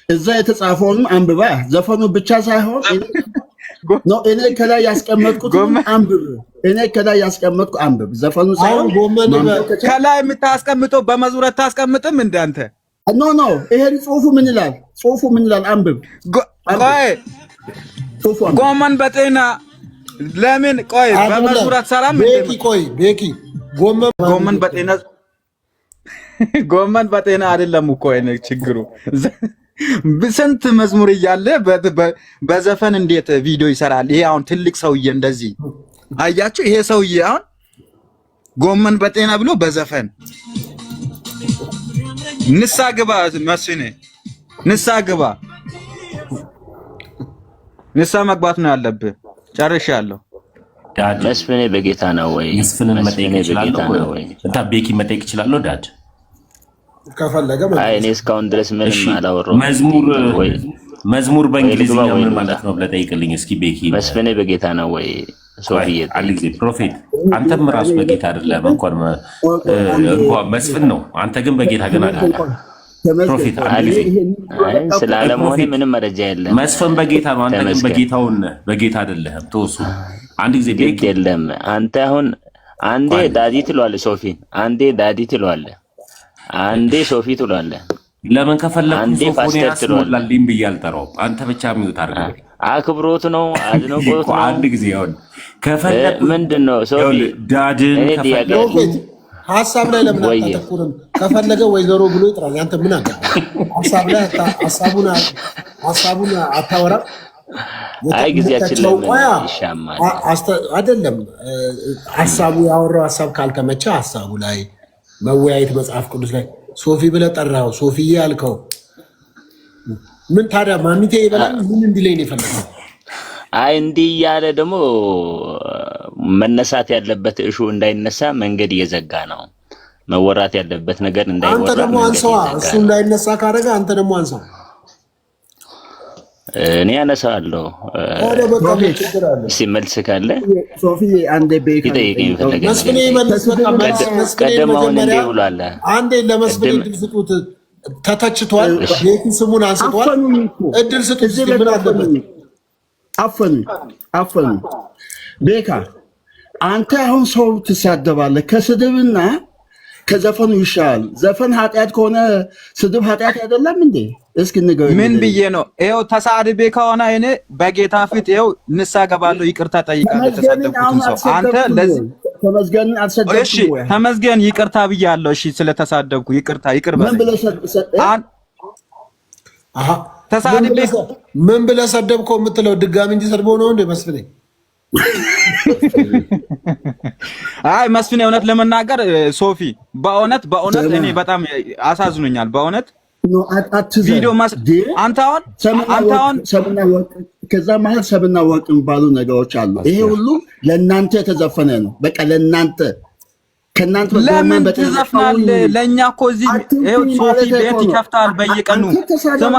I: እዛ የተጻፈውንም አንብባ። ዘፈኑ ብቻ ሳይሆን እኔ ከላይ ያስቀመጥኩት አንብብ። እኔ ከላይ ያስቀመጥኩ አንብብ። ዘፈኑ ሳይሆን
E: ከላይ የምታስቀምጠው በመዝሙር ታስቀምጥም እንደ አንተ።
I: ኖ ይሄን ጽሁፉ ምን ይላል? ጽሁፉ ምን ይላል? አንብብ።
E: ቆይ ጎመን በጤና ለምን? ቆይ በመዝሙር አትሰራም?
A: ቤኪ ቆይ ቤኪ
E: ጎመን በጤና ጎመን በጤና አይደለም እኮ ችግሩ። ስንት መዝሙር እያለ በዘፈን እንዴት ቪዲዮ ይሰራል? ይሄ አሁን ትልቅ ሰውዬ እንደዚህ አያችሁ። ይሄ ሰውዬ አሁን ጎመን በጤና ብሎ በዘፈን ንሳ ግባ። መስፍኔ ንሳ ግባ። ንሳ መግባት ነው ያለብህ። ጨርሻለሁ።
G: መስፍኔ በጌታ ነው ወይ?
B: መስፍንን መጠየቅ ይችላለሁ ወይ? ቤኪ መጠየቅ ይችላለሁ ዳድ
A: ከፈለገ።
G: አይ እኔ እስካሁን ድረስ ምንም አላወራሁም።
B: መዝሙር በእንግሊዝኛ ምን ማለት ነው ብለህ ጠይቅልኝ እስኪ ቤኪ።
G: መስፍኔ በጌታ ነው ወይ? ሶፊዬ
B: አንድ ጊዜ ፕሮፌት፣ አንተም ራሱ በጌታ አይደለም እንኳን መስፍን ነው። አንተ ግን በጌታ ግን አይደለም ፕሮፌት። አንድ ጊዜ
G: ስላለመሆኔ ምንም መረጃ የለም።
B: መስፍን በጌታ ነው። አንተ ግን በጌታውን በጌታ አይደለህም። ተወሱ አንድ ጊዜ ቤኪ
G: የለም። አንተ አሁን አንዴ ዳዲ ትለዋለህ ሶፊን፣ አንዴ ዳዲ ትለዋለህ፣ አንዴ ሶፊ ትለዋለህ።
B: ለምን ከፈለኩ ሶፎንያስ ሞላልኝ ብዬ አልጠራውም። አንተ ብቻ ሚውት አድርገህ
G: አክብሮት ነው አድናቆት ነው።
B: አንድ ጊዜ አሁን ከፈለኩ
G: ምንድነው ሶፊ
B: ዳድን
A: ሀሳብ ላይ ለምን አታተኩርም? ከፈለገ ወይዘሮ ብሎ ይጥራል። አንተ ምን አገባ? ሀሳብ ላይ ሀሳቡን አታወራም?
G: አይ ጊዜያችን ለምን ይሻማል?
A: አይደለም ሀሳቡ ያወራው ሀሳብ ካልተመቸ ሀሳቡ ላይ መወያየት መጽሐፍ ቅዱስ ላይ ሶፊ ብለህ ጠራኸው፣ ሶፊዬ ያልከው ምን ታዲያ? ማሚቴ ይበላል ምን እንዲለኝ ነው የፈለገው?
G: አይ እንዲህ እያለ ደግሞ መነሳት ያለበት እሹ እንዳይነሳ መንገድ እየዘጋ ነው። መወራት ያለበት ነገር እንዳይወራ
A: አንተ ደግሞ አንሳዋ። እሱ እንዳይነሳ ካደረገ አንተ ደግሞ አንሳው።
G: እኔ አነሳለሁ። ሲመልስ ካለ
I: ሶፊ አንዴ ቤክ
G: ይጠይቀኝ ፈለገ።
A: መስፍኔ ይመልስ።
G: ቀደም አሁን እንዴ ብሏል።
A: አንዴ ለመስፍኔ እድል ስጡት። ተተችቷል። ቤኪ ስሙን አንስቷል። እድል ስጡት። ምን አለበት?
I: አፈኑ ቤካ አንተ አሁን ሰው ትሳደባለህ። ከስድብና ከዘፈኑ ይሻላል። ዘፈን ኃጢአት ከሆነ ስድብ ኃጢአት አይደለም እንዴ? እስኪ ንገረኝ።
E: ምን ብዬ ነው? ይኸው ተሳድቤ ከሆነ እኔ በጌታ ፊት ይኸው ንስሐ ገባለሁ፣ ይቅርታ ጠይቃለሁ የተሳደብኩትን ሰው። አንተ ለዚህ
I: ተመስገን አልሰደብኩም።
E: እሺ ተመስገን ይቅርታ ብያለሁ። እሺ ስለተሳደብኩ ይቅርታ ይቅር በለኝ። ተሳድቤ
A: ምን ብለህ ሰደብከው የምትለው ድጋሚ እንጂ ሰድበው ነው እንዴ መስፍኔ?
E: አይ መስፍኔ እውነት ለመናገር ሶፊ በእውነት እኔ በጣም አሳዝኖኛል። በእውነት ቪዲዮ አንተ አሁን
I: ከዛ መሀል ሰብና ወርቅ የሚባሉ ነገሮች አሉ። ይሄ ሁሉ ለእናንተ የተዘፈነ ነው። በቃ ለእናንተ ከናንተ
E: ለምን ትዘፍናለህ? ለኛ እኮ እዚህ ይኸው ሶፊ ቤት ይከፍታል በየቀኑ። ስማ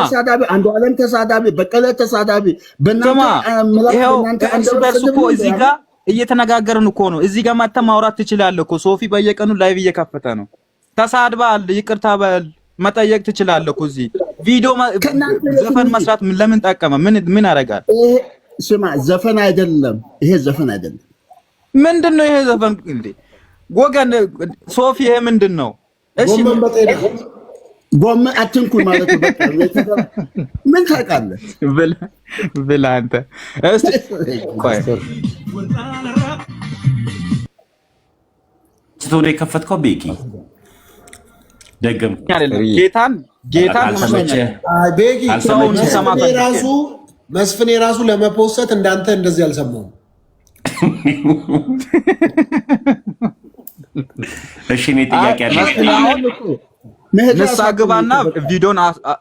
I: ተሳዳቢ፣ አንዱ ዓለም ተሳዳቢ፣ በቀለ ተሳዳቢ፣
E: በእናንተ እርስ በርስ እኮ እዚህ ጋር እየተነጋገርን እኮ ነው። እዚህ ጋር መተህ ማውራት ትችላለህ እኮ። ሶፊ በየቀኑ ላይቭ እየከፈተ ነው። ተሳድባል፣ ይቅርታ በል መጠየቅ ትችላለህ እኮ። እዚህ ቪዲዮ ዘፈን መስራት ለምን ጠቀመ? ምን ያደርጋል?
I: ስማ ዘፈን አይደለም ይሄ፣ ዘፈን አይደለም።
E: ምንድነው ይሄ ዘፈን እንዴ? ወገን ሶፊ ይሄ ምንድነው? እሺ
I: ጎመን አትንኩ ማለት ነው። በቃ ምን ታውቃለህ?
E: ብላ አንተ እስቲ ቆይ
B: ስቶሪ ከፈትከው ቤኪ ደገም
E: ጌታን
A: ቤኪ መስፍኔ ራሱ ለመፖሰት እንዳንተ እንደዚህ አልሰማሁም።
B: እሺ እኔ ጥያቄ አለኝ።
E: ንስሓ ግባና ቪዲዮን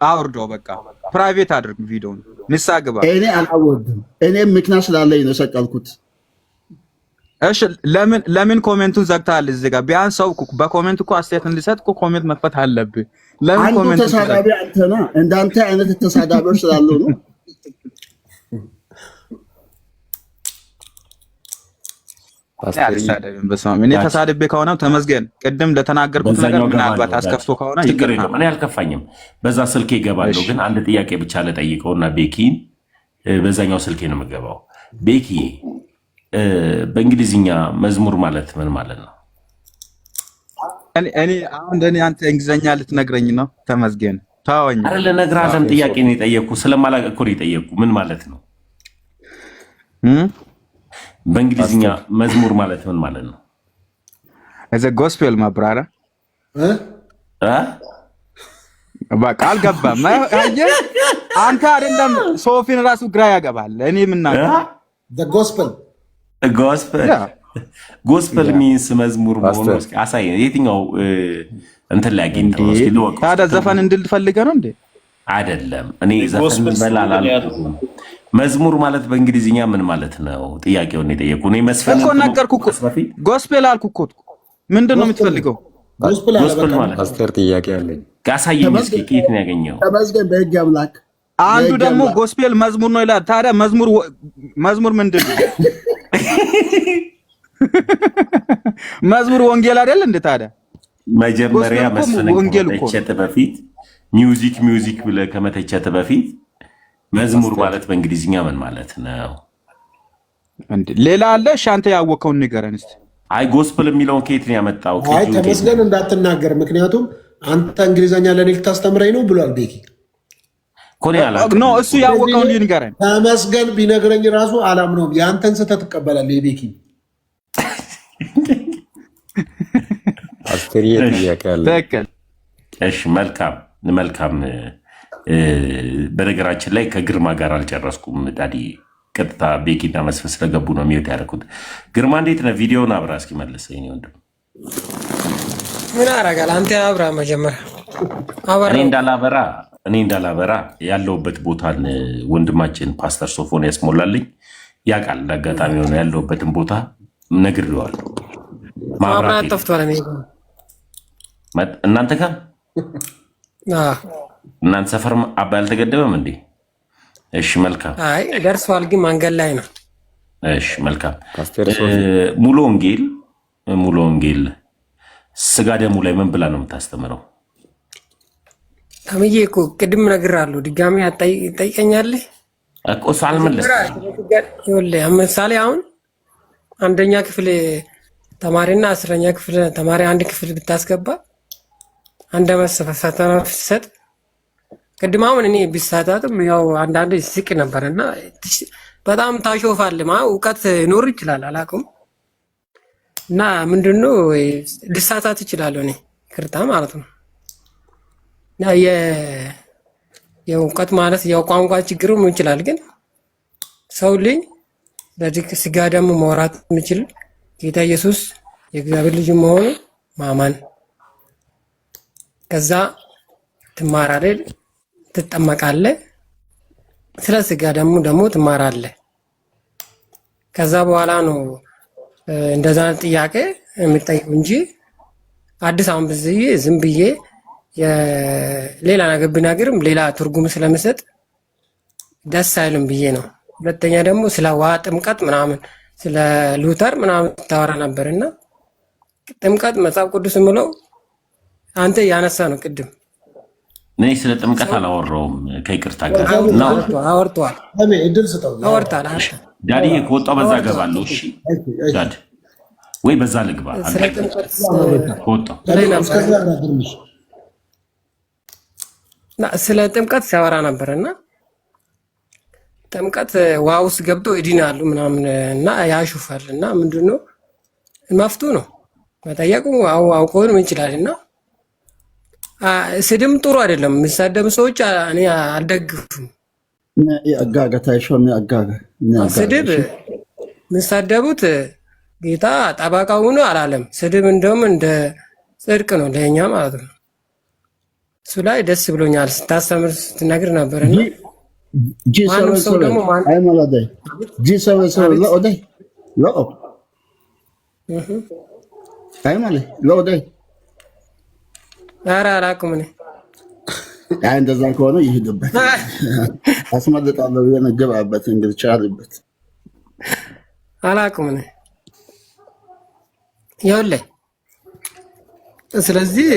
E: አውርደው። በቃ ፕራይቬት አድርግ ቪዲዮን። ንስሓ ግባ።
I: እኔ አላወርድም። እኔ ምክንያት ስላለኝ ነው ሰቀልኩት።
E: እሺ ለምን ኮሜንቱን ዘግተሃል? እዚህ ጋር ቢያንስ ሰው በኮሜንት እኮ አስተያየት እንዲሰጥ እኮ ኮሜንት መክፈት አለብህ። ለምን ኮሜንት
I: ተሳዳቢ አንተና እንዳንተ አይነት ተሳዳቢዎች ስላሉ ነው።
E: እኔ ተሳድቤ ከሆነ ተመስገን። ቅድም ለተናገርኩት ነገር ምናልባት አስከፍቶ ከሆነ
B: ችግር የለም። እኔ አልከፋኝም። በዛ ስልኬ እገባለሁ። ግን አንድ ጥያቄ ብቻ ለጠይቀውና ቤኪን በዛኛው ስልኬ ነው የምገባው። ቤኪ በእንግሊዝኛ መዝሙር ማለት ምን ማለት ነው?
E: እኔ አሁን እንደኔ አንተ እንግሊዝኛ ልትነግረኝ ነው? ተመስገን ታወኝ
B: አይደል? ለነግራለም ጥያቄ ነው የጠየቅኩ። ስለማላውቅ እኮ ነው የጠየቅኩ። ምን ማለት ነው? በእንግሊዝኛ መዝሙር ማለት ምን ማለት ነው?
E: እዘ ጎስፔል ማብራራ በቃ አልገባም። አንተ አይደለም ሶፊን ራሱ ግራ ያገባል። እኔ ምናምን
B: ጎስፐል ሚንስ መዝሙር መሆኑ አሳይ። የትኛው እንትን ላይ አግኝተው እስኪ ልወቅ።
E: ታዲያ ዘፈን እንድል ፈልገህ ነው እንዴ?
B: አይደለም። እኔ ዘፈን በላላል። መዝሙር ማለት በእንግሊዝኛ ምን ማለት ነው? ጥያቄውን የጠየቁ እኔ መስፈን
E: እኮ ነገርኩህ እኮ። ጎስፔል አልኩህ እኮ። ምንድን ነው የምትፈልገው?
B: ጎስፔል ማለት
K: ፓስተር ጥያቄ አለኝ።
B: አሳየኝ እስኪ። ከየት ነው ያገኘው?
I: ተመስገን በህግ አምላክ።
E: አንዱ ደግሞ ጎስፔል መዝሙር ነው ይላል። ታዲያ መዝሙር ምንድን ነው? መዝሙር ወንጌል አይደል እንዴ? ታዲያ
B: መጀመሪያ መስፈን ከመተቸት በፊት ሚውዚክ ብለህ ከመተቸት በፊት መዝሙር ማለት በእንግሊዝኛ ምን ማለት ነው?
E: ሌላ አለ? እሺ አንተ ያወቀውን ንገረን እስቲ።
B: አይ ጎስፕል የሚለውን ከየት ነው ያመጣው?
A: አይ ተመስገን እንዳትናገር፣ ምክንያቱም አንተ እንግሊዝኛ ለኔ ልታስተምረኝ ነው ብሏል ቤኪ።
E: ኖ እሱ ያወቀውን ንገረን።
A: ተመስገን ቢነግረኝ ራሱ አላምነውም። የአንተን ስህተት ትቀበላለህ የቤኪ።
B: እሺ መልካም። በነገራችን ላይ ከግርማ ጋር አልጨረስኩም ዳዲ። ቀጥታ ቤኪና መስፍን ስለገቡ ነው ሚውት ያደረኩት። ግርማ እንዴት ነህ? ቪዲዮውን አብራ እስኪ መልሰኝ ወንድም።
J: ምን አደርጋለሁ? አንተ አብራ መጀመሪያ።
B: እኔ እንዳላበራ ያለውበት ቦታን ወንድማችን ፓስተር ሶፎን ያስሞላልኝ ያውቃል። እንዳጋጣሚ ሆነ ያለውበትን ቦታ ነግሬዋለሁ።
J: ማብራት ጠፍቷል።
B: እናንተ ጋር እናንተ ሰፈር አባ አልተገደበም እንዴ? እሺ መልካም።
J: አይ ደርሷል፣ ግን መንገድ ላይ ነው።
B: እሺ መልካም። ሙሉ ወንጌል ስጋ ደሙ ላይ ምን ብላ ነው የምታስተምረው?
J: ታምዬ እኮ ቅድም እነግርሃለሁ። ድጋሚ ትጠይቀኛለህ
B: እኮ እሱ አልመለስም።
J: ይኸውልህ ምሳሌ አሁን አንደኛ ክፍል ተማሪና 10ኛ ክፍል ተማሪ አንድ ክፍል ብታስገባ አንድ ፈተና ሲሰጥ ቅድም አሁን እኔ ቢሳታትም ያው አንዳንድ ስቅ ነበርና በጣም ታሾፋለህ። እውቀት ኖር ይችላል አላውቅም። እና ምንድነው ልሳታት ይችላለሁ እኔ ይቅርታ ማለት ነው። እና የእውቀት ማለት ያው ቋንቋ ችግርም ይችላል። ግን ሰው ልጅ በዚህ ስጋ ደግሞ ማውራት የሚችል ጌታ ኢየሱስ የእግዚአብሔር ልጅ መሆኑ ማማን፣ ከዛ ትማራለህ፣ ትጠመቃለህ፣ ስለ ስጋ ደግሞ ትማራለህ። ከዛ በኋላ ነው እንደዛ ጥያቄ የሚጠይቁ እንጂ አዲስ አሁን ብዬ ዝም ብዬ ሌላ ነገር ብናገርም ሌላ ትርጉም ስለምሰጥ ደስ አይልም ብዬ ነው። ሁለተኛ ደግሞ ስለ ውሃ ጥምቀት ምናምን ስለ ሉተር ምናምን ታወራ ነበርና ጥምቀት መጽሐፍ ቅዱስ ምለው አንተ ያነሳ ነው ቅድም
B: እኔ ስለ ጥምቀት አላወራውም ከይቅርታ ጋር ነው።
J: አወርቷል
A: እድል ስጠው
J: አወርታል።
B: ዳዲ ከወጣው በዛ ገባለሁ። እሺ ዳድ ወይ በዛ ልግባ
J: ስለ ጥምቀት
B: ከወጣው
J: ስለ ጥምቀት ሲያወራ ነበርና ጥምቀት ውሃ ውስጥ ገብቶ ይድናሉ ምናምን እና ያሹፋል እና ምንድነው መፍቱ ነው መጠየቁ አውቀውን ምን ይችላል እና ስድም ጥሩ አይደለም። የሚሳደብ ሰዎች እኔ አልደግፍም። ስድብ የሚሳደቡት ጌታ ጠበቃው ነው አላለም። ስድብ እንደውም እንደ ጽድቅ ነው ለእኛ ማለት ነው። እሱ ላይ ደስ ብሎኛል ስታስተምር ስትነግር ነበርና ማንም ሰው ደግሞ ኧረ አላውቅም እኔ
I: እንደዛ ከሆነ ይሄድበት አስመልጣለሁ የነገባበት እንግዲህ ቻልበት
J: አላውቅም እኔ ይኸውልህ። ስለዚህ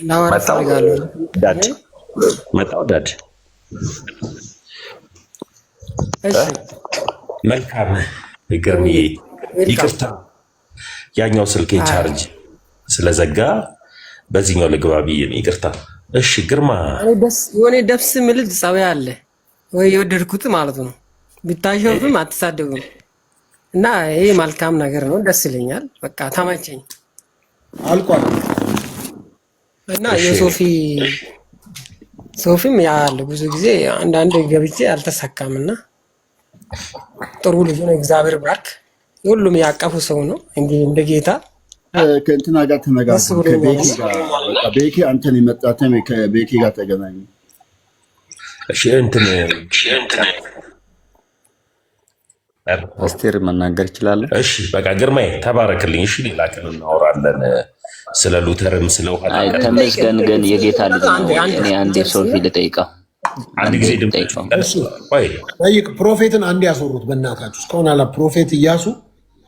J: ላወራ እፈልጋለሁ።
B: ዳድ መጣው ዳድ
J: እሺ
B: መልካም ግርምዬ ይቅርታ ያኛው ስልኬ ቻርጅ ስለዘጋ በዚህኛው ልግባ ብዬ ነው ይቅርታ። እሺ ግርማ
J: የሆነ ደስ የሚል ጸባይ አለ ወይ የወደድኩት ማለት ነው። ቢታሸፍም አትሳደብም እና ይሄ መልካም ነገር ነው። ደስ ይለኛል። በቃ ተመቸኝ
A: አልቋል
J: እና ሶፊም ያለ ብዙ ጊዜ አንዳንድ ገብቼ አልተሳካምና ጥሩ ልጅ ነው። እግዚአብሔር ባርክ። ሁሉም ያቀፉ ሰው ነው እንደ ጌታ
I: ከእንትና ጋር ተነጋግረን ከቤኪ ጋር ቤኪ አንተን የመጣተም ከቤኪ ጋር ተገናኙ።
B: እሺ እንትን
K: አስቴር መናገር ይችላል።
B: እሺ በቃ ግርማዬ ተባረክልኝ። እሺ ሌላ ቀን እናወራለን ስለ ሉተርም ስለ ውሃ
G: ተመስገን። ግን የጌታ ልጅ ነው። እኔ አንዴ ሶፊ ልጠይቀው
B: አንድ ጊዜ
G: ልጠይቀው።
A: ጠይቅ። ፕሮፌትን አንድ ያስወሩት በእናታችሁ እስካሁን አላ ፕሮፌት እያሱ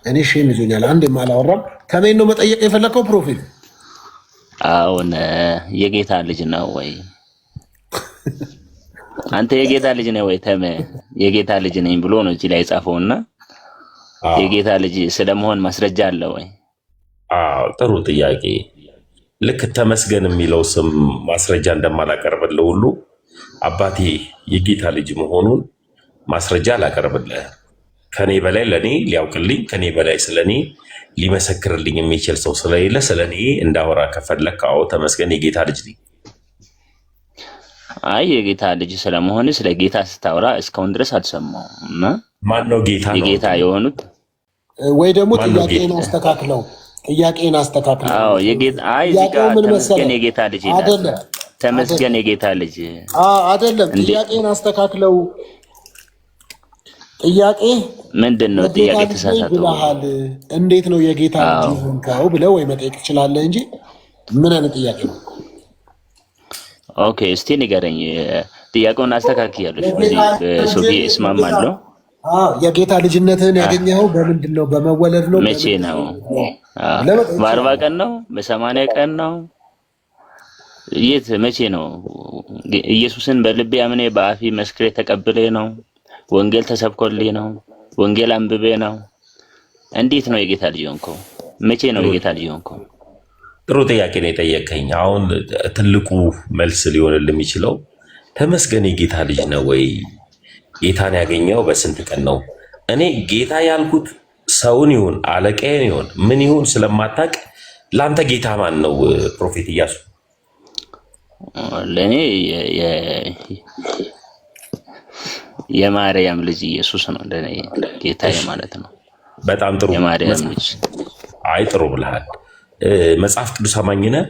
A: እኔ ሼም ይዞኛል። አንድ የማላወራም ከሜን ነው መጠየቅ የፈለከው ፕሮፌት?
G: አሁን የጌታ ልጅ ነው ወይ አንተ? የጌታ ልጅ ነው ወይ? ተመ የጌታ ልጅ ነኝ ብሎ ነው እዚህ ላይ የጻፈውና የጌታ ልጅ ስለመሆን ማስረጃ አለ ወይ?
B: አዎ ጥሩ ጥያቄ። ልክ ተመስገን የሚለው ስም ማስረጃ እንደማላቀርብልህ ሁሉ አባቴ የጌታ ልጅ መሆኑን ማስረጃ አላቀርብልህ። ከኔ በላይ ለኔ ሊያውቅልኝ ከኔ በላይ ስለኔ ሊመሰክርልኝ የሚችል ሰው ስለሌለ ስለኔ እንዳወራ ከፈለክ አዎ ተመስገን የጌታ ልጅ ነኝ።
G: አይ የጌታ ልጅ ስለመሆን ስለ ጌታ ስታወራ እስካሁን ድረስ አልሰማሁም። እና
B: ማን ነው ጌታ ነው?
G: የጌታ የሆኑት
A: ወይ ደግሞ ጥያቄን አስተካክለው ጥያቄን አስተካክለው።
G: አዎ የጌታ አይ ዚጋ ተመስገን የጌታ ልጅ አይደለም። ተመስገን የጌታ ልጅ
A: አይደለም። ጥያቄን አስተካክለው። ጥያቄ
G: ምንድነው? ጥያቄ ተሳሳተው
A: እንዴት ነው የጌታ ልጅ ሆንከው ብለው ወይ መጠየቅ ትችላለህ እንጂ ምን አይነት ጥያቄ ነው?
G: ኦኬ እስቲ ንገረኝ። ጥያቄውን አስተካክያለሽ። በዚህ ሶፊ እስማማለሁ።
A: የጌታ ልጅነትህን ያገኘኸው በምንድን ነው? በመወለድ ነው?
G: መቼ ነው? በ40 ቀን ነው? በ80 ቀን ነው? የት መቼ ነው? ኢየሱስን በልቤ አምኔ በአፌ መስክሬ ተቀብሌ ነው? ወንጌል ተሰብኮልኝ ነው? ወንጌል አንብቤ ነው? እንዴት ነው የጌታ ልጅ ሆንከው? መቼ ነው የጌታ ልጅ ሆንከው?
B: ጥሩ ጥያቄ ነው የጠየቀኝ። አሁን ትልቁ መልስ ሊሆንልህ የሚችለው ተመስገን የጌታ ልጅ ነው ወይ? ጌታን ያገኘው በስንት ቀን ነው? እኔ ጌታ ያልኩት ሰውን ይሁን አለቃዬን ይሁን ምን ይሁን ስለማታውቅ ለአንተ ጌታ ማን ነው? ፕሮፌት ኢያሱ
G: ለእኔ የማርያም ልጅ ኢየሱስ ነው ለኔ ጌታዬ ማለት ነው።
B: በጣም ጥሩ
G: የማርያም ልጅ።
B: አይ ጥሩ ብለሃል። መጽሐፍ ቅዱስ አማኝ ነህ?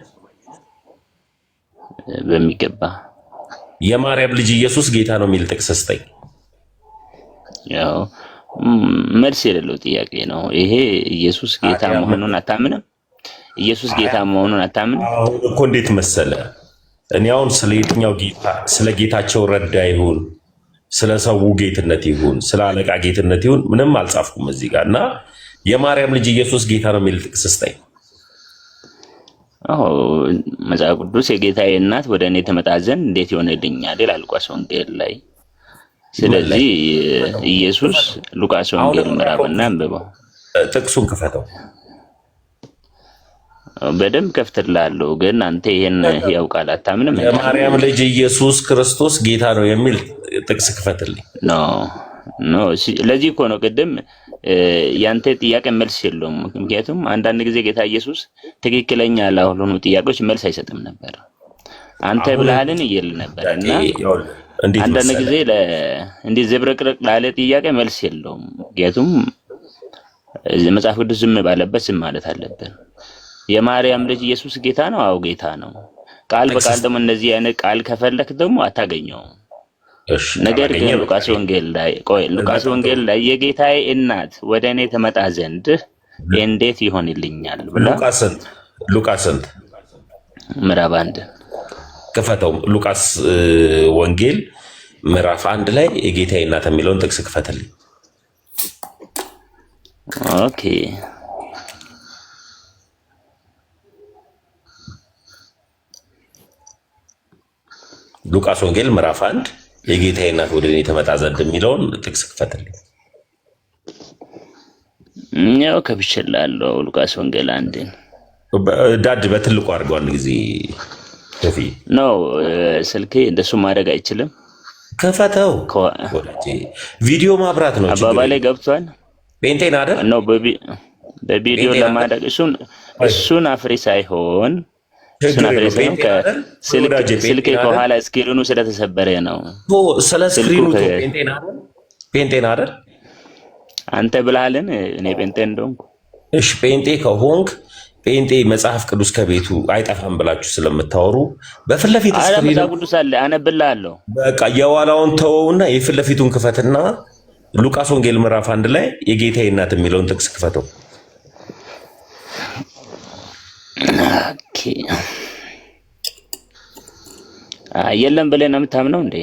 G: በሚገባ።
B: የማርያም ልጅ ኢየሱስ ጌታ ነው የሚል ጥቅስ ስጠኝ።
G: ያው መልስ የሌለው ጥያቄ ነው ይሄ። ኢየሱስ ጌታ መሆኑን አታምንም? ኢየሱስ ጌታ መሆኑን አታምንም?
B: አሁን እኮ እንዴት መሰለ፣ እኔ አሁን ስለ የትኛው ጌታ፣ ስለ ጌታቸው ረዳ ይሁን ስለ ሰው ጌትነት ይሁን ስለ አለቃ ጌትነት ይሁን ምንም አልጻፍኩም እዚህ ጋር እና የማርያም ልጅ ኢየሱስ ጌታ ነው የሚል ጥቅስ ስጠኝ።
G: አዎ መጽሐፍ ቅዱስ የጌታዬ እናት ወደ እኔ ትመጣ ዘንድ እንዴት ይሆንልኛል ይላል ሉቃስ ወንጌል ላይ። ስለዚህ ኢየሱስ ሉቃስ ወንጌል ምዕራፍና አንብበው።
B: ጥቅሱን ክፈተው።
G: በደንብ ከፍትላለሁ፣ ግን አንተ ይሄን ያው ቃል አታምንም።
B: የማርያም ልጅ ኢየሱስ ክርስቶስ ጌታ ነው የሚል ጥቅስ ክፈትልኝ።
G: ኖ ለዚህ እኮ ነው ቅድም ያንተ ጥያቄ መልስ የለውም። ምክንያቱም አንዳንድ ጊዜ ጌታ ኢየሱስ ትክክለኛ ላልሆኑ ጥያቄዎች መልስ አይሰጥም ነበር። አንተ ብለሃልን ይል ነበር እና አንዳንድ ጊዜ እንዲህ ዝብርቅርቅ ላለ ጥያቄ መልስ የለውም። ምክንያቱም መጽሐፍ ቅዱስ ዝም ባለበት ዝም ማለት አለብን። የማርያም ልጅ ኢየሱስ ጌታ ነው። አዎ ጌታ ነው። ቃል በቃል ደግሞ እነዚህ አይነት ቃል ከፈለክ ደግሞ አታገኘውም። ነገር ግን ሉቃስ ወንጌል ላይ የጌታዬ እናት ወደ እኔ ትመጣ ዘንድ እንዴት ይሆንልኛል ብላ
B: ሉቃስ
G: ምዕራፍ 1
B: ክፈተው። ሉቃስ ወንጌል ምዕራፍ 1 ላይ የጌታዬ እናት የሚለውን ጥቅስ ክፈትልኝ።
G: ኦኬ
B: ሉቃስ ወንጌል ምዕራፍ 1 የጌታዬ እናት ወደ እኔ ትመጣ ዘንድ የሚለውን ጥቅስ ክፈትልኝ።
G: ያው ከብቻለሁ። ሉቃስ ወንጌል 1
B: ዳድ በትልቁ አድርገው አንድ ጊዜ ሶፊ
G: ነው ስልኬ እንደሱ ማድረግ አይችልም።
B: ክፈተው ወዳጄ። ቪዲዮ ማብራት ነው
G: አባባ ላይ ገብቷል።
B: ጴንጤን አይደል
G: ነው በቪዲዮ ለማድረግ እሱን አፍሪ ሳይሆን ስልክ ከኋላ ስክሪኑ ስለተሰበረ ነው።
B: ስለ ስክሪኑ ጴንጤን አይደል
G: አንተ ብለሃልን እኔ ጴንጤ እንደሆንኩ።
B: እሺ ጴንጤ ከሆንክ ጴንጤ መጽሐፍ ቅዱስ ከቤቱ አይጠፋም ብላችሁ ስለምታወሩ በፊት ለፊት ስክሪኑ
G: መጽሐፍ ቅዱስ አለ አነብልሃለሁ።
B: በቃ የኋላውን ተወውና የፊት ለፊቱን ክፈትና ሉቃስ ወንጌል ምዕራፍ 1 ላይ የጌታዬ እናት የሚለውን ጥቅስ ክፈተው።
G: ኦኬ የለም ብለህ ነው የምታምነው እንዴ?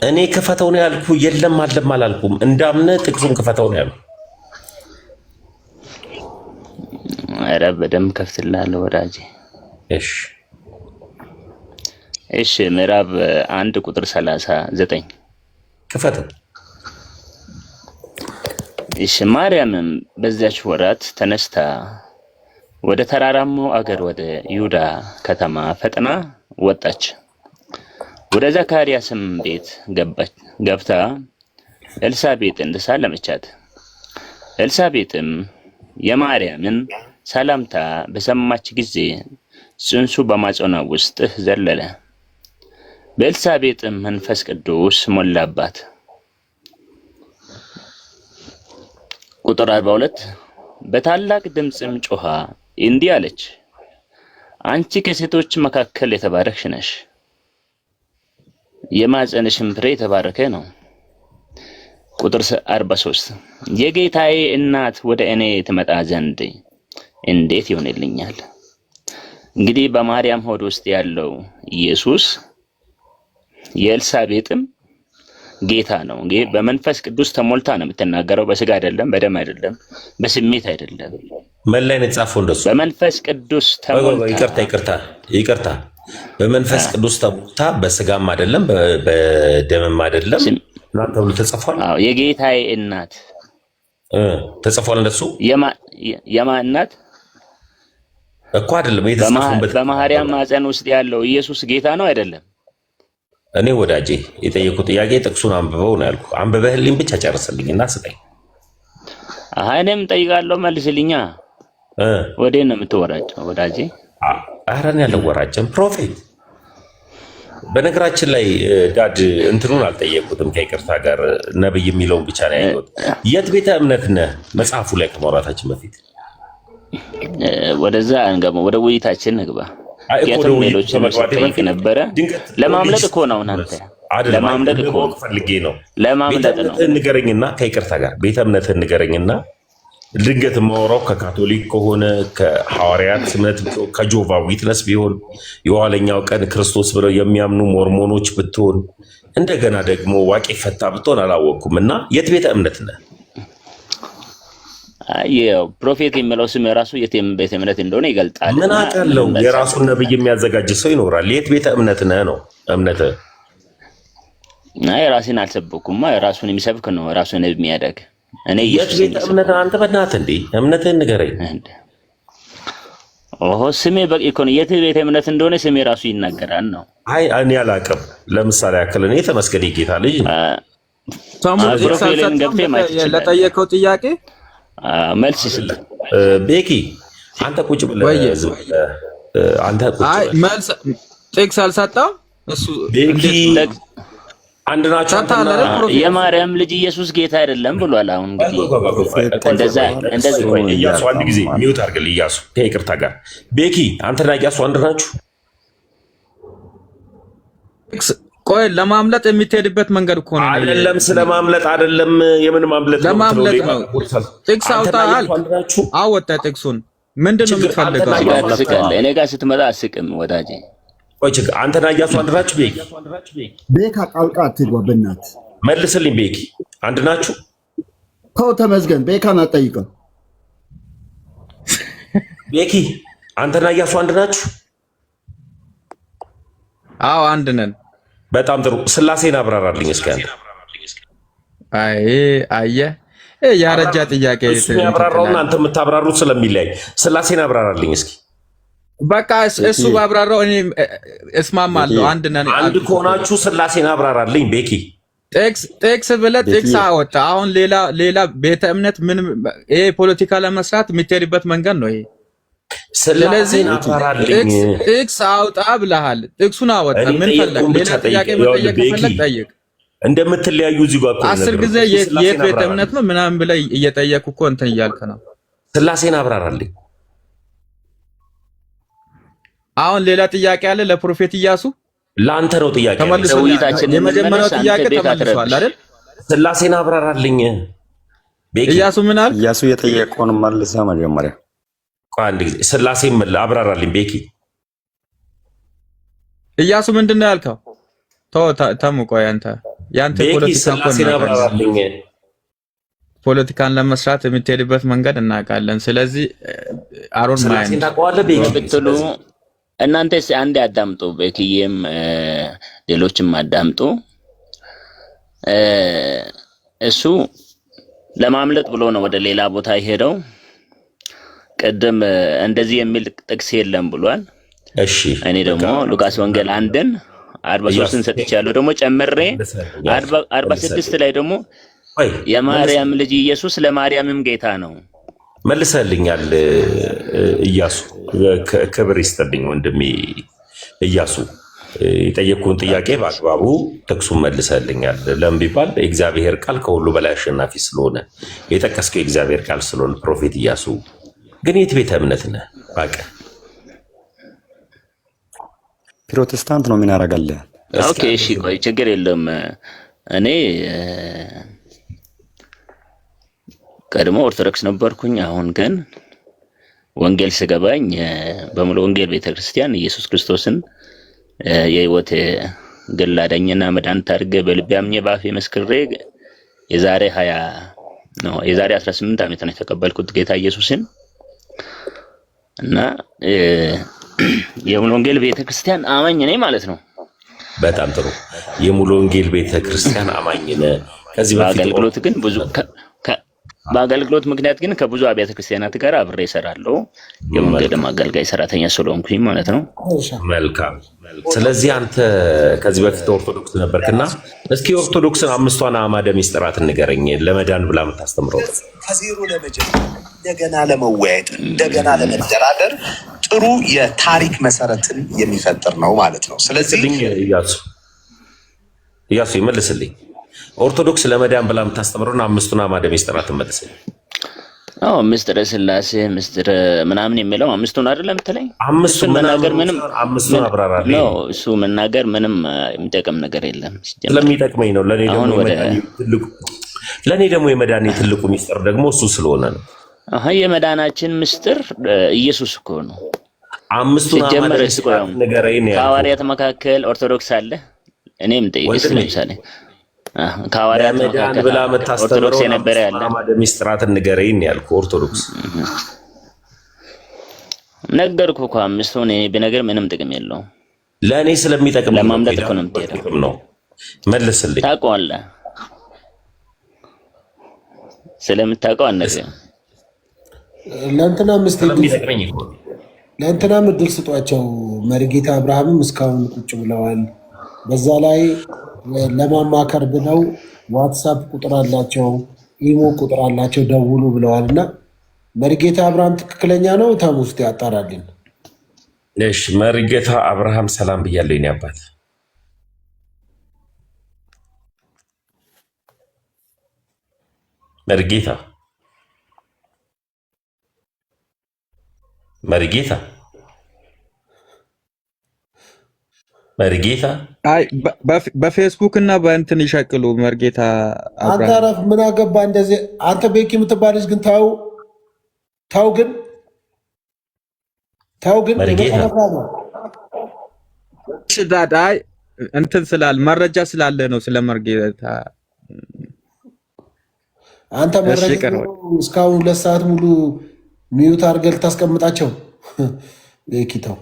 B: እኔ ክፈተው ነው ያልኩ፣ የለም አለም አላልኩም። እንዳምነ ጥቅሱን ክፈተው ነው ያልኩ።
G: ኧረ በደምብ ከፍትልሃለሁ ወዳጄ። እሺ ምዕራፍ 1 ቁጥር 39
B: ክፈተው።
G: እሺ ማርያምም በዚያች ወራት ተነስታ ወደ ተራራማው አገር ወደ ይሁዳ ከተማ ፈጥና ወጣች። ወደ ዘካርያስም ቤት ገብታ ኤልሳቤጥን ተሳለመቻት። ኤልሳቤጥም የማርያምን ሰላምታ በሰማች ጊዜ ጽንሱ በማኅፀኗ ውስጥ ዘለለ። በኤልሳቤጥም መንፈስ ቅዱስ ሞላባት። ቁጥር 42 በታላቅ ድምፅም ጮኻ እንዲህ አለች፣ አንቺ ከሴቶች መካከል የተባረክሽ ነሽ፣ የማኅፀንሽም ፍሬ የተባረከ ነው። ቁጥር 43 የጌታዬ እናት ወደ እኔ ትመጣ ዘንድ እንዴት ይሆንልኛል? እንግዲህ በማርያም ሆድ ውስጥ ያለው ኢየሱስ የኤልሳቤጥም ጌታ ነው። እንግዲህ በመንፈስ ቅዱስ ተሞልታ ነው የምትናገረው። በስጋ አይደለም፣ በደም አይደለም፣ በስሜት አይደለም።
B: መላኝ ነው የተጻፈው እንደሱ
G: በመንፈስ ቅዱስ ተሞልታ።
B: ይቅርታ በመንፈስ ቅዱስ ተሞልታ በስጋም አይደለም በደምም አይደለም። እናንተ ሁሉ ተጽፏል።
G: አዎ የጌታዬ እናት
B: ተጽፏል። እንደሱ
G: የማ እናት
B: እኮ አይደለም የተጻፈበት።
G: በማርያም ማኅፀን ውስጥ ያለው ኢየሱስ ጌታ ነው አይደለም?
B: እኔ ወዳጄ የጠየቁ ጥያቄ ጥቅሱን አንብበው ነው ያልኩ። አንብበህልኝ ብቻ ጨርስልኝና ስጠኝ።
G: እኔም ጠይቃለሁ መልስልኛ። ወዴት ነው የምትወራጨው ወዳጄ?
B: ኧረ እኔ አልወራጨም ፕሮፌት። በነገራችን ላይ ዳድ እንትኑን አልጠየቁትም ከይቅርታ ጋር ነብይ የሚለውን ብቻ ነው ያየሁት። የት ቤተ እምነት ነህ? መጽሐፉ ላይ ከማውራታችን በፊት
G: ወደዛ እንገባ፣ ወደ ውይይታችን እንግባ። የትም ሌሎችን ጠይቅ ነበረ። ለማምለጥ እኮ ነው እናንተ ለማምለጥ እኮ
B: ፈልጌ ነው።
G: ለማምለጥ ነው።
B: ንገረኝና ከይቅርታ ጋር ቤተ እምነትህን ንገረኝና ድንገት የማወራው ከካቶሊክ ከሆነ ከሐዋርያት እምነት ከጆቫ ዊትነስ ቢሆን የኋለኛው ቀን ክርስቶስ ብለው የሚያምኑ ሞርሞኖች ብትሆን እንደገና ደግሞ ዋቄ ፈታ ብትሆን አላወቅኩም። እና የት ቤተ እምነት ነህ?
G: ፕሮፌት የሚለው ስም የራሱ የት ቤተ እምነት እንደሆነ ይገልጣል።
B: ምን አውቃለሁ። የራሱን ነብይ የሚያዘጋጅ ሰው ይኖራል። የት ቤተ እምነት ነህ ነው እምነትህ?
G: ራሴን አልሰበኩማ። ራሱን የሚሰብክ ነው ራሱን የሚያደግ። እኔ
B: የት ቤተ እምነት አንተ በእናትህ እንዴ እምነትህን ንገረኝ።
G: ስሜ በቂ እኮ ነው። የት ቤተ እምነት እንደሆነ ስሜ ራሱ ይናገራል ነው።
B: አይ እኔ አላውቅም። ለምሳሌ ያክል እኔ የተመስገን ጌታ ልጅ
E: ለጠየቀው ጥያቄ
G: መልስ ይስጥ።
B: ቤኪ አንተ ቁጭ ብለህ አንተ ቁጭ ብለህ
E: መልስ ጥቅስ አልሰጠም እሱ።
B: ቤኪ አንድ ናቸው።
G: የማርያም ልጅ ኢየሱስ ጌታ አይደለም ብሏል። አሁን እንግዲህ እንደዛ
B: ኢያሱ አንድ ጊዜ ሚውት አድርግልኝ። ኢያሱ ከይቅርታ ጋር ቤኪ አንተና ኢያሱ አንድ ናችሁ?
E: ቆይ ለማምለጥ የሚትሄድበት መንገድ እኮ ነው።
B: አይደለም ስለማምለጥ አይደለም። የምን ማምለጥ ነው?
E: ለማምለጥ ነው። ጥቅስ አውጣል። አወጣ ጥቅሱን። ምንድን ነው የምትፈልገው?
G: እኔ ጋር ስትመጣ አስቅም ወዳጄ።
B: ቆይ አንተና ኢያሱ አንድ ናችሁ?
I: ቤካ ጣልቃ አትግባ በእናትህ
B: መልስልኝ። ቤኪ አንድ ናችሁ?
I: ተው ተመስገን። ቤካን አትጠይቀው።
B: ቤኪ አንተና ኢያሱ አንድ ናችሁ?
E: አዎ አንድ ነን።
B: በጣም ጥሩ። ስላሴን አብራራልኝ እስኪ አንተ።
E: አየህ ያረጃ ጥያቄ
B: እሱ ያብራራውና አንተ የምታብራሩት ስለሚለያይ ስላሴን አብራራልኝ እስኪ።
E: በቃ እሱ ባብራራው እኔ እስማማለሁ። አንድ ነን።
B: አንድ ከሆናችሁ ስላሴን አብራራልኝ ቤኪ።
E: ጥቅስ ብለህ ጥቅስ አወጣ። አሁን ሌላ ቤተ እምነት ምን ይሄ ፖለቲካ ለመስራት የምትሄድበት መንገድ ነው ይሄ። ስለዚህ ጥቅስ አውጣ ብለሃል። ጥቅሱን አወጣ። ምን ፈለግ? ሌላ ጥያቄ መጠየቅ ፈለግ ጠይቅ።
B: እንደምትለያዩ እዚህ ጋር
E: 10 ጊዜ የት ቤተ እምነት ነው ምናምን ብለህ እየጠየቁ እኮ እንትን እያልክ ነው።
B: ስላሴን አብራራልኝ።
E: አሁን ሌላ ጥያቄ አለ ለፕሮፌት ኢያሱ?
B: ለአንተ ነው ጥያቄ።
E: የመጀመሪያው ጥያቄ ተመልሷል አይደል?
B: ስላሴን አብራራልኝ ቤኪ።
E: ኢያሱ ምን አለ?
K: ኢያሱ የጠየቀውን መልሳ መጀመሪያ
B: አንድ ጊዜ ስላሴን አብራራልኝ ቤኪ።
E: ኢያሱ ምንድን ነው ያልከው? ተሙ ቆይ ያንተ ፖለቲካን ለመስራት የምትሄድበት መንገድ እናውቃለን። ስለዚህ አሮን ማይንድ
G: ብትሉ እናንተ አንዴ አዳምጡ፣ ቤኪዬም ሌሎችም አዳምጡ። እሱ ለማምለጥ ብሎ ነው ወደ ሌላ ቦታ የሄደው። ቅድም እንደዚህ የሚል ጥቅስ የለም ብሏል።
B: እሺ
G: እኔ ደግሞ ሉቃስ ወንጌል 1:43 ሰጥቻለሁ። ደግሞ ጨምሬ 46 ላይ ደግሞ የማርያም ልጅ ኢየሱስ ለማርያምም ጌታ ነው።
B: መልሰልኛል ኢያሱ። ክብር ይስጥልኝ ወንድሜ ኢያሱ። የጠየቅኩህን ጥያቄ በአግባቡ ጥቅሱን መልሰልኛል። ለምን ቢባል የእግዚአብሔር ቃል ከሁሉ በላይ አሸናፊ ስለሆነ የጠቀስከው የእግዚአብሔር ቃል ስለሆነ ፕሮፌት ኢያሱ። ግን የት ቤተ እምነት ነህ? በቃ
K: ፕሮቴስታንት ነው። ምን ያደርጋል?
G: ኦኬ እሺ፣ ቆይ ችግር የለም። እኔ ቀድሞ ኦርቶዶክስ ነበርኩኝ። አሁን ግን ወንጌል ስገባኝ በሙሉ ወንጌል ቤተክርስቲያን ኢየሱስ ክርስቶስን የህይወት ግል አዳኝና መድኃኒት አድርጌ በልቤ አምኜ በአፌ መስክሬ የዛሬ 18 ዓመት ነው የተቀበልኩት ጌታ ኢየሱስን እና የሙሉ ወንጌል ቤተክርስቲያን አማኝ ነኝ ማለት ነው።
B: በጣም ጥሩ። የሙሉ ወንጌል ቤተክርስቲያን አማኝ ነህ። ከዚህ በፊት
G: አገልግሎት ግን ብዙ በአገልግሎት ምክንያት ግን ከብዙ አብያተ ክርስቲያናት ጋር አብሬ እሰራለሁ። የወንጌልም አገልጋይ ሰራተኛ ስለሆንኩኝ ማለት ነው።
B: መልካም። ስለዚህ አንተ ከዚህ በፊት ኦርቶዶክስ ነበርክና እስኪ ኦርቶዶክስን 5ቷን አዕማደ ምስጢራት ንገረኝ። ለመዳን ብላ የምታስተምረው
L: ከዜሮ ለመጀመር እንደገና ለመወያየት እንደገና ለመደራደር ጥሩ የታሪክ መሰረትን የሚፈጥር ነው ማለት ነው። ስለዚህ
B: ኢያሱ ይመልስልኝ። ኦርቶዶክስ ለመዳን ብላ የምታስተምረውን 5ቱን አዕማደ ምስጢራት መልስልኝ።
G: አዎ ምስጢረ ስላሴ ምስጢረ ምናምን የሚለው አምስቱን አይደለም የምትለኝ?
B: አምስቱን
G: መናገር ምንም
B: አምስቱን አብራራልኝ
G: ነው። እሱ መናገር ምንም የሚጠቅም ነገር የለም።
B: ስለሚጠቅመኝ ነው። ለኔ ደግሞ የመዳኔ ትልቁ ሚስጥር ደግሞ እሱ ስለሆነ ነው።
G: የመዳናችን ምስጢር ኢየሱስ እኮ ነው።
B: አምስቱን
G: ከሐዋርያት መካከል ኦርቶዶክስ አለ። እኔም ጠይቅስ ለምሳሌ ከሐዋርያት መካከል
B: ብላ
G: ኦርቶዶክስ የነበረ ያለ
B: አማደ ሚስጥራትን ንገረኝ ያልኩ ኦርቶዶክስ
G: ነገርኩ እኮ አምስቱን እኔ ብነገር ምንም ጥቅም የለውም።
B: ለእኔ ስለሚጠቅም
G: ለማምለጥ እኮ ነው የምትሄደው
B: ነው። መልስልኝ።
G: ታውቀዋለህ። ስለምታውቀው አነገር
C: ለእንትና ለእንትናም እድል ስጧቸው። መሪጌታ አብርሃምም እስካሁን ቁጭ ብለዋል። በዛ ላይ ለማማከር ብለው ዋትሳፕ ቁጥር አላቸው፣ ኢሞ ቁጥር አላቸው፣ ደውሉ ብለዋል። እና መሪጌታ አብርሃም ትክክለኛ ነው? ተም ውስጥ ያጣራልን።
B: እሺ መሪጌታ አብርሃም ሰላም ብያለሁ። የኔ አባት መሪጌታ መሪጌታ
E: አይ በፌስቡክ እና በእንትን ይሸቅሉ። መርጌታ
C: አንተ አረፍ ምን አገባ እንደዚህ። አንተ ቤኪ የምትባልሽ ግን ተው ግን
E: ሽዳዳይ እንትን ስላል መረጃ ስላለ ነው ስለ መርጌታ።
C: አንተ መረጃ እስካሁን 2 ሰዓት ሙሉ ሚዩት አድርገህ ልታስቀምጣቸው ቤኪ ተው።